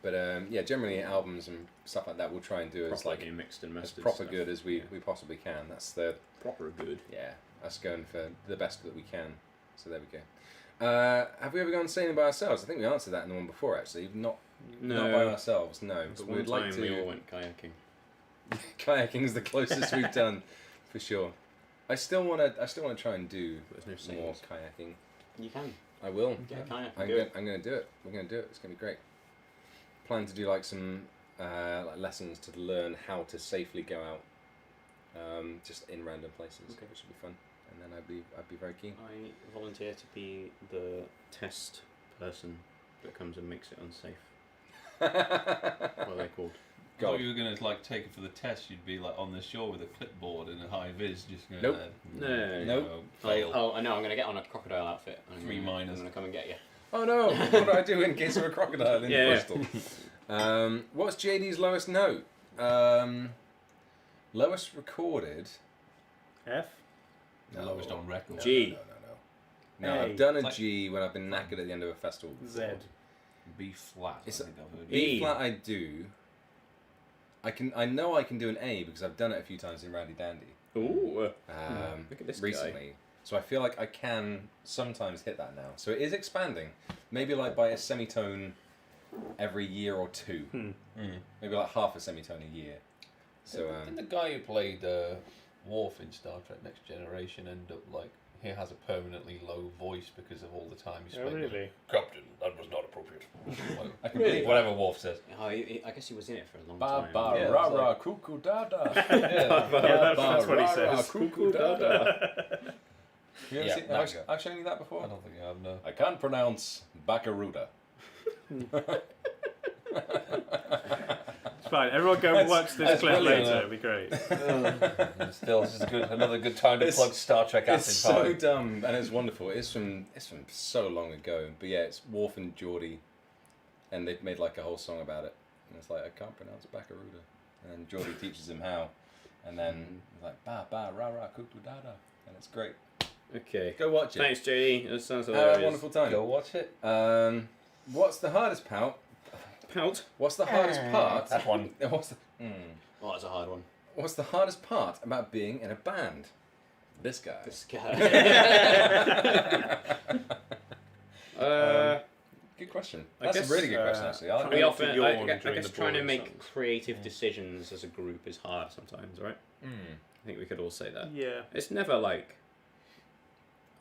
But yeah, generally albums and stuff like that we'll try and do as like mixed and as mastered proper stuff. good as we possibly can. That's the Proper good. yeah, us going for the best that we can. So there we go. Have we ever gone sailing by ourselves? I think we answered that in the one before actually. Not by ourselves, no. But But we'd like to. we all went kayaking. Kayaking is the closest we've done, for sure. I still want to try and do There's no more sails. kayaking. You can I will. get a kayak. I'm going to do it. We're going to do it. It's going to be great. Plan to do like some like lessons to learn how to safely go out, just in random places, Okay. which would be fun. And then I'd be very keen. I volunteer to be the test person that comes and makes it unsafe. What are they called? I thought you were going to like take it for the test. You'd be like on the shore with a clipboard and a high vis, just going. Nope. No. Fail. Oh, no! I'm gonna get on a crocodile outfit. Three minors. I'm gonna come and get you. Oh no! What do I do in case of a crocodile in Yeah. Bristol? What's JD's lowest note? Lowest recorded. F. The lowest on record. G. No, A. I've done a It's like- G when I've been knackered at the end of a festival. Z. B flat. It's I think I've heard. B flat I do. I know I can do an A because I've done it a few times in Randy Dandy. Ooh. Look at this guy. recently. So I feel like I can sometimes hit that now. So it is expanding. Maybe like by a semitone every year or two. Maybe like half a semitone a year. So Didn't the guy who played Worf in Star Trek Next Generation end up like he has a permanently low voice because of all the time he spent? Oh, really? Captain, that was not appropriate. I can believe Whatever Worf says. Oh, I guess he was in it for a long Ba time. ba Yeah, ra it's ra like- cuckoo da da. Yeah, that's what he says. Cuckoo da da. You ever Yeah, seen, that have guy. I've shown you that before? I don't think I have, no. I can't pronounce Bakaruda. It's fine. Everyone go and watch this that's clip brilliant. later. It'll be great. Still, this is another good time to It's- plug Star Trek It's Acid so Party. dumb and it's wonderful. It's from so long ago. But yeah, it's Worf and Geordie, and they've made like a whole song about it. And it's like I can't pronounce Bakaruda, and Geordie teaches him how, and then it's like ba ba ra ra cuckoo da da, and it's great. Okay. Go watch it. Thanks, JD. That sounds Have a hilarious. wonderful time. Go watch it. What's the hardest part? Pout. What's the hardest part? That one. Oh, that's a hard one. What's the hardest part about being in a band? This guy. This guy. Good question. I That's guess, a really good question, actually. I like We that. often, yawn I during guess the trying to boring make songs. creative decisions as a group is hard sometimes, right? I think we could all say that. Yeah. It's never like,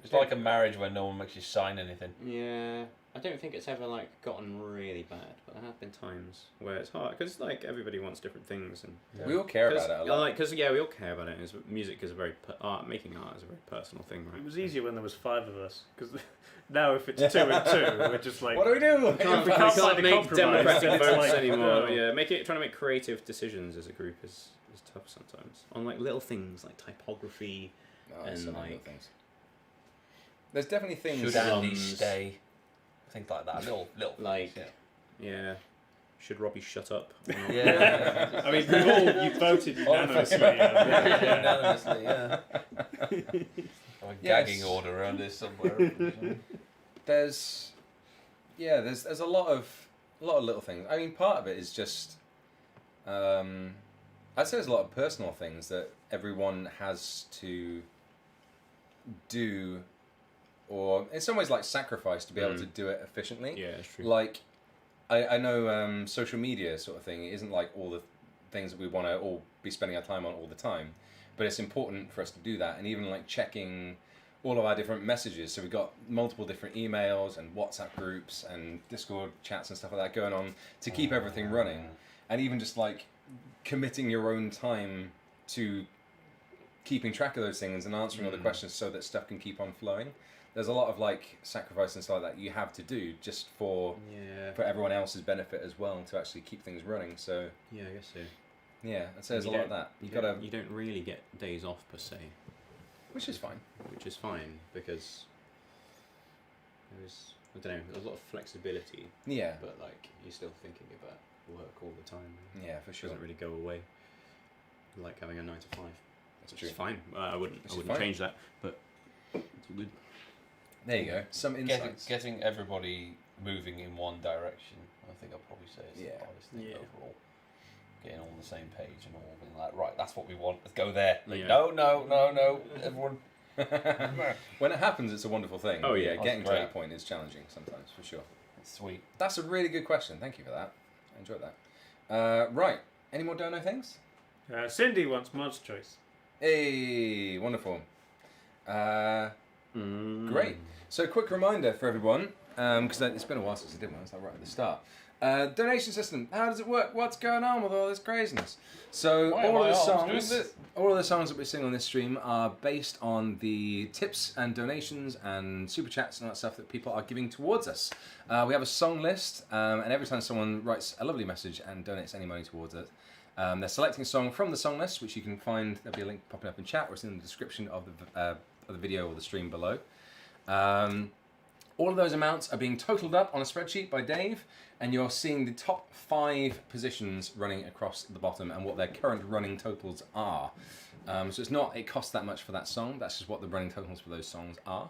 It's like a marriage where no one makes you sign anything. yeah, I don't think it's ever like gotten really bad, but there have been times where it's hard because like everybody wants different things and We all care about it a lot. because we all care about it. And music is a very making art is a very personal thing, right? It was easier when there was 5 of us because now if it's 2 and 2, we're just like. What do we do? We can't find a make compromise, democratic then it's votes like, anymore. oh. Yeah, trying to make creative decisions as a group is tough sometimes on like little things like typography. Oh, And, so many like- little things. There's definitely things. Should That- Andy drums. stay? Things like that. Little. Like, Yeah. yeah. Should Robbie shut up? Or not? Yeah. I mean, you voted unanimously. Unanimously, yeah. Have a gagging Yes. order around this somewhere. There's a lot of little things. I mean, part of it is just, I'd say there's a lot of personal things that everyone has to do, or in some ways like sacrifice to be able to do it efficiently. Yeah, it's true. Like, I know social media sort of thing. It isn't like all the things that we want to all be spending our time on all the time. But it's important for us to do that, and even like checking all of our different messages. So we've got multiple different emails and WhatsApp groups and Discord chats and stuff like that going on to keep everything running. And even just like committing your own time to keeping track of those things and answering all the questions so that stuff can keep on flowing. There's a lot of like sacrifice and stuff like that you have to do just for everyone else's benefit as well, to actually keep things running. So yeah, I guess so. Yeah, I'd say there's a lot of that. You don't really get days off per se. Which is fine. Which is fine because there's, I don't know, there's a lot of flexibility. Yeah. But like you're still thinking about work all the time. Yeah, for sure. It doesn't really go away. Like having a 9 to 5. That's true. It's fine. I wouldn't change that. But it's all good. There you go. Some insights. Getting everybody moving in one direction, I think I'll probably say is the hardest thing overall. Getting all on the same page and all being like, right, that's what we want. Let's go there. Like, no, everyone. When it happens, it's a wonderful thing. Oh yeah, getting to that point is challenging sometimes, for sure. It's sweet. That's a really good question. Thank you for that. I enjoyed that. Right. Any more dono things? Cindy wants Mod's choice. Hey, wonderful. Great. So, quick reminder for everyone, because it's been a while since I did one. It's like right at the start. Donation system. How does it work? What's going on with all this craziness? So all of the songs that we sing on this stream are based on the tips and donations and super chats and all that stuff that people are giving towards us. We have a song list, and every time someone writes a lovely message and donates any money towards it, they're selecting a song from the song list, which you can find. There'll be a link popping up in chat, or it's in the description of the video or the stream below. All of those amounts are being totaled up on a spreadsheet by Dave, and you're seeing the top 5 positions running across the bottom and what their current running totals are. So it's not, it costs that much for that song, that's just what the running totals for those songs are.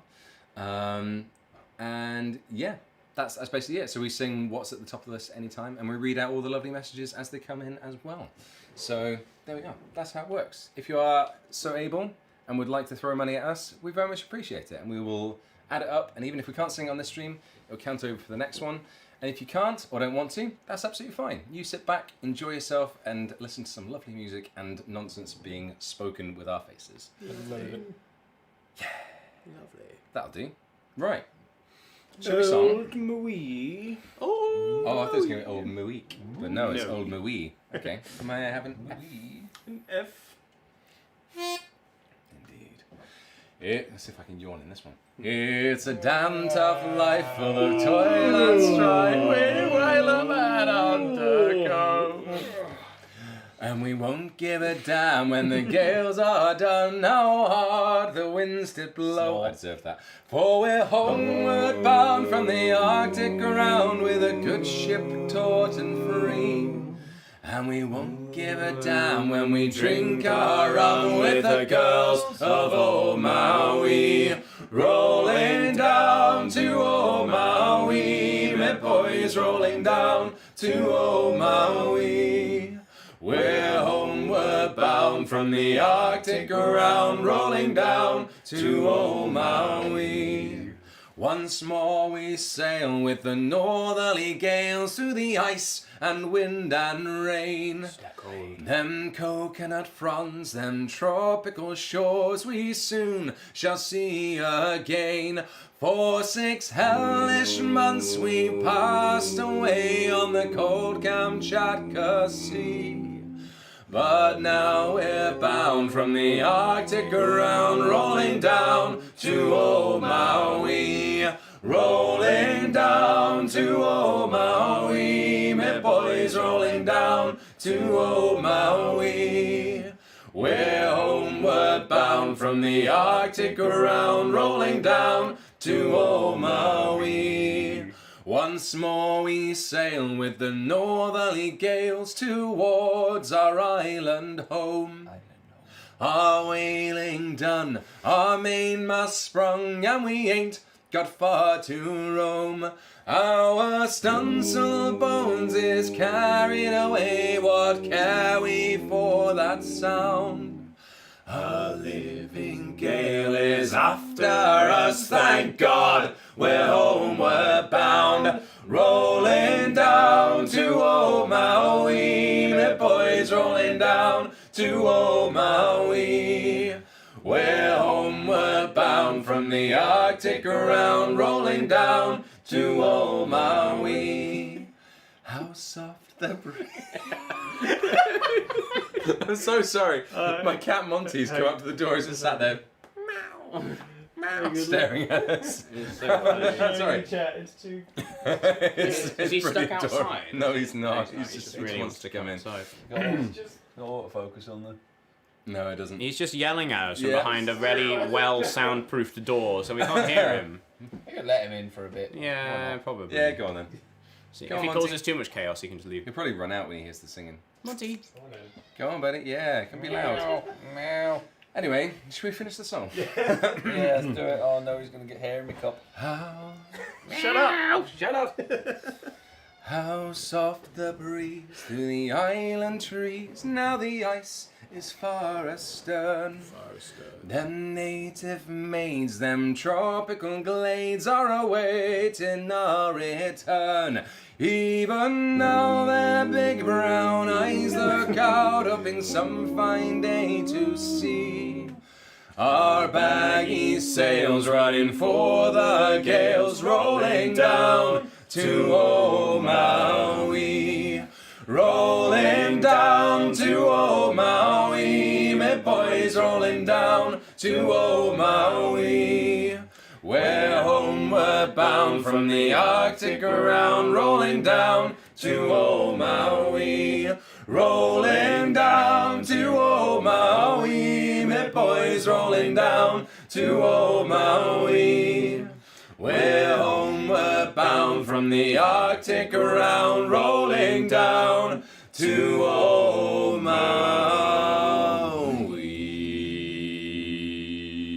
And yeah, that's basically it. So we sing what's at the top of the list anytime, and we read out all the lovely messages as they come in as well. So there we go, that's how it works. If you are so able and would like to throw money at us, we very much appreciate it, and we will add it up, and even if we can't sing on this stream, it'll count over for the next one. And if you can't or don't want to, that's absolutely fine. You sit back, enjoy yourself, and listen to some lovely music and nonsense being spoken with our faces. Lovely. Yeah. Lovely. That'll do. Right. Shall we song? Old Maui. Oh, I thought it was going to be Old Maui. But no, it's Old Maui. Okay. Am I having An F. Let's see if I can yawn in this one. It's a damn tough life full of toil and strife. We wail a man undergo. And we won't give a damn when the gales are done. How hard the winds did blow. I deserve that. For we're homeward bound from the Arctic ground with a good ship taut and free. And we won't give a damn when we drink our rum with the girls of old Maui. Rolling down to old Maui, my boys rolling down to old Maui. We're homeward bound from the Arctic ground, rolling down to old Maui. Once more we sail with the northerly gales through the ice and wind and rain. Them coconut fronds, them tropical shores we soon shall see again. For 6 hellish months we passed away on the cold Kamchatka Sea. But now we're bound from the Arctic ground, rolling down to old Maui. Rolling down to old Maui, my boys rolling down to old Maui. We're homeward bound from the Arctic ground, rolling down to old Maui. Once more we sail with the northerly gales towards our island home. Our whaling done, our mainmast sprung, and we ain't got far to roam. Our stunsail bones is carried away, what care we for that sound? A living gale is after us, thank God, we're homeward bound. Rolling down to old Maui, my my boys rolling down to old Maui. We're homeward bound from the Arctic around, rolling down to old Maui. How soft the breeze. I'm so sorry. My cat Monty's come up to the door. He's just sat there, staring at us. It's so funny. Sorry. It's too. Is he stuck pretty adorable. outside? No, he's not. He's He's really he wants to come in. outside. Got autofocus on the. No, it doesn't. He's just yelling at us from Yeah. behind a really well soundproofed door, so we can't hear him. You could let him in for a bit. Yeah, probably. Yeah, go on then. See, Go if on, he Monty. causes too much chaos, he can just leave. He'll probably run out when he hears the singing. Monty. Go on, buddy. Yeah, it can be loud. Meow. Anyway, should we finish the song? Yeah, let's do it. Oh no, he's gonna get hair in my cup. How, Shut up! Shut up! how soft the breeze through the island trees. Now the ice is far astern. Them native maids, them tropical glades are awaiting our return. Even now their big brown eyes look out, hoping some fine day to see our baggy sails riding for the gales, rolling down to old Maui. Rolling down to old Maui, my boys rolling down to old Maui. We're homeward bound from the Arctic around, rolling down to old Maui. Rolling down to old Maui, my boys rolling down to old Maui. We're homeward bound from the Arctic around, rolling down to old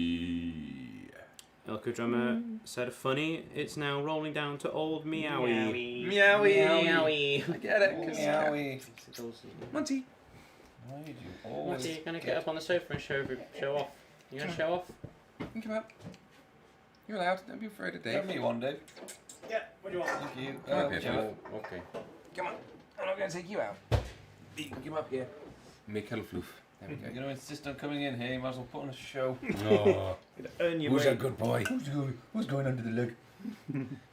Maui. Elko drummer said funny, it's now rolling down to old Meowie. Meowie. I get it. 'Cause Meowie. Monty. Why did you always Monty, you're going to get up on the sofa and show off. You going to show off? You can come up. You're allowed. Don't be afraid of Give Dave. me one, Dave. Yeah, what do you want? Thank you. Come up here, Joe. Phil. Okay. Come on. I'm not going to take you out. You can come up here. Make a floof. There we You're go. going to insist on coming in here, you might as well put on a show. Oh, Earn your who's a weight. good boy? Who's going under the leg?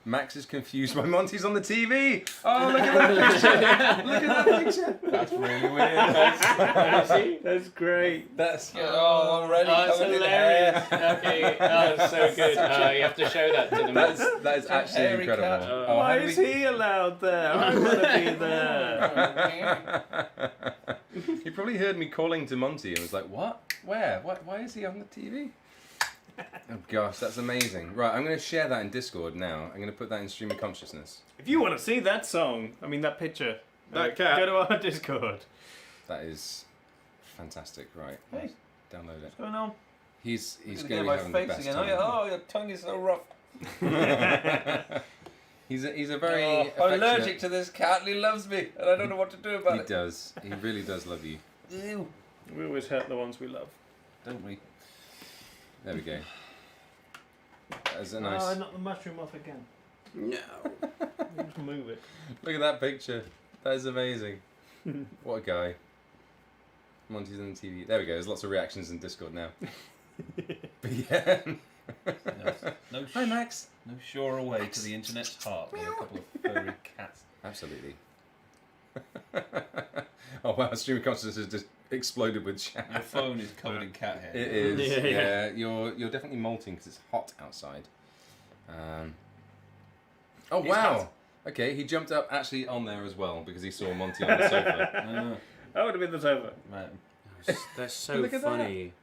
Max is confused by Monty's on the TV. Oh, look at that picture. Look at that picture. That's really weird. See? That's great. That's Oh, already Oh, it's covered in hilarious. hair. Okay, oh, it's so good. You have to show that to them. that is actually hairy incredible. cat. Oh, Why how is did he allowed there? I want to be there. He probably heard me calling to Monty and was like, "What? Where? What? Why is he on the TV?" Oh gosh, that's amazing. Right, I'm going to share that in Discord now. I'm going to put that in Stream of Consciousness. If you want to see that song, that picture, That cat. go to our Discord. That is fantastic. Right, Hey. download it. What's going on? He's You're going gonna to be get having my the face best again. time. Oh, your tongue is so rough. He's a very I'm affectionate- allergic to this cat and he loves me and I don't know what to do about He it. does. He really does love you. Ew. We always hurt the ones we love. Don't we? There we go. That is a nice. I knocked the mushroom off again. No. Just move it. Look at that picture. That is amazing. What a guy. Monty's on the TV. There we go. There's lots of reactions in Discord now. But yeah. No, Hi, Max. no surer way to the internet's heart than a couple of furry cats. Absolutely. Oh wow, Stream of Consciousness has just exploded with Your chat. phone is covered in cat hair. It is. Yeah, Yeah, yeah. you're definitely molting because it's hot outside. Oh wow. Okay, he jumped up actually on there as well because he saw Monty on the sofa. That would have been the sofa. Right. That's so Look at that. funny.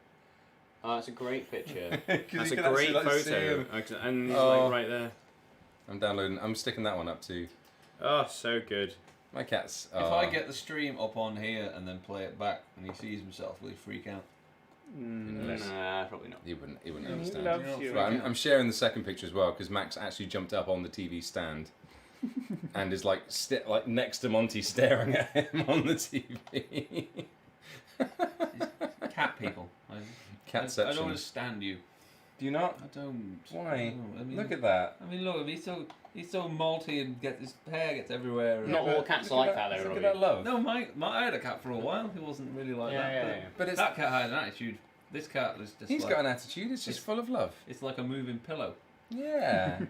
Oh, it's a great picture. 'Cause That's you a can actually, great like, see photo. him. And he's Oh. like right there. I'm downloading. I'm sticking that one up too. Oh, so good. My cats. If I get the stream up on here and then play it back and he sees himself, will he freak out? Nah, probably not. He wouldn't He understand. loves you. Right, I'm sharing the second picture as well because Max actually jumped up on the TV stand and is like next to Monty staring at him on the TV. Cat people. I Catception. don't understand you. Do you not? I don't. Why? No, I mean, Look at that. I mean, look, he's so He's so malty and his hair gets everywhere. Not all cats are like that, though, Look Robbie. at that love. No, I had a cat for a while. He wasn't really like that. Yeah. But it's, That cat had an attitude. This cat is just he's like, got an attitude. It's just full of love. it's like a moving pillow. Yeah.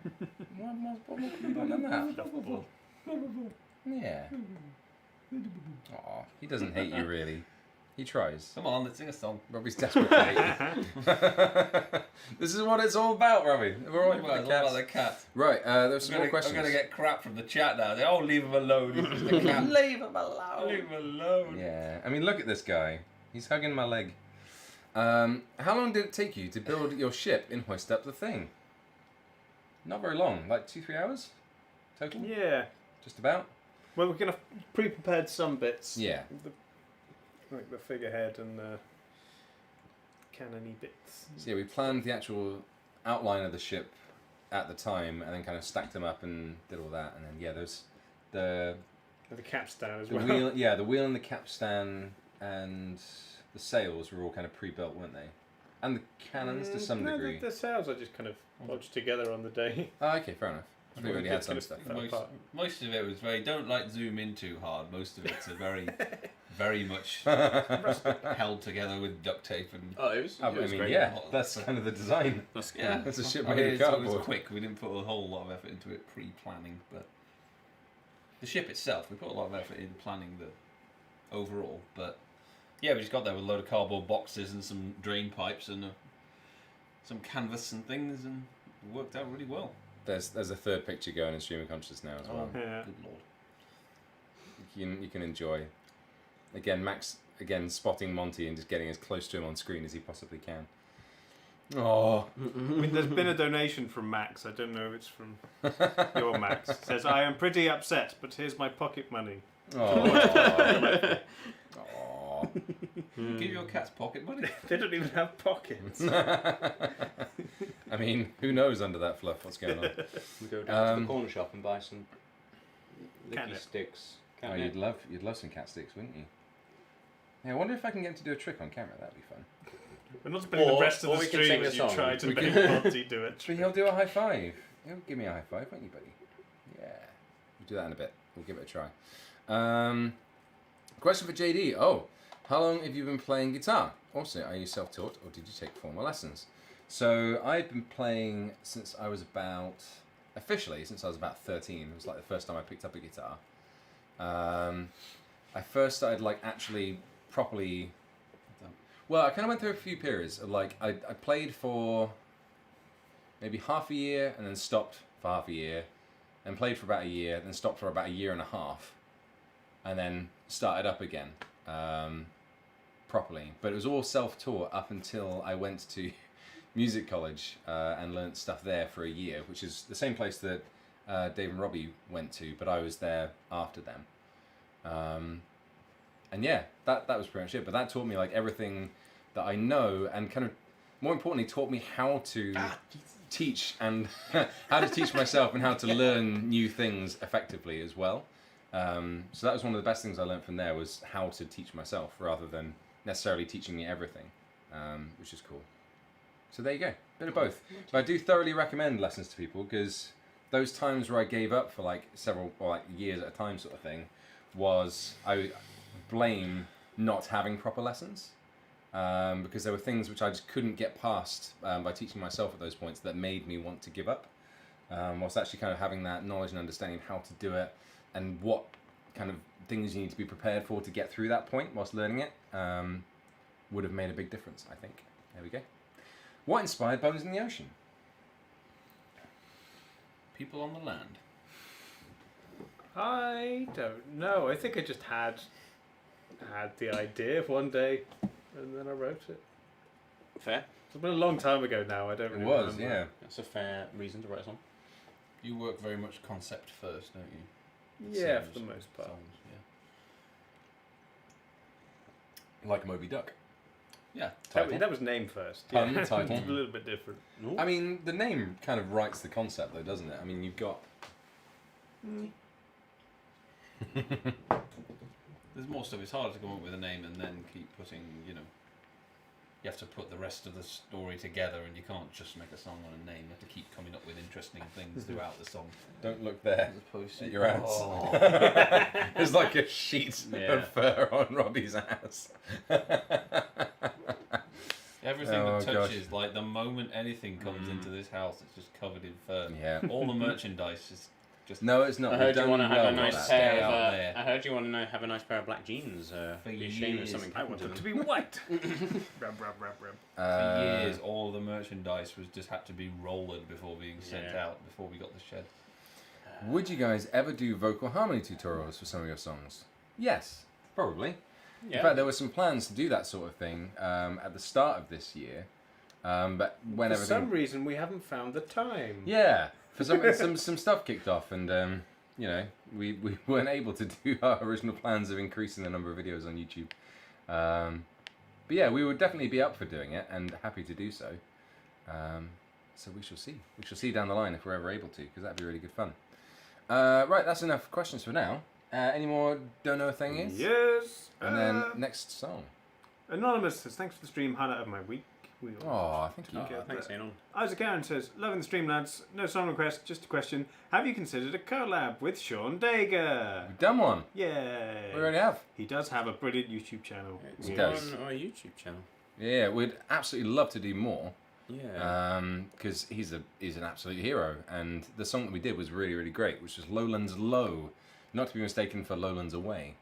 what more can you want than that? Yeah. Aw, he doesn't hate you really. He tries. Come on, let's sing a song. Robbie's desperate to hate you. This is what it's all about, Robbie. We're all about the about cats. the cat. Right, there's some more I'm questions. going to get crap from the chat now. They, oh, leave him alone. He's just a cat. Leave him alone. Leave him alone. Yeah, I mean, look at this guy. He's hugging my leg. How long did it take you to build your ship and hoist up the thing? Not very long, like 2-3 hours total? Yeah. Just about? Well, we're gonna pre-prepared some bits. Yeah. Like the figurehead and the cannony bits. So yeah, we planned the actual outline of the ship at the time and then kind of stacked them up and did all that. And then, yeah, there's the And the capstan as the well. wheel, yeah, the wheel and the capstan and the sails were all kind of pre-built, weren't they? And the cannons to some no, degree. The sails I just kind of lodged together on the day. Oh, okay, fair enough. I think we already had some stuff. Fell apart. Most of it was very, don't like zoom in too hard. Most of it's a very, very much held together with duct tape and... Oh, it was. I It was mean, great. yeah, that's kind of the design. That's cool. Yeah, That's a ship I made mean, of it was cardboard. quick. We didn't put a whole lot of effort into it pre-planning, but the ship itself, we put a lot of effort in planning the overall. But yeah, we just got there with a load of cardboard boxes and some drain pipes and some canvas and things, and it worked out really well. There's a third picture going in Stream of Consciousness now as well. Yeah. Good lord. You can enjoy. Again, Max spotting Monty and just getting as close to him on screen as he possibly can. Oh, I mean, there's been a donation from Max. I don't know if it's from your Max. It says, I am pretty upset, but here's my pocket money. oh. Give your cats pocket money. They don't even have pockets. I mean, who knows under that fluff what's going on? We go down to the corner shop and buy some licky Catnip. sticks. Oh, Catnip. you'd love some cat sticks, wouldn't you? Yeah, I wonder if I can get him to do a trick on camera. That'd be fun. We're not spending the Or- rest of or the we can stream sing a as you song. try to We make can- Monty do it. But he'll do a high five. He'll give me a high five, won't you, buddy? Yeah. We'll do that in a bit. We'll give it a try. Question for JD. Oh, how long have you been playing guitar? Also, are you self-taught or did you take formal lessons? So I've been playing since I was about 13. It was like the first time I picked up a guitar. I first started like actually properly. Well, I kind of went through a few periods of like I played for maybe half a year and then stopped for half a year, and played for about a year, then stopped for about a year and a half, and then started up again properly. But it was all self-taught up until I went to music college and learnt stuff there for a year, which is the same place that Dave and Robbie went to, but I was there after them. And yeah, that was pretty much it. But that taught me like everything that I know, and kind of more importantly taught me how to teach and how to teach myself and how to learn new things effectively as well. So that was one of the best things I learned from there, was how to teach myself rather than necessarily teaching me everything, which is cool. So there you go, bit of both. But I do thoroughly recommend lessons to people, because those times where I gave up for like several or like years at a time sort of thing, was I blame not having proper lessons, because there were things which I just couldn't get past by teaching myself at those points that made me want to give up, whilst actually kind of having that knowledge and understanding of how to do it and what kind of things you need to be prepared for to get through that point whilst learning it, would have made a big difference, I think. There we go. What inspired Bones in the Ocean? People on the land. I don't know. I think I just had the idea one day, and then I wrote it. Fair. It's been a long time ago now. I don't It really was, remember. yeah. That's a fair reason to write a song. You work very much concept first, don't you? Yeah, Songs- for the most part. songs, Like Moby Duck. yeah. That was name first. Pun, Yeah. title. It's a little bit different. I mean, the name kind of writes the concept, though, doesn't it? I mean, you've got. There's more stuff. It's harder to come up with a name and then keep putting, you have to put the rest of the story together, and you can't just make a song on a name. You have to keep coming up with interesting things throughout the song. Don't look there As opposed to at your ass. Oh. There's like a sheet of fur on Robbie's ass. Everything Oh, that touches, like the moment anything comes into this house, it's just covered in fur. Yeah. All the merchandise is just. No, it's not. I heard you want to have a nice pair Stay out of. there. I heard you want to have a nice pair of black jeans. Be ashamed if years. something I happened want to them them. to be white. Rub, rub, rub, rub. For years, all the merchandise was just had to be rolled before being sent Yeah. out, before we got the shed. Would you guys ever do vocal harmony tutorials for some of your songs? Yes, probably. Yeah. In fact, there were some plans to do that sort of thing at the start of this year, but when For everything, some reason, we haven't found the time. yeah, for some stuff kicked off, and you know, we weren't able to do our original plans of increasing the number of videos on YouTube. But yeah, we would definitely be up for doing it and happy to do so. So we shall see. We shall see down the line if we're ever able to, because that'd be really good fun. Right, that's enough questions for now. Any more don't know thingies? Yes. And then next song. Anonymous says, thanks for the stream, highlight of my week. We all Oh, thank you. Okay. Thanks, Anon. Isaac Aaron says, loving the stream, lads. No song request, just a question. Have you considered a collab with Sean Dager? We've done one. Yay. We already have. He does have a brilliant YouTube channel. It's He on does. our YouTube channel. Yeah, we'd absolutely love to do more. Yeah. Because he's an absolute hero, and the song that we did was really, really great, which was Lowlands Low, not to be mistaken for Lowlands Away.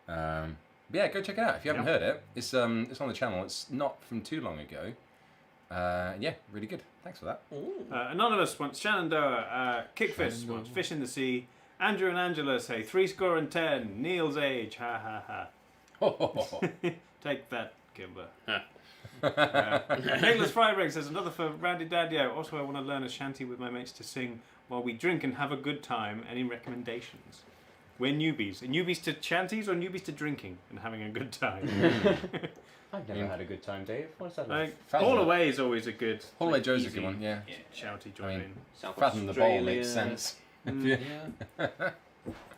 But yeah, go check it out if you haven't heard it. It's on the channel. It's not from too long ago. Yeah, really good. Thanks for that. Anonymous wants Shenandoah. Kickfist wants Fish in the Sea. Andrew and Angela say 10. Neil's age. Ha ha ha. Take that, Kimber. Nicholas Freiberg says another for Randy Daddio. Also, I want to learn a shanty with my mates to sing while we drink and have a good time. Any recommendations? We're newbies. Are newbies to shanties or newbies to drinking and having a good time? I've never had a good time, Dave. What's that Like, Fathom. All Away is always a good Holiday Joe's a easy, good one, yeah. shouty join I mean, in. South Fathom the Bowl Australia. makes sense.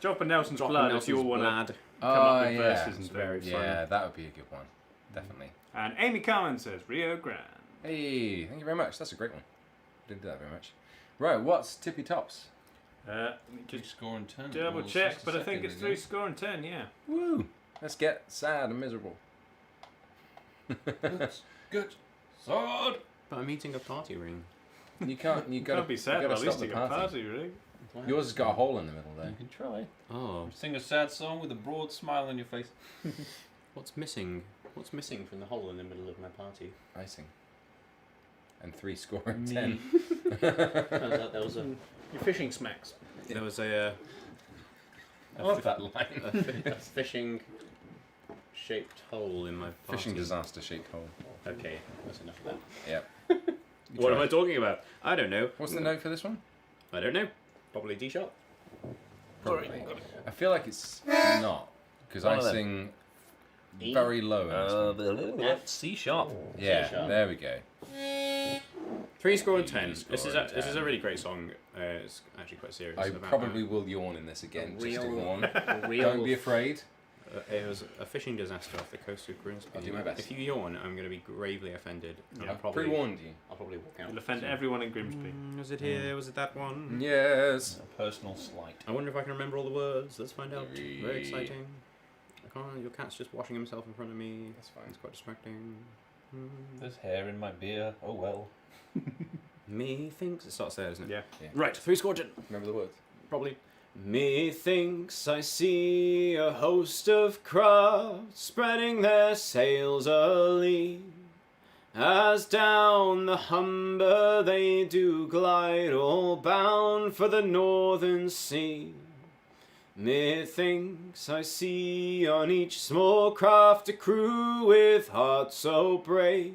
Drop a Nelson's Drop Blood in if you all Nelson's want to blood. come up with yeah. verses and very fun. Yeah, that would be a good one. Definitely. And Amy Carmen says Rio Grande. Hey, thank you very much. That's a great one. Didn't do that very much. Right, what's Tippy Tops? Let me Just just score and turn. double Well, check, just a but I think second, it's isn't 3 it? score and 10, yeah. Woo! Let's get sad and miserable. Good. Sword. But I'm eating a party ring. You can't. You gotta Can't be sad you gotta about stop the listing a party. party, really. Yours has got a hole in the middle there. You can try. Oh, Sing a sad song with a broad smile on your face. what's missing? What's missing from the hole in the middle of my party? Icing. And 3 score and 10. There was a Your fishing smacks. there was a I love that line. a fishing shaped hole in my party. Fishing disaster shaped hole. Okay, that's enough of that. Yep. You What am try. I talking about? I don't know. What's the note for this one? I don't know. Probably D sharp. Probably. I feel like it's not because I One of them. sing E? very low in this one. C sharp. Yeah, C-sharp. there we go. 3 score and 10. Score This is and this is 10. a really great song. It's actually quite serious. I about probably will yawn in this again. a Just to real, warn. a real. Don't be afraid. It was a fishing disaster off the coast of Grimsby. I'll do my best. If you yawn, I'm going to be gravely offended. And Yeah. I'll probably Pre-warned you. I'll probably walk out. You'll offend everyone in Grimsby. Was it here? Was it that one? Yes. A personal slight. I wonder if I can remember all the words. Let's find out. Very- Very exciting. I can't. Your cat's just washing himself in front of me. That's fine. It's quite distracting. There's hair in my beer. Oh well. Methinks it starts there, doesn't it? Yeah. Right. 3 score 10. Remember the words. Probably. Methinks I see a host of craft spreading their sails alee, as down the Humber they do glide, all bound for the northern sea. Methinks I see on each small craft a crew with hearts so brave,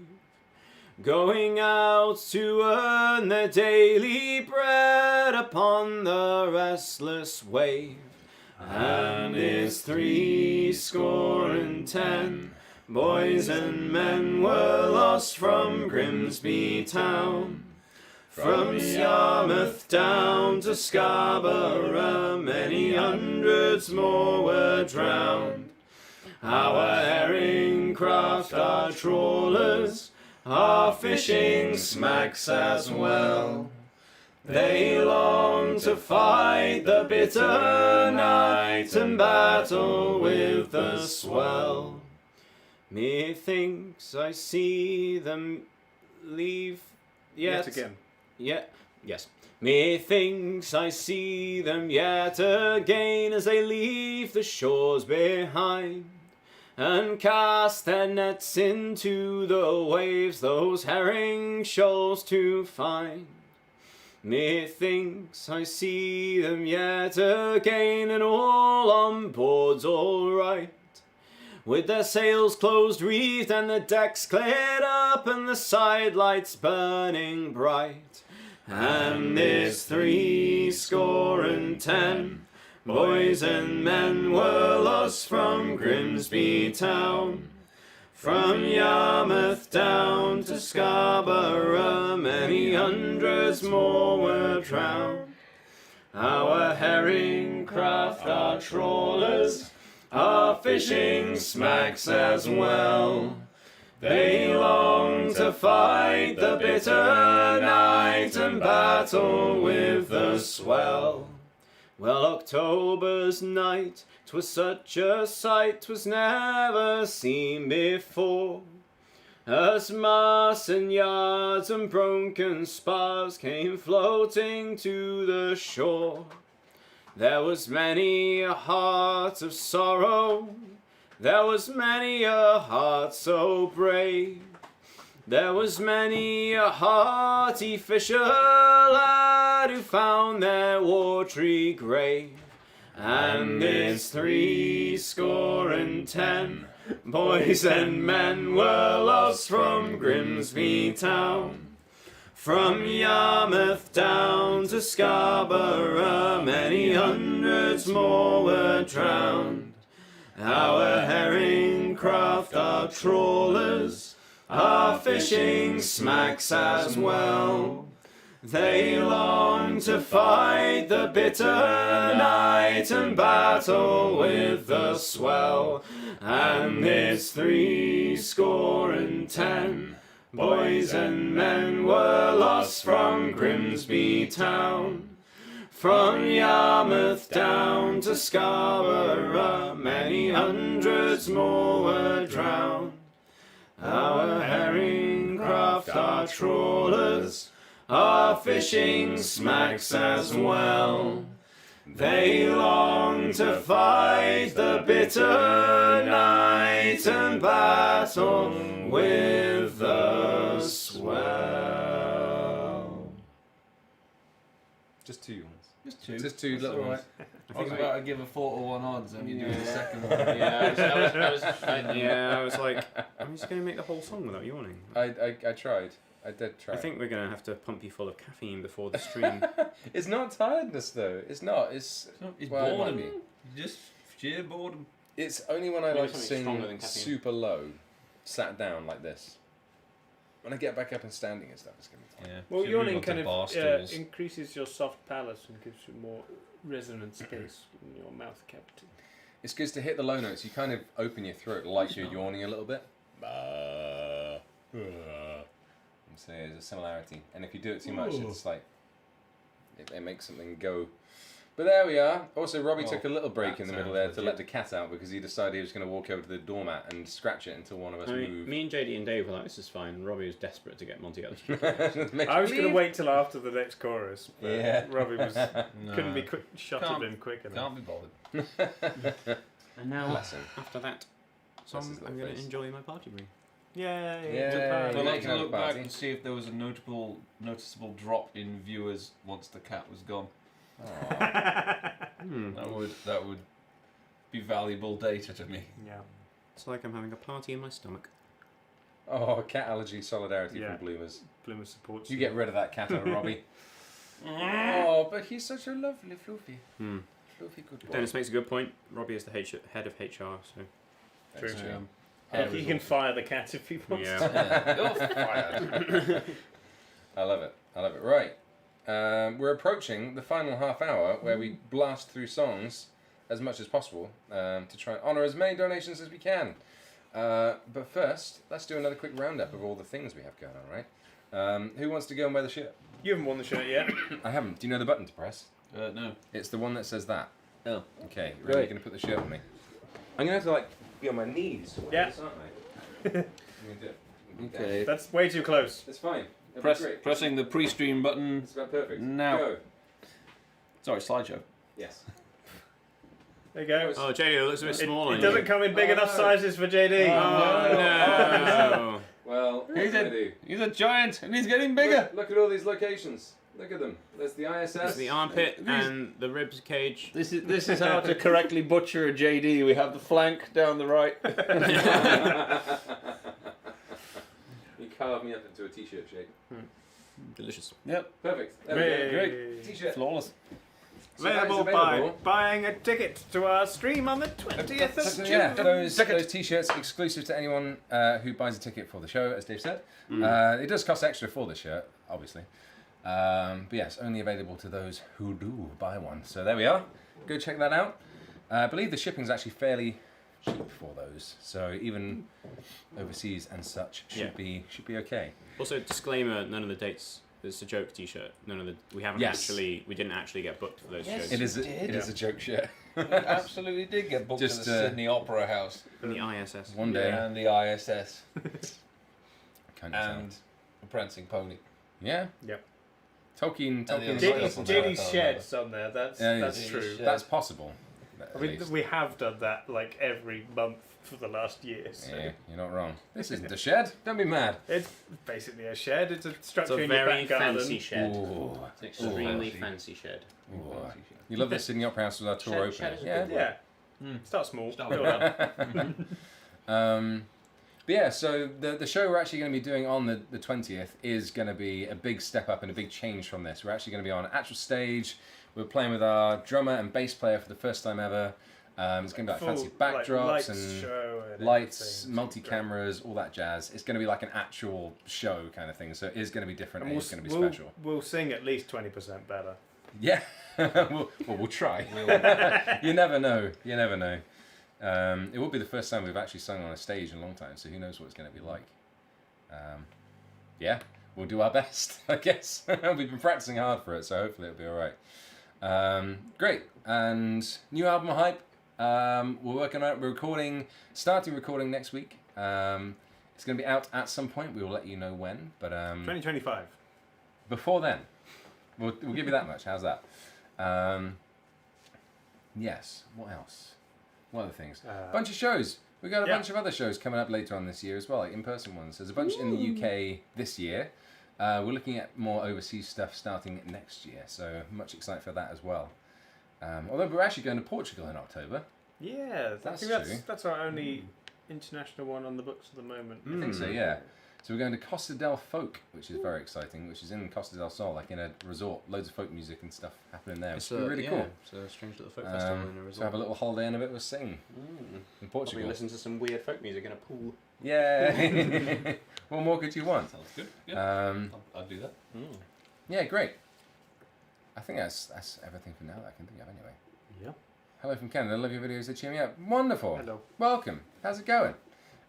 going out to earn their daily bread upon the restless wave. And it's 3 score and 10 boys and men were lost from Grimsby town. From Yarmouth down to Scarborough, many hundreds more were drowned. Our herring craft, our trawlers, our fishing smacks as well. They long to fight the bitter night and battle with the swell. Methinks I see them leave Yet again. Yes. Methinks I see them yet again as they leave the shores behind and cast their nets into the waves, those herring shoals to find. Methinks I see them yet again, and all on board's all right, with their sails closed reefed and the decks cleared up and the side lights burning bright. And there's 70 boys and men were lost from Grimsby town. From Yarmouth down to Scarborough, many hundreds more were drowned. Our herring craft, our trawlers, our fishing smacks as well. They long to fight the bitter night and battle with the swell. Well, October's night, 'twas such a sight 'twas never seen before, as masts and yards and broken spars came floating to the shore. There was many a heart of sorrow, there was many a heart so brave, there was many a hearty fisher lad who found their watery grave. And there's 70 boys and men were lost from Grimsby town. From Yarmouth down to Scarborough, many hundreds more were drowned. Our herring craft, our trawlers, our fishing smacks as well. They long to fight the bitter night and battle with the swell. And there's 70 boys and men were lost from Grimsby town. From Yarmouth down to Scarborough, many hundreds more were drowned. Our herring craft, our trawlers, our fishing smacks as well. They long to fight the bitter night and battle with the swell. Just two ones. Just two little ones. I was about to give a 4-1 odds and you do the second one. I was like, I'm just going to make the whole song without yawning. I tried. I did try. I think we're going to have to pump you full of caffeine before the stream. It's not tiredness though. It's not. It's well, it might be. Just sheer boredom. It's only when I Maybe like something sing stronger than caffeine. super low, sat down like this. When I get back up and standing and stuff, it's going to be tired. Yeah. Well, Should yawning move on to kind bar of stools. increases your soft palate and gives you more resonant space in your mouth cavity. It's good to hit the low notes. You kind of open your throat like you're yawning a little bit. So there's a similarity. And if you do it too much, it's like it makes something go. But there we are. Also, Robbie took a little break in the middle there to let the cat out because he decided he was going to walk over to the doormat and scratch it until one of us moved. Me and JD and Dave were like, this is fine. And Robbie was desperate to get them on together. I was going to wait till after the next chorus, but Yeah. Robbie couldn't be shuttled in quick enough. Can't be bothered. And now, Bless him. after that song, his little I'm going to face. enjoy my party break. Yeah. I'd like can to have a look back party. and see if there was a noticeable drop in viewers once the cat was gone. That would be valuable data to me. Yeah. It's like I'm having a party in my stomach. Oh, cat allergy solidarity Yeah. from Bloomers. Bloomer supports You get rid of that cat, Robbie. Oh, but he's such a lovely fluffy. Fluffy good boy. Dennis makes a good point. Robbie is the head of HR, so... That's True. true. He can fire the cat if he wants. Yeah. You're fired. I love it. Right. We're approaching the final half hour where we blast through songs as much as possible to try and honour as many donations as we can. But first, let's do another quick roundup of all the things we have going on, right? Who wants to go and wear the shirt? You haven't worn the shirt yet. I haven't. Do you know the button to press? No. It's the one that says that. Oh. Okay, Great. You're going to put the shirt on me. I'm going to have to be on my knees. Yeah. This, aren't I? I'm going to do it. Okay. That's way too close. It's fine. It'll be great. Pressing the pre-stream button. It's about perfect. Now. Go. Sorry, slideshow. Yes. There you go. Oh, JD, it looks a bit small on It you. doesn't come in big enough sizes for JD. Oh, no. Well, He's a giant, and he's getting bigger. Look at all these locations. Look at them. There's the ISS. There's the armpit and the ribs cage. This is how to correctly butcher a JD. We have the flank down the right. You carved me up into a t-shirt shape. Delicious. Yep. Perfect. There we go. Hey. Great. T-shirt. Flawless. So that is Available by available. buying a ticket to our stream on the 20th of June. Yeah, those t-shirts exclusive to anyone who buys a ticket for the show, as Dave said. It does cost extra for the shirt, obviously. But yes, only available to those who do buy one. So there we are. Go check that out. I believe the shipping's actually fairly cheap for those. So even overseas and such should be okay. Also, disclaimer: none of the dates. It's a joke T-shirt. None of the. We didn't actually get booked for those shows. It is a joke shirt. Absolutely did get booked Just, to the Sydney Opera House. In the ISS. One day. And the ISS. Kind of And the Prancing Pony. yeah. Yep. Tolkien. JD's shed's on there. That's true. shed. That's possible. I mean, we have done that like every month for the last year. So. Yeah, you're not wrong. This isn't a shed. Don't be mad. It's basically a shed. It's a It's structure a in your very back garden. fancy shed. Ooh. It's an extremely fancy shed. Ooh. You love the Sydney Opera House with our tour Shed opening. is a Yeah. good Yeah. Start small. Start build up. But yeah, so the show we're actually going to be doing on the 20th is going to be a big step up and a big change from this. We're actually going to be on an actual stage. We're playing with our drummer and bass player for the first time ever. It's going to be like fancy backdrops lights and show and lights, everything. multi-cameras, all that jazz. It's going to be like an actual show kind of thing. So it is going to be different and it's going to be special. We'll sing at least 20% better. Yeah, we'll try. You never know. You never know. It will be the first time we've actually sung on a stage in a long time, so who knows what it's going to be like. Yeah, we'll do our best, I guess. We've been practicing hard for it, so hopefully it'll be all right. Great, and new album hype. We're working on it. We're starting recording next week. It's going to be out at some point. We will let you know when, but 2025. before then, we'll give you that much. How's that? Yes. What else? What other things? Bunch of shows. We've got a bunch of other shows coming up later on this year as well, like in-person ones. There's a bunch in the UK this year. We're looking at more overseas stuff starting next year, so much excited for that as well. Although we're actually going to Portugal in October. Yeah, That's true. that's our only international one on the books at the moment. I think so, yeah. So we're going to Costa del Folk, which is very exciting, which is in Costa del Sol, like in a resort. Loads of folk music and stuff happening there. It's really cool. It's a strange little folk festival in a resort. So have a little holiday and a bit of a sing in Portugal. Probably listen to some weird folk music in a pool. Yeah. What more could you want? Sounds good. Yeah. I'll do that. Yeah, great. I think that's everything for now that I can think of anyway. Yeah. Hello from Canada. I love your videos. They cheer me up. Wonderful. Hello. Welcome. How's it going?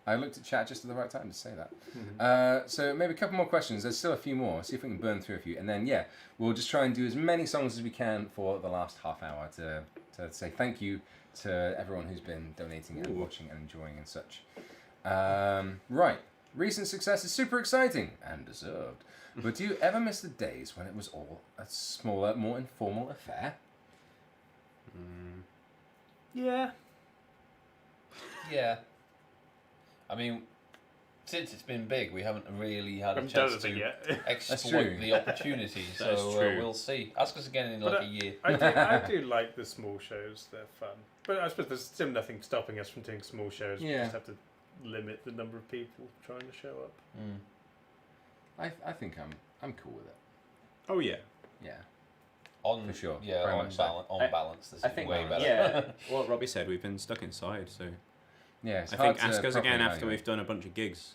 I looked at chat just at the right time to say that. So maybe a couple more questions. There's still a few more. See if we can burn through a few. And then, yeah, we'll just try and do as many songs as we can for the last half hour to say thank you to everyone who's been donating and watching and enjoying and such. Right. Recent success is super exciting and deserved. But do you ever miss the days when it was all a smaller, more informal affair? Yeah. Yeah. I mean, since it's been big, we haven't really had a Haven't done chance anything to yet. exploit the opportunity. That So is true. we'll see. Ask us again in But, like a year. I do like the small shows. They're fun. But I suppose there's still nothing stopping us from doing small shows. We Yeah. just have to limit the number of people trying to show up. I think I'm cool with it. Oh yeah. Yeah. On For sure. Yeah, Very on much so. balance. On balance, this I is think way better. yeah. What Robbie said, we've been stuck inside, so Yeah. It's I hard think to ask us properly again after evaluate. we've done a bunch of gigs.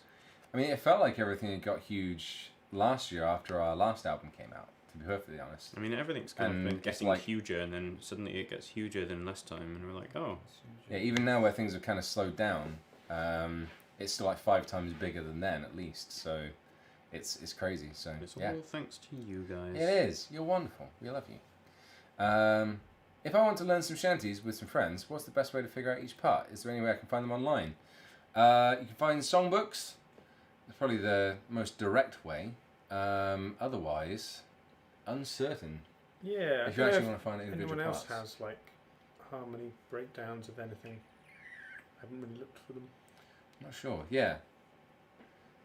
I mean, it felt like everything had got huge last year after our last album came out, to be perfectly honest. I mean, everything's kind And of been it's getting like- huger, and then suddenly it gets huger than last time, and we're like, oh, Yeah, even now where things have kind of slowed down, it's still like 5 times bigger than then at least. So it's crazy. So It's yeah, all thanks to you guys. it is. You're wonderful. We love you. If I want to learn some shanties with some friends, what's the best way to figure out each part? Is there any way I can find them online? You can find songbooks. That's probably the most direct way. Otherwise, uncertain. Yeah. If you actually want to find individual anyone else parts. has like harmony breakdowns of anything, I haven't really looked for them. Not sure. Yeah.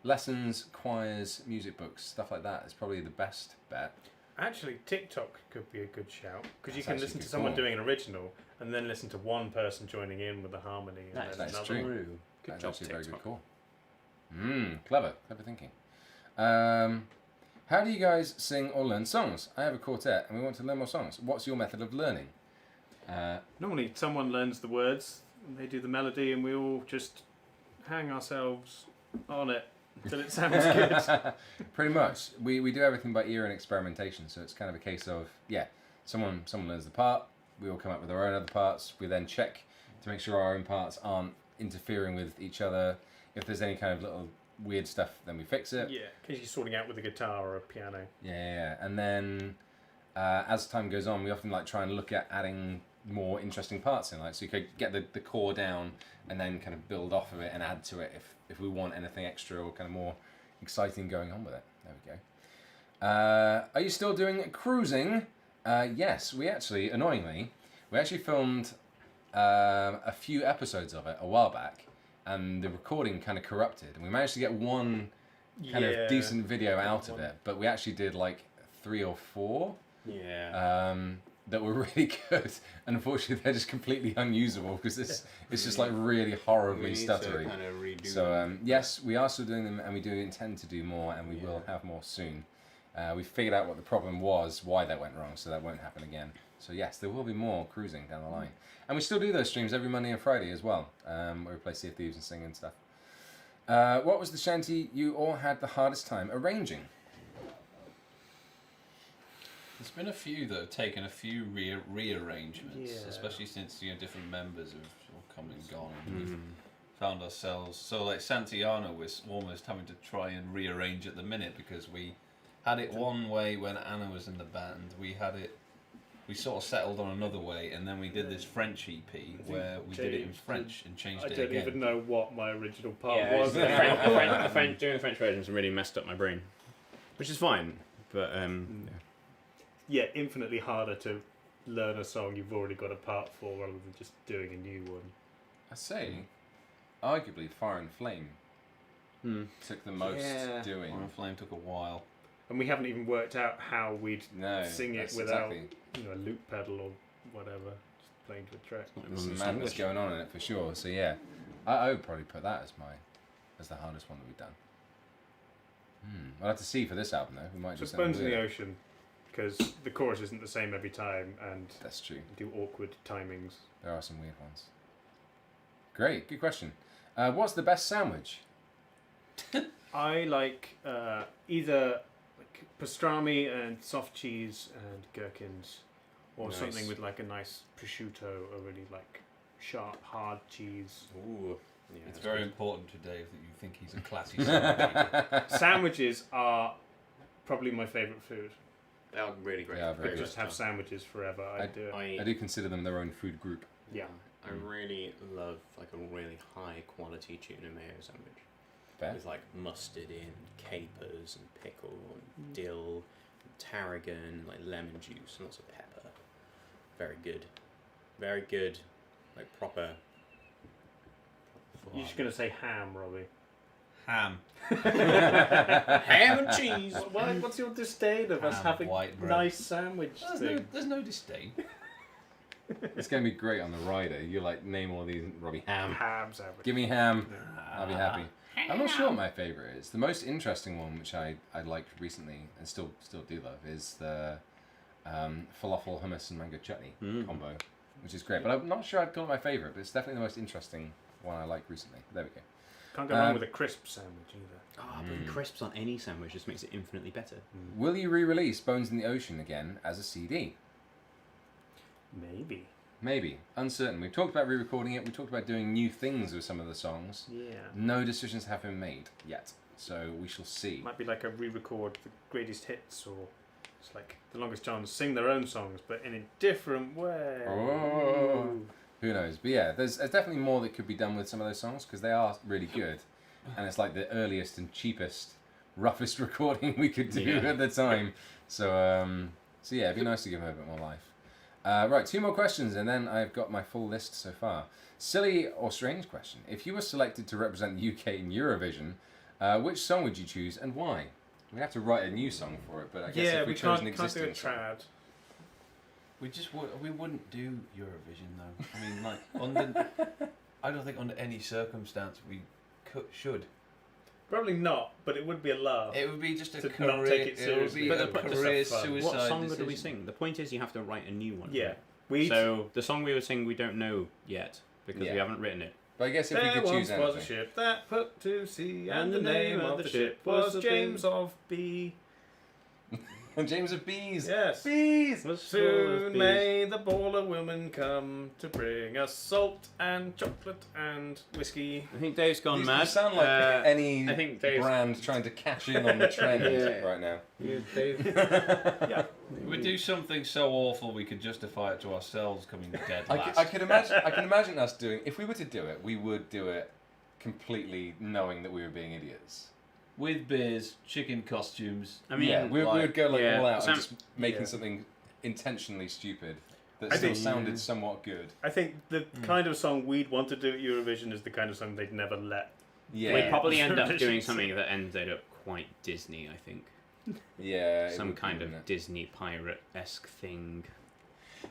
Lessons, choirs, music books, stuff like that is probably the best bet. Actually, TikTok could be a good shout because you That's can actually listen to good someone call. doing an original and then listen to one person joining in with the harmony. And That then is another true. one. Good That's job, actually a very good TikTok. call. Clever thinking. How do you guys sing or learn songs? I have a quartet and we want to learn more songs. What's your method of learning? Normally, someone learns the words and they do the melody, and we all just hang ourselves on it until it sounds good. Pretty much. We do everything by ear and experimentation, so it's kind of a case of, someone learns the part, we all come up with our own other parts, we then check to make sure our own parts aren't interfering with each other. If there's any kind of little weird stuff, then we fix it. Yeah, because you're sorting out with a guitar or a piano. Yeah. And then as time goes on, we often like try and look at adding more interesting parts in, like, so you could get the core down and then kind of build off of it and add to it if we want anything extra or kind of more exciting going on with it. There we go. Are you still doing cruising? Yes, we actually, annoyingly, filmed a few episodes of it a while back, and the recording kind of corrupted, and we managed to get one kind of decent video out of it, but we actually did like 3 or 4 that were really good, and unfortunately they're just completely unusable because it's just like really horribly stuttery. Kind of redo So them. yes, we are still doing them, and we do intend to do more, and we will have more soon. We figured out what the problem was, why that went wrong, so that won't happen again. So yes, there will be more cruising down the line, and we still do those streams every Monday and Friday as well, where we play Sea of Thieves and sing and stuff. What was the shanty you all had the hardest time arranging? There's been a few that have taken a few rearrangements, Yeah. especially since different members have sort of come and gone. And we've found ourselves like Santiana was almost having to try and rearrange at the minute because we had it one way when Anna was in the band. We sort of settled on another way, and then we did this French EP where we did it in French and changed I it don't again. even know what my original part Yeah, was. doing the French versions really messed up my brain, which is fine. But Yeah, infinitely harder to learn a song you've already got a part for rather than just doing a new one. I say, arguably Fire and Flame took the most doing. Fire and Flame took a while. And we haven't even worked out how we'd No, sing it that's without exactly. a loop pedal or whatever, just playing to a track. There's some madness going on in it for sure. So yeah, I would probably put that as the hardest one that we've done. I'll have to see for this album though. We might So just Bones in the Ocean, because the chorus isn't the same every time, and That's true. do awkward timings. There are some weird ones. Great, good question. What's the best sandwich? I like either like pastrami and soft cheese and gherkins, or Nice. something with like a nice prosciutto, a really like sharp, hard cheese. ooh, yeah, It's that's very good. important to Dave that you think he's a classy sandwich. Sandwiches are probably my favourite food. They are really great. Yeah, I very could good. just have sandwiches forever. I'd do it. I do consider them their own food group. Yeah. I really love like a really high quality tuna mayo sandwich Fair. with like mustard in, capers and pickle and dill, and tarragon, like lemon juice, and lots of pepper. Very good, very good, like proper. You're just gonna say ham, Robbie. Ham. Ham and cheese. What's your disdain of us Ham, having white bread. nice sandwich things? There's no disdain. It's going to be great on the rider. You like name all these, Robbie. Ham. Ham sandwich. Give me ham. I'll be happy. I'm not sure what my favourite is. The most interesting one, which I liked recently and still do love, is the falafel, hummus, and mango chutney combo, which is great. But I'm not sure I'd call it my favourite, but it's definitely the most interesting one I liked recently. There we go. Can't go wrong with a crisp sandwich either. Ah, putting crisps on any sandwich just makes it infinitely better. Will you re-release Bones in the Ocean again as a CD? Maybe. Maybe. Uncertain. We've talked about re-recording it. We talked about doing new things with some of the songs. Yeah. No decisions have been made yet. So we shall see. Might be like a re-record the greatest hits, or it's like the Longest Johns sing their own songs, but in a different way. Oh. Who knows? But yeah, there's definitely more that could be done with some of those songs because they are really good. And it's like the earliest and cheapest, roughest recording we could do at the time. So yeah, it'd be nice to give them a bit more life. Right, 2 more questions, and then I've got my full list so far. Silly or strange question. If you were selected to represent the UK in Eurovision, which song would you choose and why? We'd have to write a new song for it, but I guess if we chose an existing can't do a trad. We wouldn't do Eurovision though. I mean, like I don't think under any circumstance we should. Probably not, but it would be a laugh. It would be just a To career. not take it It would be seriously. a But career just have fun. suicide. What song do decision. we sing? The point is you have to write a new one. Yeah. So the song we were singing we don't know yet because we Yeah. haven't written it. But I guess if we There could choose once was a anything. ship that put to sea, and the name of the ship was James of B. James of Bees. Yes. Bees. Soon may the baller woman come to bring us salt and chocolate and whiskey. I think Dave's gone These mad. sound like any I think Dave's... brand trying to cash in on the trend right now. Yeah, Dave. Yeah. We do something so awful we could justify it to ourselves coming dead last. I can imagine us doing. If we were to do it, we would do it completely knowing that we were being idiots. With beers, chicken costumes. I mean, yeah, we would go yeah, all out Sam- and just making yeah. something intentionally stupid that I still think- sounded somewhat good. I think the kind of song we'd want to do at Eurovision is the kind of song they'd never let. Yeah, We'd probably end up Eurovision doing sing. something that ended up quite Disney, I think. yeah, it Some would be, kind of wouldn't it? Disney pirate-esque thing.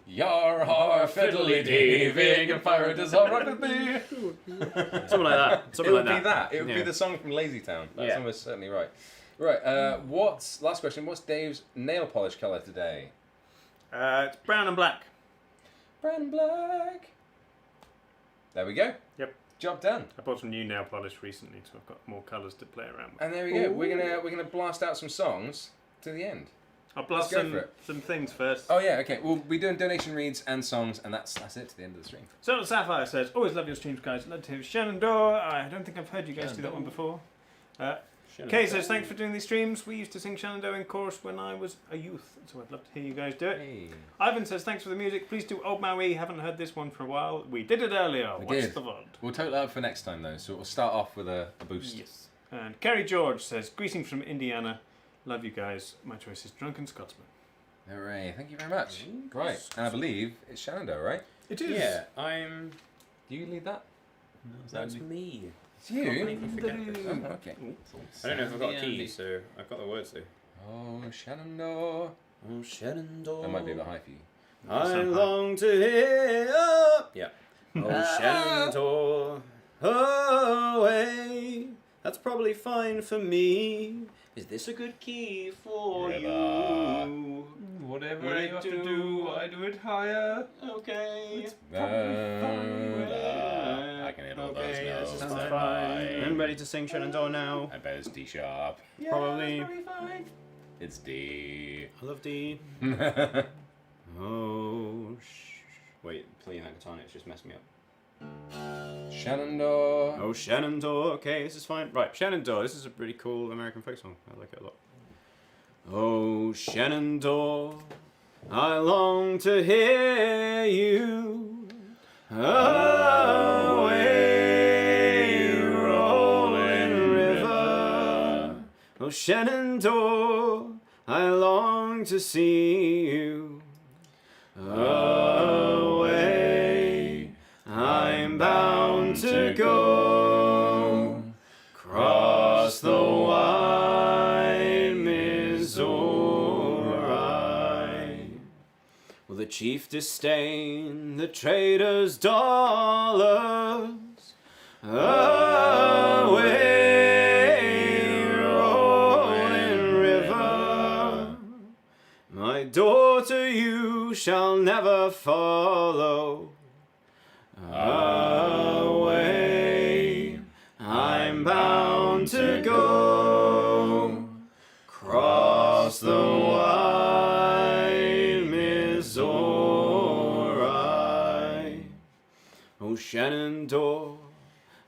Yar har fiddly dee, vegan pirate is all right with me. Something like that. It Something would like be that. It would be Yeah. the song from Lazy Town. That's Yeah. almost certainly right. Right. Last question? What's Dave's nail polish colour today? It's brown and black. Brown and black. There we go. Yep. Job done. I bought some new nail polish recently, so I've got more colours to play around with. And there we go. We're gonna blast out some songs to the end. I'll blast Let's go for some it. things first. Oh yeah. Okay. We'll be doing donation reads and songs, and that's it to the end of the stream. Solar Sapphire says, always love your streams, guys. Love to hear Shenandoah. I don't think I've heard you guys do that one before. Kay says, thanks for doing these streams. We used to sing Shenandoah in chorus when I was a youth, so I'd love to hear you guys do it. Hey. Ivan says, thanks for the music. Please do Old Maui. Haven't heard this one for a while. We did it earlier. We Watch did. the VOD. We'll total that up for next time though. So we'll start off with a boost. Yes. And Kerry George says, greetings from Indiana. Love you guys. My choice is Drunken Scotsman. Hooray! Thank you very much. Right, and I believe it's Shenandoah, right? It is. Yeah, I'm... Do you lead that? That's me. It's you. Can't make me forget this. Oh, okay. I don't know if I've got a Yeah, key, Andy. so I've got the words though. Oh, Shenandoah. Oh, Shenandoah. That might be a bit high for you. I long to hear. Yeah. Oh, Shenandoah. Away. That's probably fine for me. Is this a good key for you? Whatever Will you it have to do? do, I do it higher. Okay. I can hit all those Okay, notes. this is Sounds fine. I'm ready to sing Shenandoah now. I bet it's D sharp. Probably. It's D. I love D. Oh, wait, playing that guitar, it's just messing me up. Shenandoah. Oh, Shenandoah. Okay, this is fine. Right, Shenandoah. This is a pretty cool American folk song. I like it a lot. Oh, Shenandoah, I long to hear you. Away, rolling river. Oh, Shenandoah, I long to see you. Away, I'm bound to go. Cross the wide Missouri. Will the chief disdain the trader's dollars? Away, rolling river. My daughter you shall never follow. Away, I'm bound to go. Cross the wide Missouri. Shenandoah,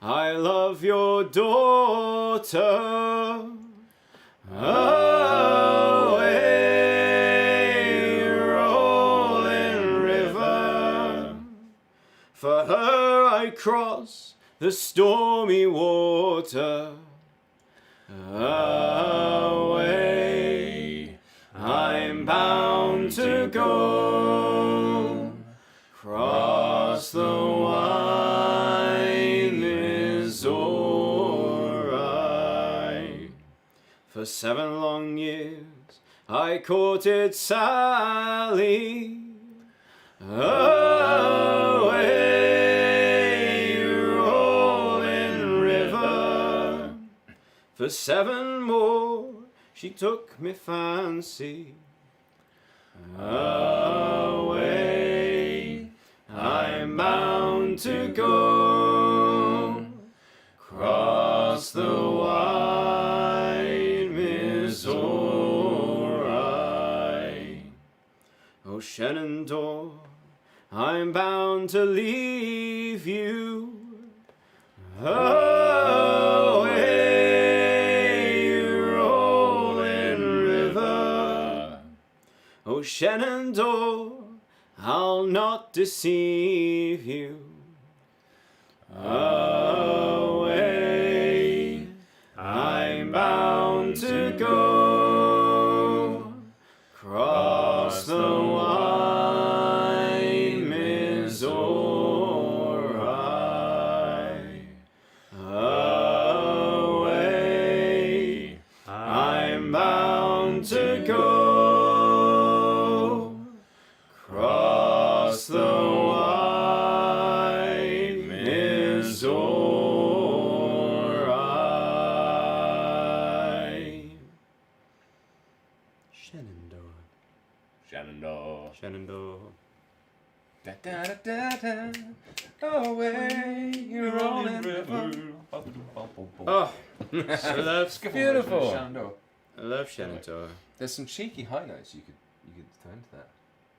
I love your daughter. Away, rolling river. For her I cross the stormy water. Away, I'm bound to go. Cross the wine is alright. For 7 long years I courted Sally. Away, rolling river. For 7 more she took me fancy. Away, I'm bound to go. Cross the wide Missouri. Oh, Shenandoah, I'm bound to leave you. Away, rolling river. Oh, Shenandoah, I'll not deceive you. Away, I'm bound to go. Cross the wide Missouri. Away, I'm bound to go. Cross the wide Missouri. Shenandoah. Shenandoah. Shenandoah. Da, da, da, da, da. Away, you're rolling river. Oh, I love Beautiful. I love Shenandoah. There's some cheeky high notes you could throw into that.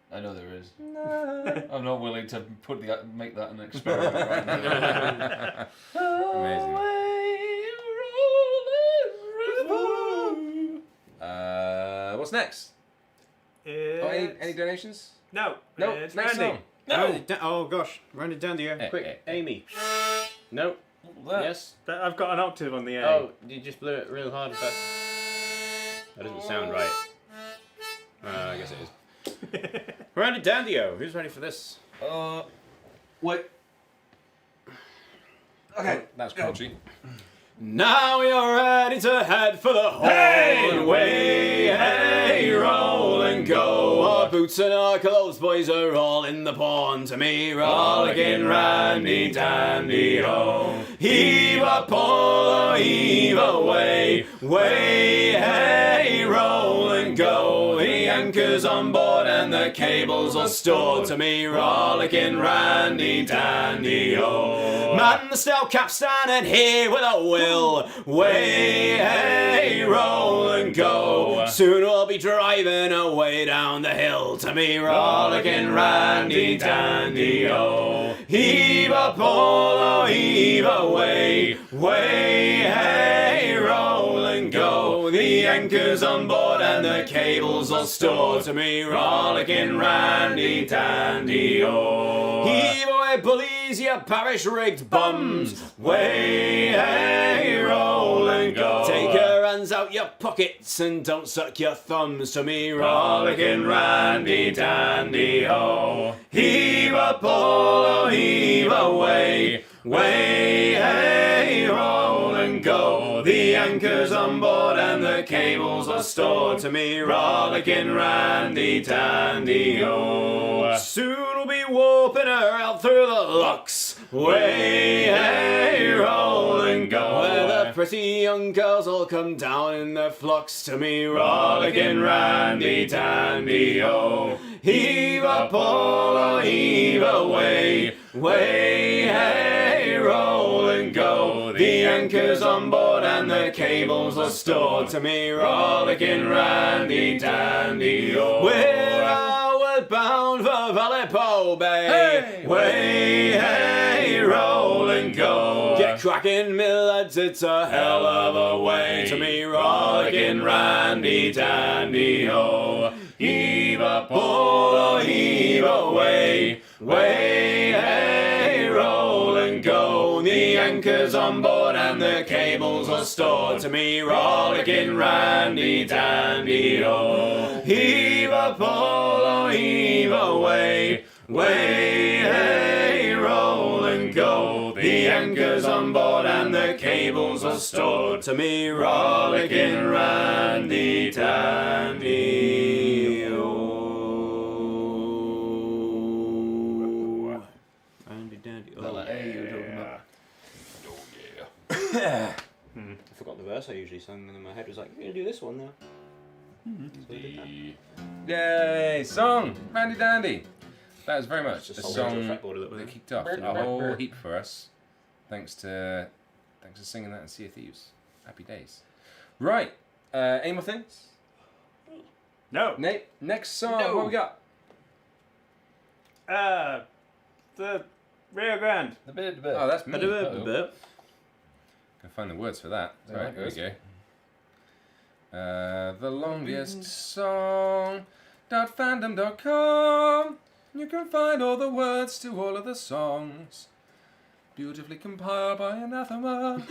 I know there is. No. I'm not willing to make that an experiment right now. Amazing. What's next? Oh, any donations? No. No, It's next Randy. song. No. Oh gosh, round it down to you. Quick, Amy. No. Yes. I've got an octave on the A. Oh, you just blew it real hard. But that doesn't sound right. I guess it is. Round it down to you. Who's ready for this? Wait. Okay. That's crunchy. Now you're ready to head for the whole way. Hey, roll and go. Our boots and our clothes, boys, are all in the pond. To me, rollicking randy dandy ho. Heave a pole, heave away. Way, hey, roll and go. The anchor's on board and the cables are stored. To me, rollicking randy dandy ho. Man the stout capstan and here with a will. Way, hey, roll and go. Soon we'll be driving away down the hill. To me, rollicking randy dandy oh. Heave a pole, heave away. Way, hey, roll and go. The anchor's on board and the cables are stored. To me, rollicking randy dandy oh. Heave away, bullies, you parish-rigged bums. Way, hey, roll and go. Take your hands out your pockets and don't suck your thumbs. To me, rollicking randy dandy ho. Heave a pole, heave away. Way, hey, roll and go. The anchor's on board and the cables are stored. To me, rollicking randy dandy ho. Soon we'll be warping her out through the locks. Way, hey, roll and go. Where the pretty young girls all come down in their flocks. To me, rollicking randy dandy ho. Heave a pole, heave away. Way, hey, roll and go. The anchor's on board and the cables are stored. To me, rollicking randy dandy ho. We're outward bound for Vallepo Bay. Hey! Way, hey, roll and go. Get cracking, me lads, it's a hell of a way to me rollicking randy dandy ho. Heave a pull or heave away, way, hey, roll and go. The anchor's on board and the cables are stored to me rollicking randy dandy ho. Heave a pull or heave away, way, hey, roll and go. The anchor's on board and the cables are stored to me rollicking randy dandy ho. Randy dandy ho. I forgot the verse I usually sung, and in my head was like, "We're gonna do this one now." So we did that. Yay! Song! Randy Dandy! That was very much a Just hold song onto the fretboard a little that bit. kicked off a whole heap for us. Thanks to singing that in Sea of Thieves. Happy days. Right. Any more things? No. Nate, next song, what we got? The Rio Grande. The bit. Oh, that's me. Uh-oh. Can find the words for that. Yeah, Right, there we yes. go. The longest song. .fandom.com. You can find all the words to all of the songs. Beautifully compiled by Anathema.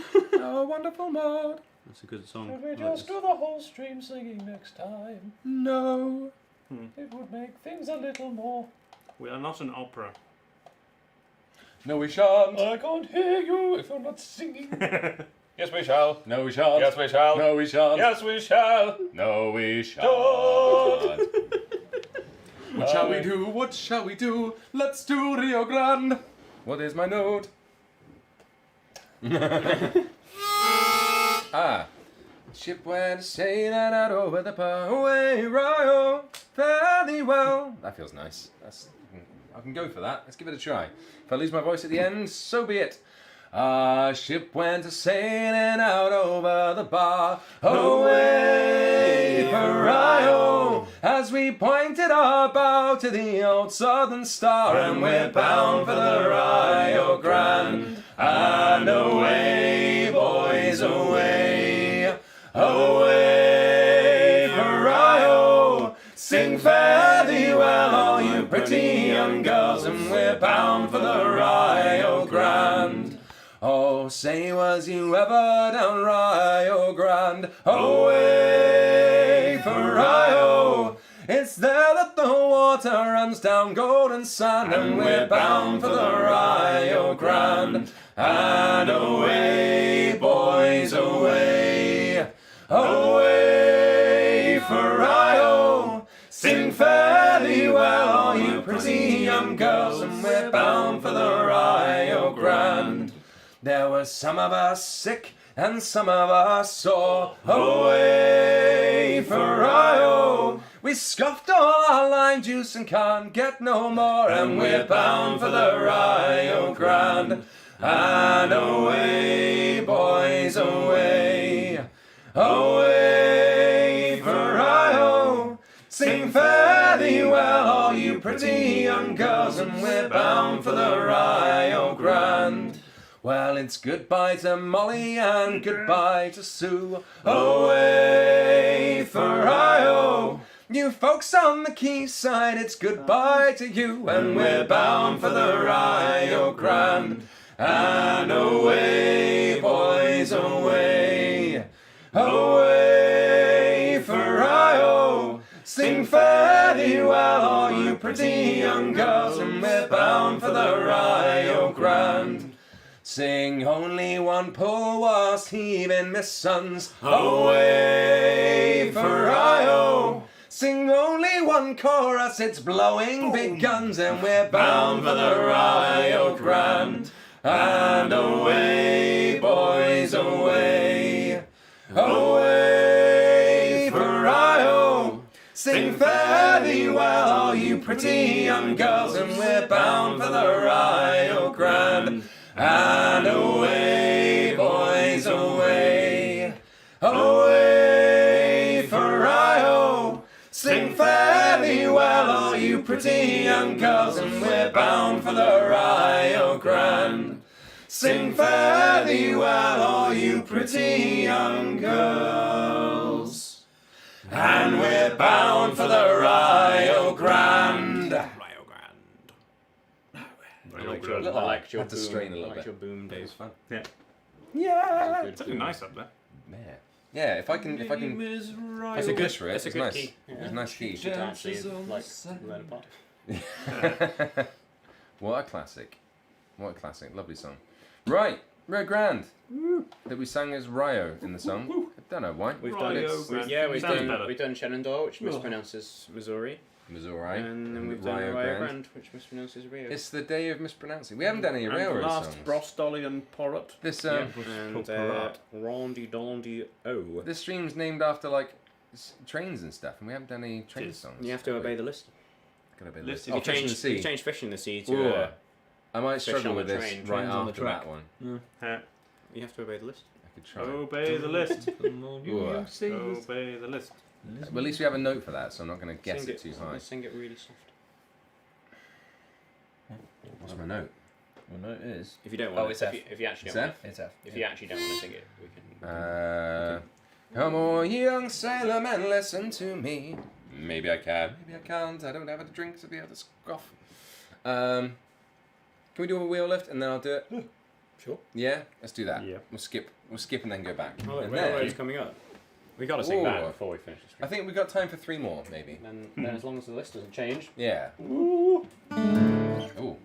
Our wonderful mod. That's a good song. Should we I like just this. do the whole stream singing next time? No. It would make things a little more. We are not an opera. No, we shan't. I can't hear you if you're not singing. Yes, we shall. No, we shan't. Yes, we shall. No, we shan't. Yes, we shall. No, we shan't. Don't. What shall we do? What shall we do? Let's do Rio Grande. What is my note? Ship went sailing out over the Poway, Rio, fare thee well. That feels nice. I can go for that. Let's give it a try. If I lose my voice at the end, so be it. Ship went a-sailing out over the bar, away for Rio, as we pointed our bow to the old Southern Star, and we're bound for the Rio Grande, and away, boys, away, away for Rio. Sing fare thee well, all you pretty young girls, and we're bound for the Rio Grande. Oh, say, was you ever down Rio Grande? Away for Rio. It's there that the water runs down golden sand, and we're bound for the Rio Grande. And away, boys, away, away for Rio. Sing fare thee well, all you pretty young girls, and we're bound for the Rio Grande. There were some of us sick and some of us sore, away for Rio. We scoffed all our lime juice and can't get no more, and we're bound for the Rio Grande. And away, boys, away, away for Rio. Sing fare thee well, all you pretty young girls, and we're bound for the Rio Grande. Well, it's goodbye to Molly and goodbye to Sue, away for Rio. You folks on the quayside, it's goodbye to you, and we're bound for the Rio Grande. And away, boys, away, away for Rio. Sing fare thee well, all you pretty young girls, and we're bound for the Rio Grande. Sing only one pull was heaving, Miss Sons, away for Rio. Sing only one chorus, it's blowing big guns, and we're bound for the Rio Grande. And away, boys, away, away for Rio. Sing fare thee well, all you pretty young girls, and we're bound for the Rio Grande. And away, boys, away, away for Rio. Sing fare thee well, all you pretty young girls, and we're bound for the Rio Grande. thee well, all you pretty young girls. And we're bound for the Rio Grande. Rio Grande. I liked your Had to boom. strain a little I liked bit. your boom, Dave. fun. Yeah. Yeah. It's actually nice up there. Yeah, if I can It's push a good, for it, it's a it's good nice. key. It's a nice key. To actually like learn apart. What a classic. What a classic. Lovely song. Right, Rio Grande. That we sang as Rio in the song. I don't know why. We've done it. Rio Grande. We've Sounds better. done Shenandoah, which mispronounces Missouri, Missouri. and then we've done Rio Grande, which mispronounces Rio. It's the day of mispronouncing. We haven't done any And railroad last songs. Brostolian Porot. This Yeah, was and called Parade. Rondy Dondy O. this stream's named after like trains and stuff, and we haven't done any train Yes. songs. You have to obey the list. Gotta obey the List list. if Oh, you Fish in the If Sea. you change Fish in the Sea Ooh. to I might Fish struggle on with the this Train, right Trains on the after Track. that one. you have to obey the list. I could try. Obey the list. Ooh. Obey the list. Well, at least we have a note for that, so I'm not going to guess Sing it too high. Sing it really soft. What's my note? Well, no, it is. If you don't Oh, want it's to, F. if you actually It's don't, F? It's F. if you actually don't want to sing it, we can. Come on, young sailor man, listen to me. Maybe I can, maybe I can't. I don't have a drink to be able to scoff. Can we do a wheel lift and then I'll do it? Sure. Yeah, let's do that. Yeah. We'll skip and then go back. Oh, look, and Railroad's coming up. We got to sing that Ooh. before we finish this. I think we've got time for 3 more, maybe. Then as long as the list doesn't change. Yeah. Ooh. Oh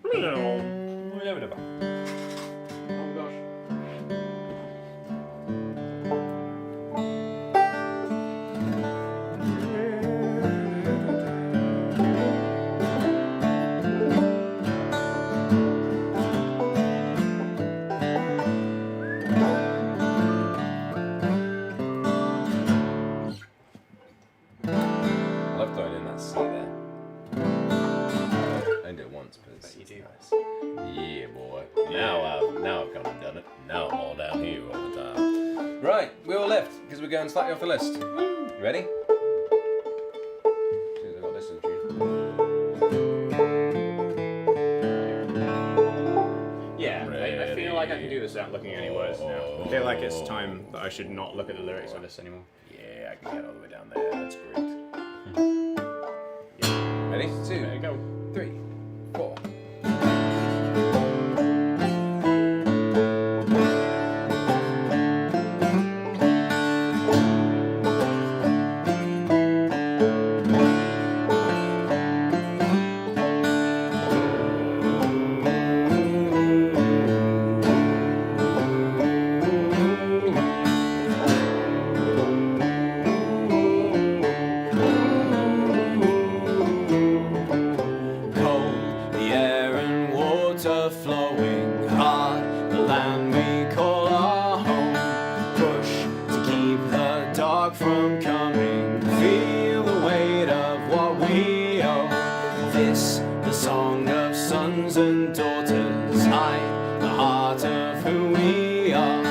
gosh. I love throwing in that C there. I only did it once, but it's You do. nice. Yeah, boy. Now I've come and done it. Now I'm all down here all the time. Right, wheel left, because we're going slightly off the list. You ready? As soon as I got this in tune. Yeah, I feel like I can do this without looking at any words now. I feel like it's time that I should not look at the lyrics of this anymore. Yeah, I can get all the way down there. That's great. Ready? 2, There you go. 3, 4. Cold, the air and water flowing hard, the land we call our home. Push to keep the dark from coming, feel the weight of what we owe. This, the song of sons and daughters, hide the heart of who we are,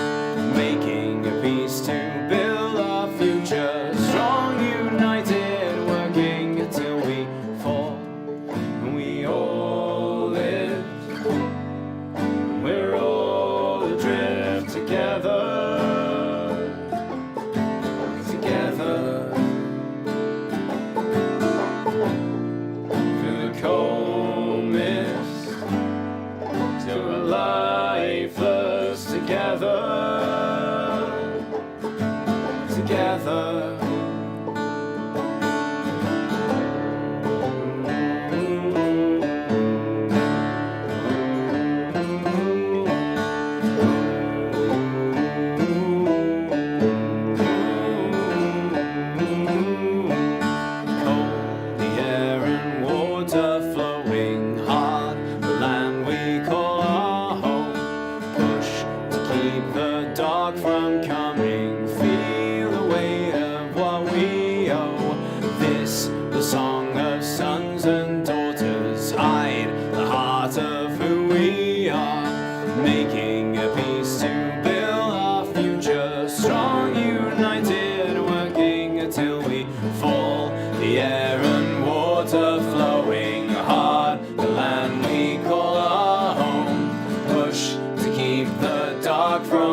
making a peace to build our future, strong, united, working till we fall. We all live, we're all adrift together, together, through the cold mist, till we're lifeless together, together. Cold, the air and water flowing hard, the land we call our home. Push to keep the dark from coming, feel the weight of what we owe. This, the song of sons and daughters, hide the heart of who we are, making a peace to build our future, strong, united, working until we fall. The air and water flowing hard, the land we call our home. Push to keep the dark from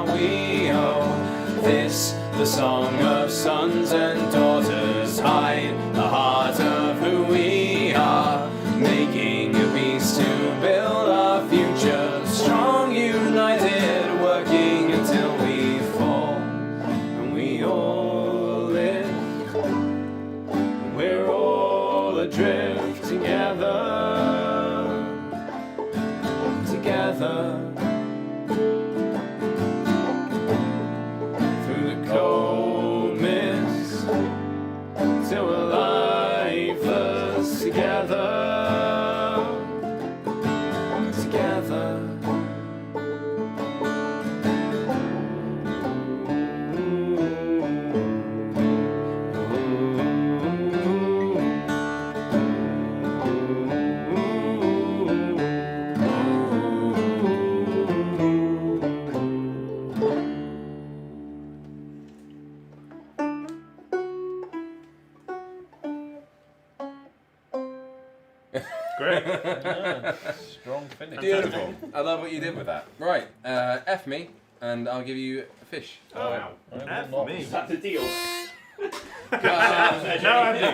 what we owe. This, the song of sons and daughters, hide the heart of who we are, making a peace to build our future, strong, united, working until we fall, and we all live, and we're all adrift together, through the cold mist, till we're lifeless together. Great. Strong finish. Beautiful. I love what you did with that. Right, F me, and I'll give you a fish. Oh, wow. F me. Is that the deal? No, Andy.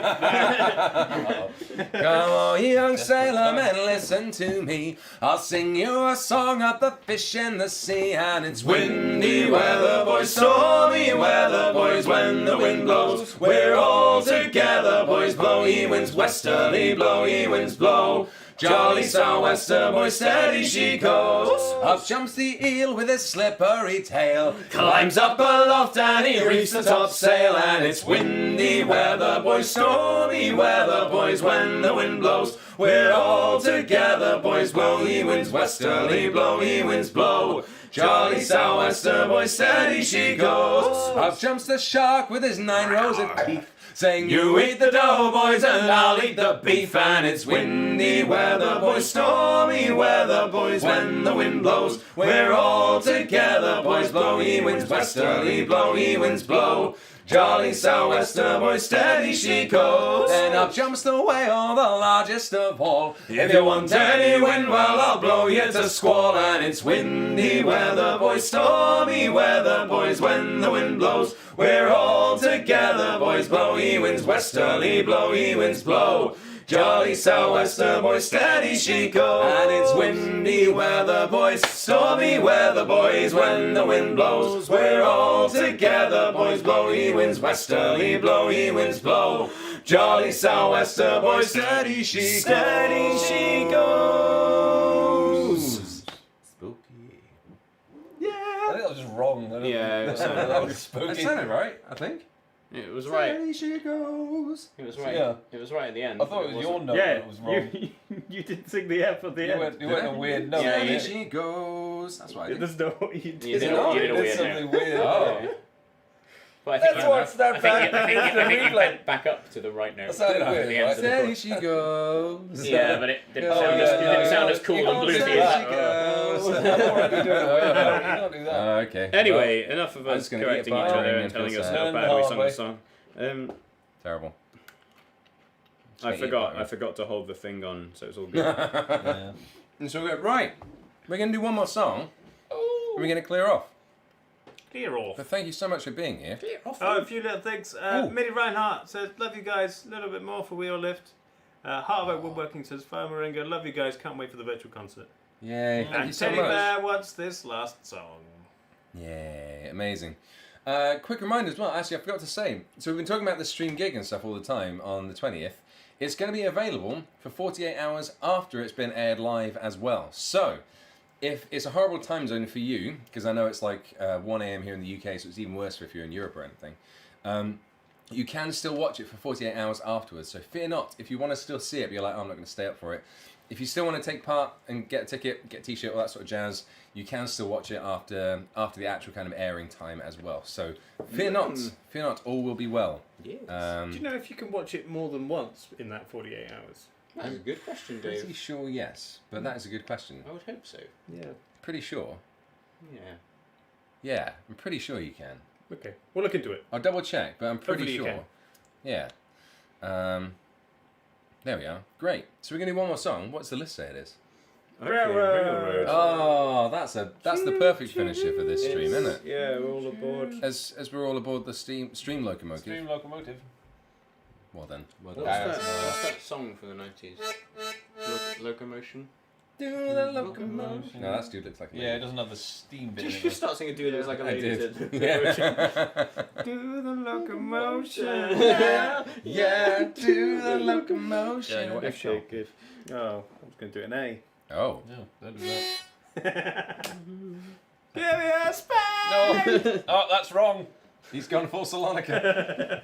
Come on, you young sailor men, listen to me. I'll sing you a song of the fish in the sea, and it's windy weather, boys, stormy weather, boys. When the wind blows, we're all together, boys. Blow ye winds westerly, blow ye winds blow. Jolly sou'wester, boy, steady she goes. Up jumps the eel with his slippery tail, climbs up aloft and he reefs the topsail. And it's windy weather, boys, stormy weather, boys. When the wind blows, we're all together, boys. Blow ye winds westerly, blow ye winds blow. Jolly sou'wester, boy, steady she goes. Up jumps the shark with his 9 rows of teeth, saying, you eat the dough, boys, and I'll eat the beef. And it's windy weather, boys, stormy weather, boys. When the wind blows, we're all together, boys. Blow ye winds westerly, blow ye winds blow. Jolly sou'wester, boy, steady she goes. Then up jumps the whale, the largest of all. If you want any wind, well, I'll blow you to squall. And it's windy weather, boys, stormy weather, boys. When the wind blows, we're all together, boys. Blow ye winds westerly, blow ye winds blow. Jolly sou'wester, boys, steady she goes. And it's windy weather, boys, stormy weather, boys. When the wind blows, we're all together, boys. Blow ye winds westerly, blow ye winds blow. Jolly sou'wester, boys, steady she goes. Steady she goes. Spooky. I think that was just wrong. Yeah, that was spooky. That sounded right, I think. It was right. Steady she goes. It was right. Yeah. It was right at the end. I thought it was your note Yeah, that was wrong. you did sing the F at the end. You went a weird note. Yeah, Steady yeah. she goes. That's what I did. There's no what you did. You did, not? you did a It's weird something note. weird. Oh. But I think That's you- what's that I think you back. went back up to the right note. That sounded at weird, the end right? of the Steady chorus. she goes. Yeah, but it didn't Oh, sound, yeah, as, no, didn't sound no, as cool you and can't bluesy say as that. that. I'm already doing it. You can't do that. Okay. Anyway, enough of I'm us just gonna eat correcting a each bar other and and telling feel us sad. how And bad we sung halfway. the song. Terrible. I forgot to hold the thing on, so it's all good. Yeah. And so we're right. We're going to do one more song. And we're going to clear off. Clear off. But thank you so much for being here. Oh, a few little things. Minnie Reinhardt says, love you guys, a little bit more for Wheel Lift. Heart of Oak Woodworking says, Fire Moringa, love you guys, can't wait for the virtual concert. Yay, thank you And so Teddy much. Bear wants this last song. Yay, amazing. Quick reminder as well, actually I forgot to say, so we've been talking about the stream gig and stuff all the time on the 20th. It's going to be available for 48 hours after it's been aired live as well. So, if it's a horrible time zone for you, because I know it's like 1 a.m. here in the UK, so it's even worse if you're in Europe or anything, you can still watch it for 48 hours afterwards. So fear not, if you want to still see it, but you're like, oh, I'm not going to stay up for it. If you still want to take part and get a ticket, get a t-shirt, all that sort of jazz, you can still watch it after the actual kind of airing time as well. So fear not, all will be well. Yes. Do you know if you can watch it more than once in that 48 hours? That's a good question, Pretty Dave. sure yes, but that is a good question. I would hope so. Yeah. Pretty sure. Yeah. Yeah, I'm pretty sure you can. Okay, we'll look into it. I'll double check, but I'm pretty Hopefully you sure. Yeah. There we are. Great. So we're going to do one more song. What's the list say it is? Railroad. Oh, that's the perfect finisher for this stream, isn't it? Yeah, we're all aboard. As we're all aboard the stream locomotive. Stream Locomotive. Well then. What's that song from the 90s? Locomotion? Do the locomotion. No, that dude looks like a lady. Yeah, it doesn't have the steam bit in Did you it. start singing Dude Looks Like a Lady? I did. Yeah. Do the locomotion. Yeah, do the locomotion. Yeah, F sharp. Good. Oh, I was going to do an A. Oh. No, don't do that. Give me a spade. No. Oh, that's wrong. He's gone full Salonica.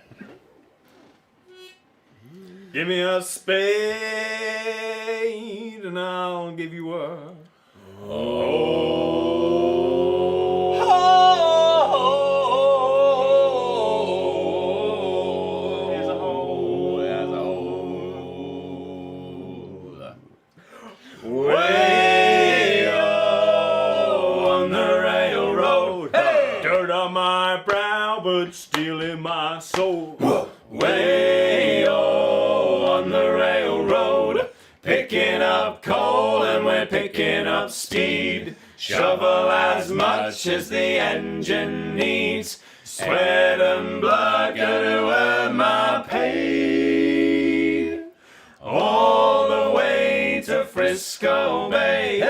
Give me a spade and I'll give you a There's a hole, there's a hole. Way on the railroad, dirt on my brow but still in my soul. Way on the railroad, picking up coal and we're picking up speed. Shovel as much as the engine needs. Sweat and blood gonna earn my pay. All the way to Frisco Bay,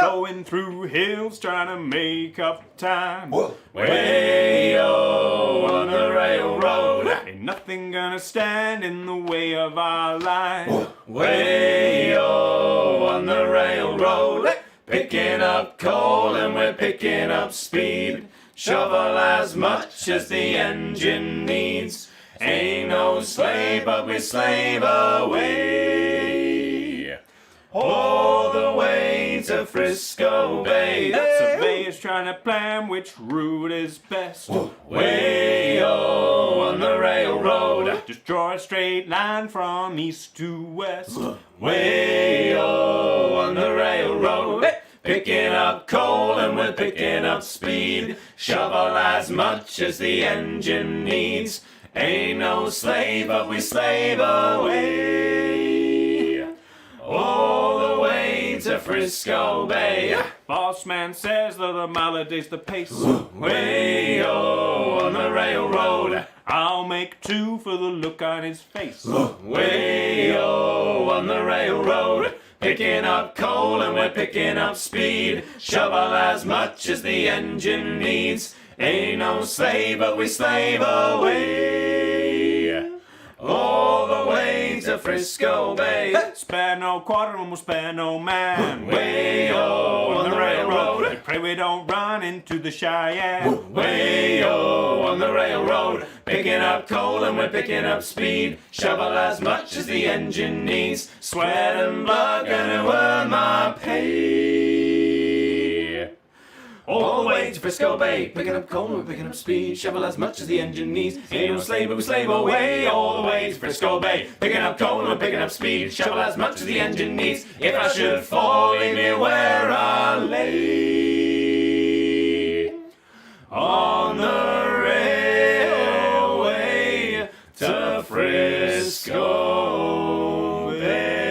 going through hills trying to make up time. Way on the railroad, ain't nothing gonna stand in the way of our line. Way on the railroad, picking up coal and we're picking up speed. Shovel as much as the engine needs. Ain't no slave, but we slave away. All the way to Frisco Bay. Surveyors trying to plan which route is best. Way on the railroad, just draw a straight line from east to west. Way on the railroad, picking up coal and we're picking up speed. Shovel as much as the engine needs. Ain't no slave, but we slave away. All the way to Frisco Bay. Boss man says that the melody's the pace. Way on the railroad, I'll make two for the look on his face. Way on the railroad, picking up coal and we're picking up speed. Shovel as much as the engine needs. Ain't no slave, but we slave away. All the way to Frisco Bay. Spare no quarter and we'll spare no man. Way on the railroad, pray we don't run into the Cheyenne. Way on the railroad, picking up coal and we're picking up speed. Shovel as much as the engine needs. Sweat and blood gonna earn my pay. All the way to Frisco Bay, picking up coal and we're picking up speed. Shovel as much as the engine needs. Ain't no slave, but we slave away. All the way to Frisco Bay, picking up coal and we're picking up speed. Shovel as much as the engine needs. If I should fall, leave me where I lay. On the railway to Frisco Bay.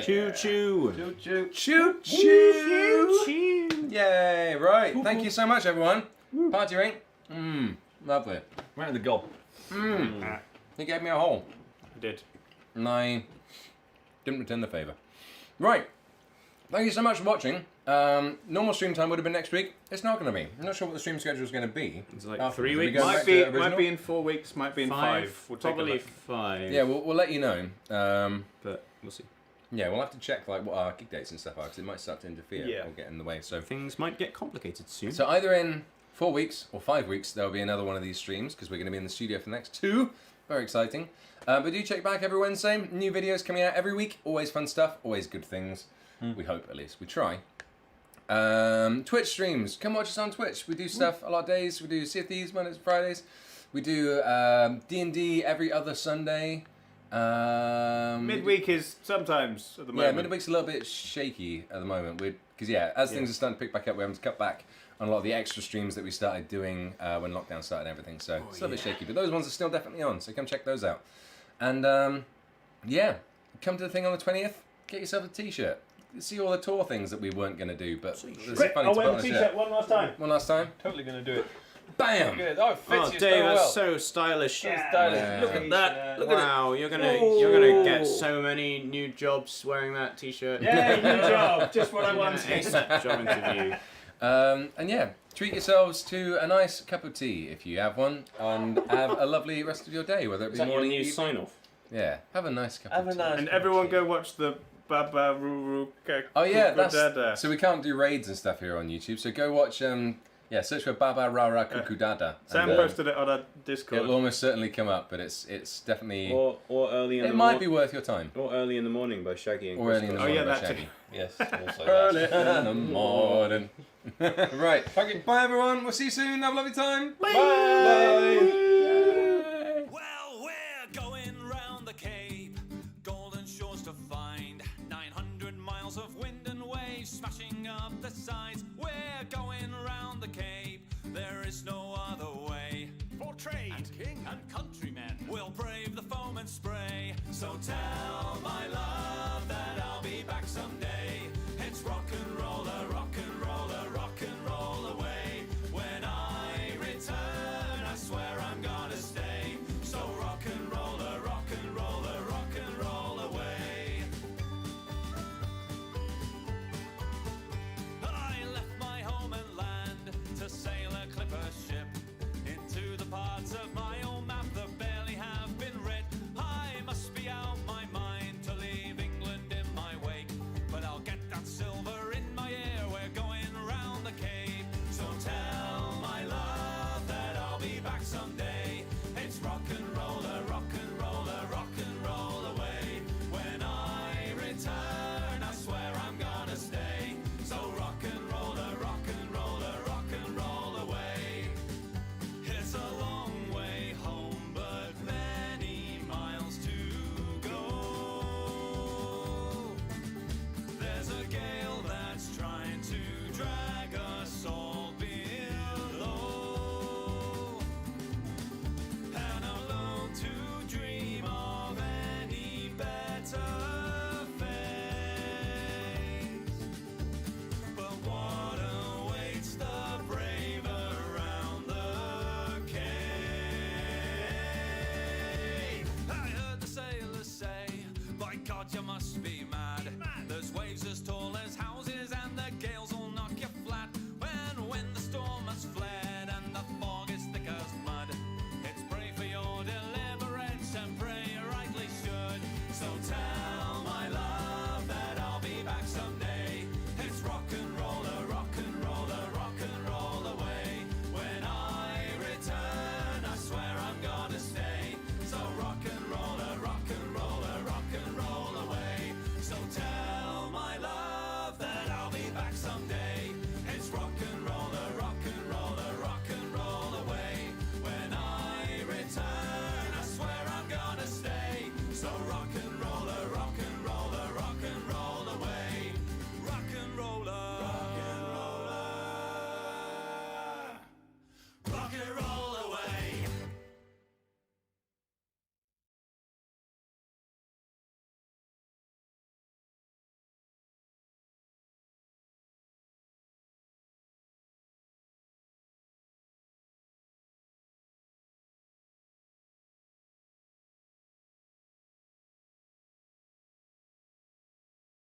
Choo choo. Choo choo. Choo choo. Yay, right. Thank you so much, everyone. Party ring. Lovely. Right in the gob. He gave me a hole. I did. And I didn't return the favour. Right. Thank you so much for watching. Normal stream time would have been next week. It's not going to be. I'm not sure what the stream schedule is going to be. It's like afterwards. 3 Are we weeks. going back to original? Might be in 4 weeks, might be in 5. We'll take a Probably look. 5. Yeah, we'll let you know. But we'll see. Yeah, we'll have to check like what our gig dates and stuff are because it might start to interfere Yeah. or get in the way. So Things might get complicated soon. So either in 4 weeks or 5 weeks, there'll be another one of these streams because we're going to be in the studio for the next 2. Very exciting. But do check back every Wednesday. New videos coming out every week. Always fun stuff. Always good things. We hope, at least. We try. Twitch streams. Come watch us on Twitch. We do stuff a lot of days. We do Sea of Thieves Mondays and Fridays. We do D&D every other Sunday. Midweek is sometimes at the moment. Yeah, midweek's a little bit shaky at the moment. Because as things are starting to pick back up, we're having to cut back on a lot of the extra streams that we started doing when lockdown started and everything. So it's a little bit shaky, but those ones are still definitely on. So come check those out. And yeah, come to the thing on the 20th. Get yourself a T-shirt. See all the tour things that we weren't going to do, but it's Quick, funny I'll to wear put the on a t-shirt shirt. one last time. One last time. Totally going to do it. Bam! Good. Oh, it fits Oh, you Dave, so well. that's so stylish. So stylish. Yeah. Look at that. Look at Wow, you're gonna get so many new jobs wearing that T-shirt. Yay, new job. Just what I Yeah, wanted. ASAP job interview. And yeah, treat yourselves to a nice cup of tea if you have one, and have a lovely rest of your day, whether it be Is that your morning, new evening. sign-off? Yeah, have a nice cup Have of a tea. nice And cup of everyone tea. go watch the Baba Ruru. Oh yeah, Dada. that's so we can't do raids and stuff here on YouTube. So go watch search for Baba Rara Cuckoo Dada. Sam and, posted it on our Discord. it'll almost certainly come up, but it's definitely Or early in it the might be worth your time. Or early in the morning by Shaggy and Or early in the Chris morning yeah, by that too. Shaggy. Yes, also Early that. in the morning. Right. Bye everyone. We'll see you soon. Have a lovely time. Bye. Well, we're going round the Cape, golden shores to find, 900 miles of wind and waves smashing up the sides. We're going round the Cape, there is no other way. For trade and king and countrymen, we'll brave the foam and spray. So tell my love that I'll be back someday. It's rock and roller, rock and roller, rock and roll away. When I return, I swear I'm gonna stay. So rock and roller, rock and roller, rock and roll away. I left my home and land to sail a clipper ship into the parts of my own map that barely have been read. I must be out my mind to leave England in my wake, but I'll get that silver in my ear. We're going round the Cape, so tell my love that I'll be back someday. It's rock and roller, rock and roller, rock and roll away. When I return, I swear I'm gonna stay. So rock and roller, rock and roller, rock and roll away. It's a long way home, but many miles to go. There's a gale that's trying to drag us all below, and I'm alone to dream of any better fate. But what awaits the brave around the Cape? I heard the sailors say, by God, you must be mad. There's waves as tall as houses and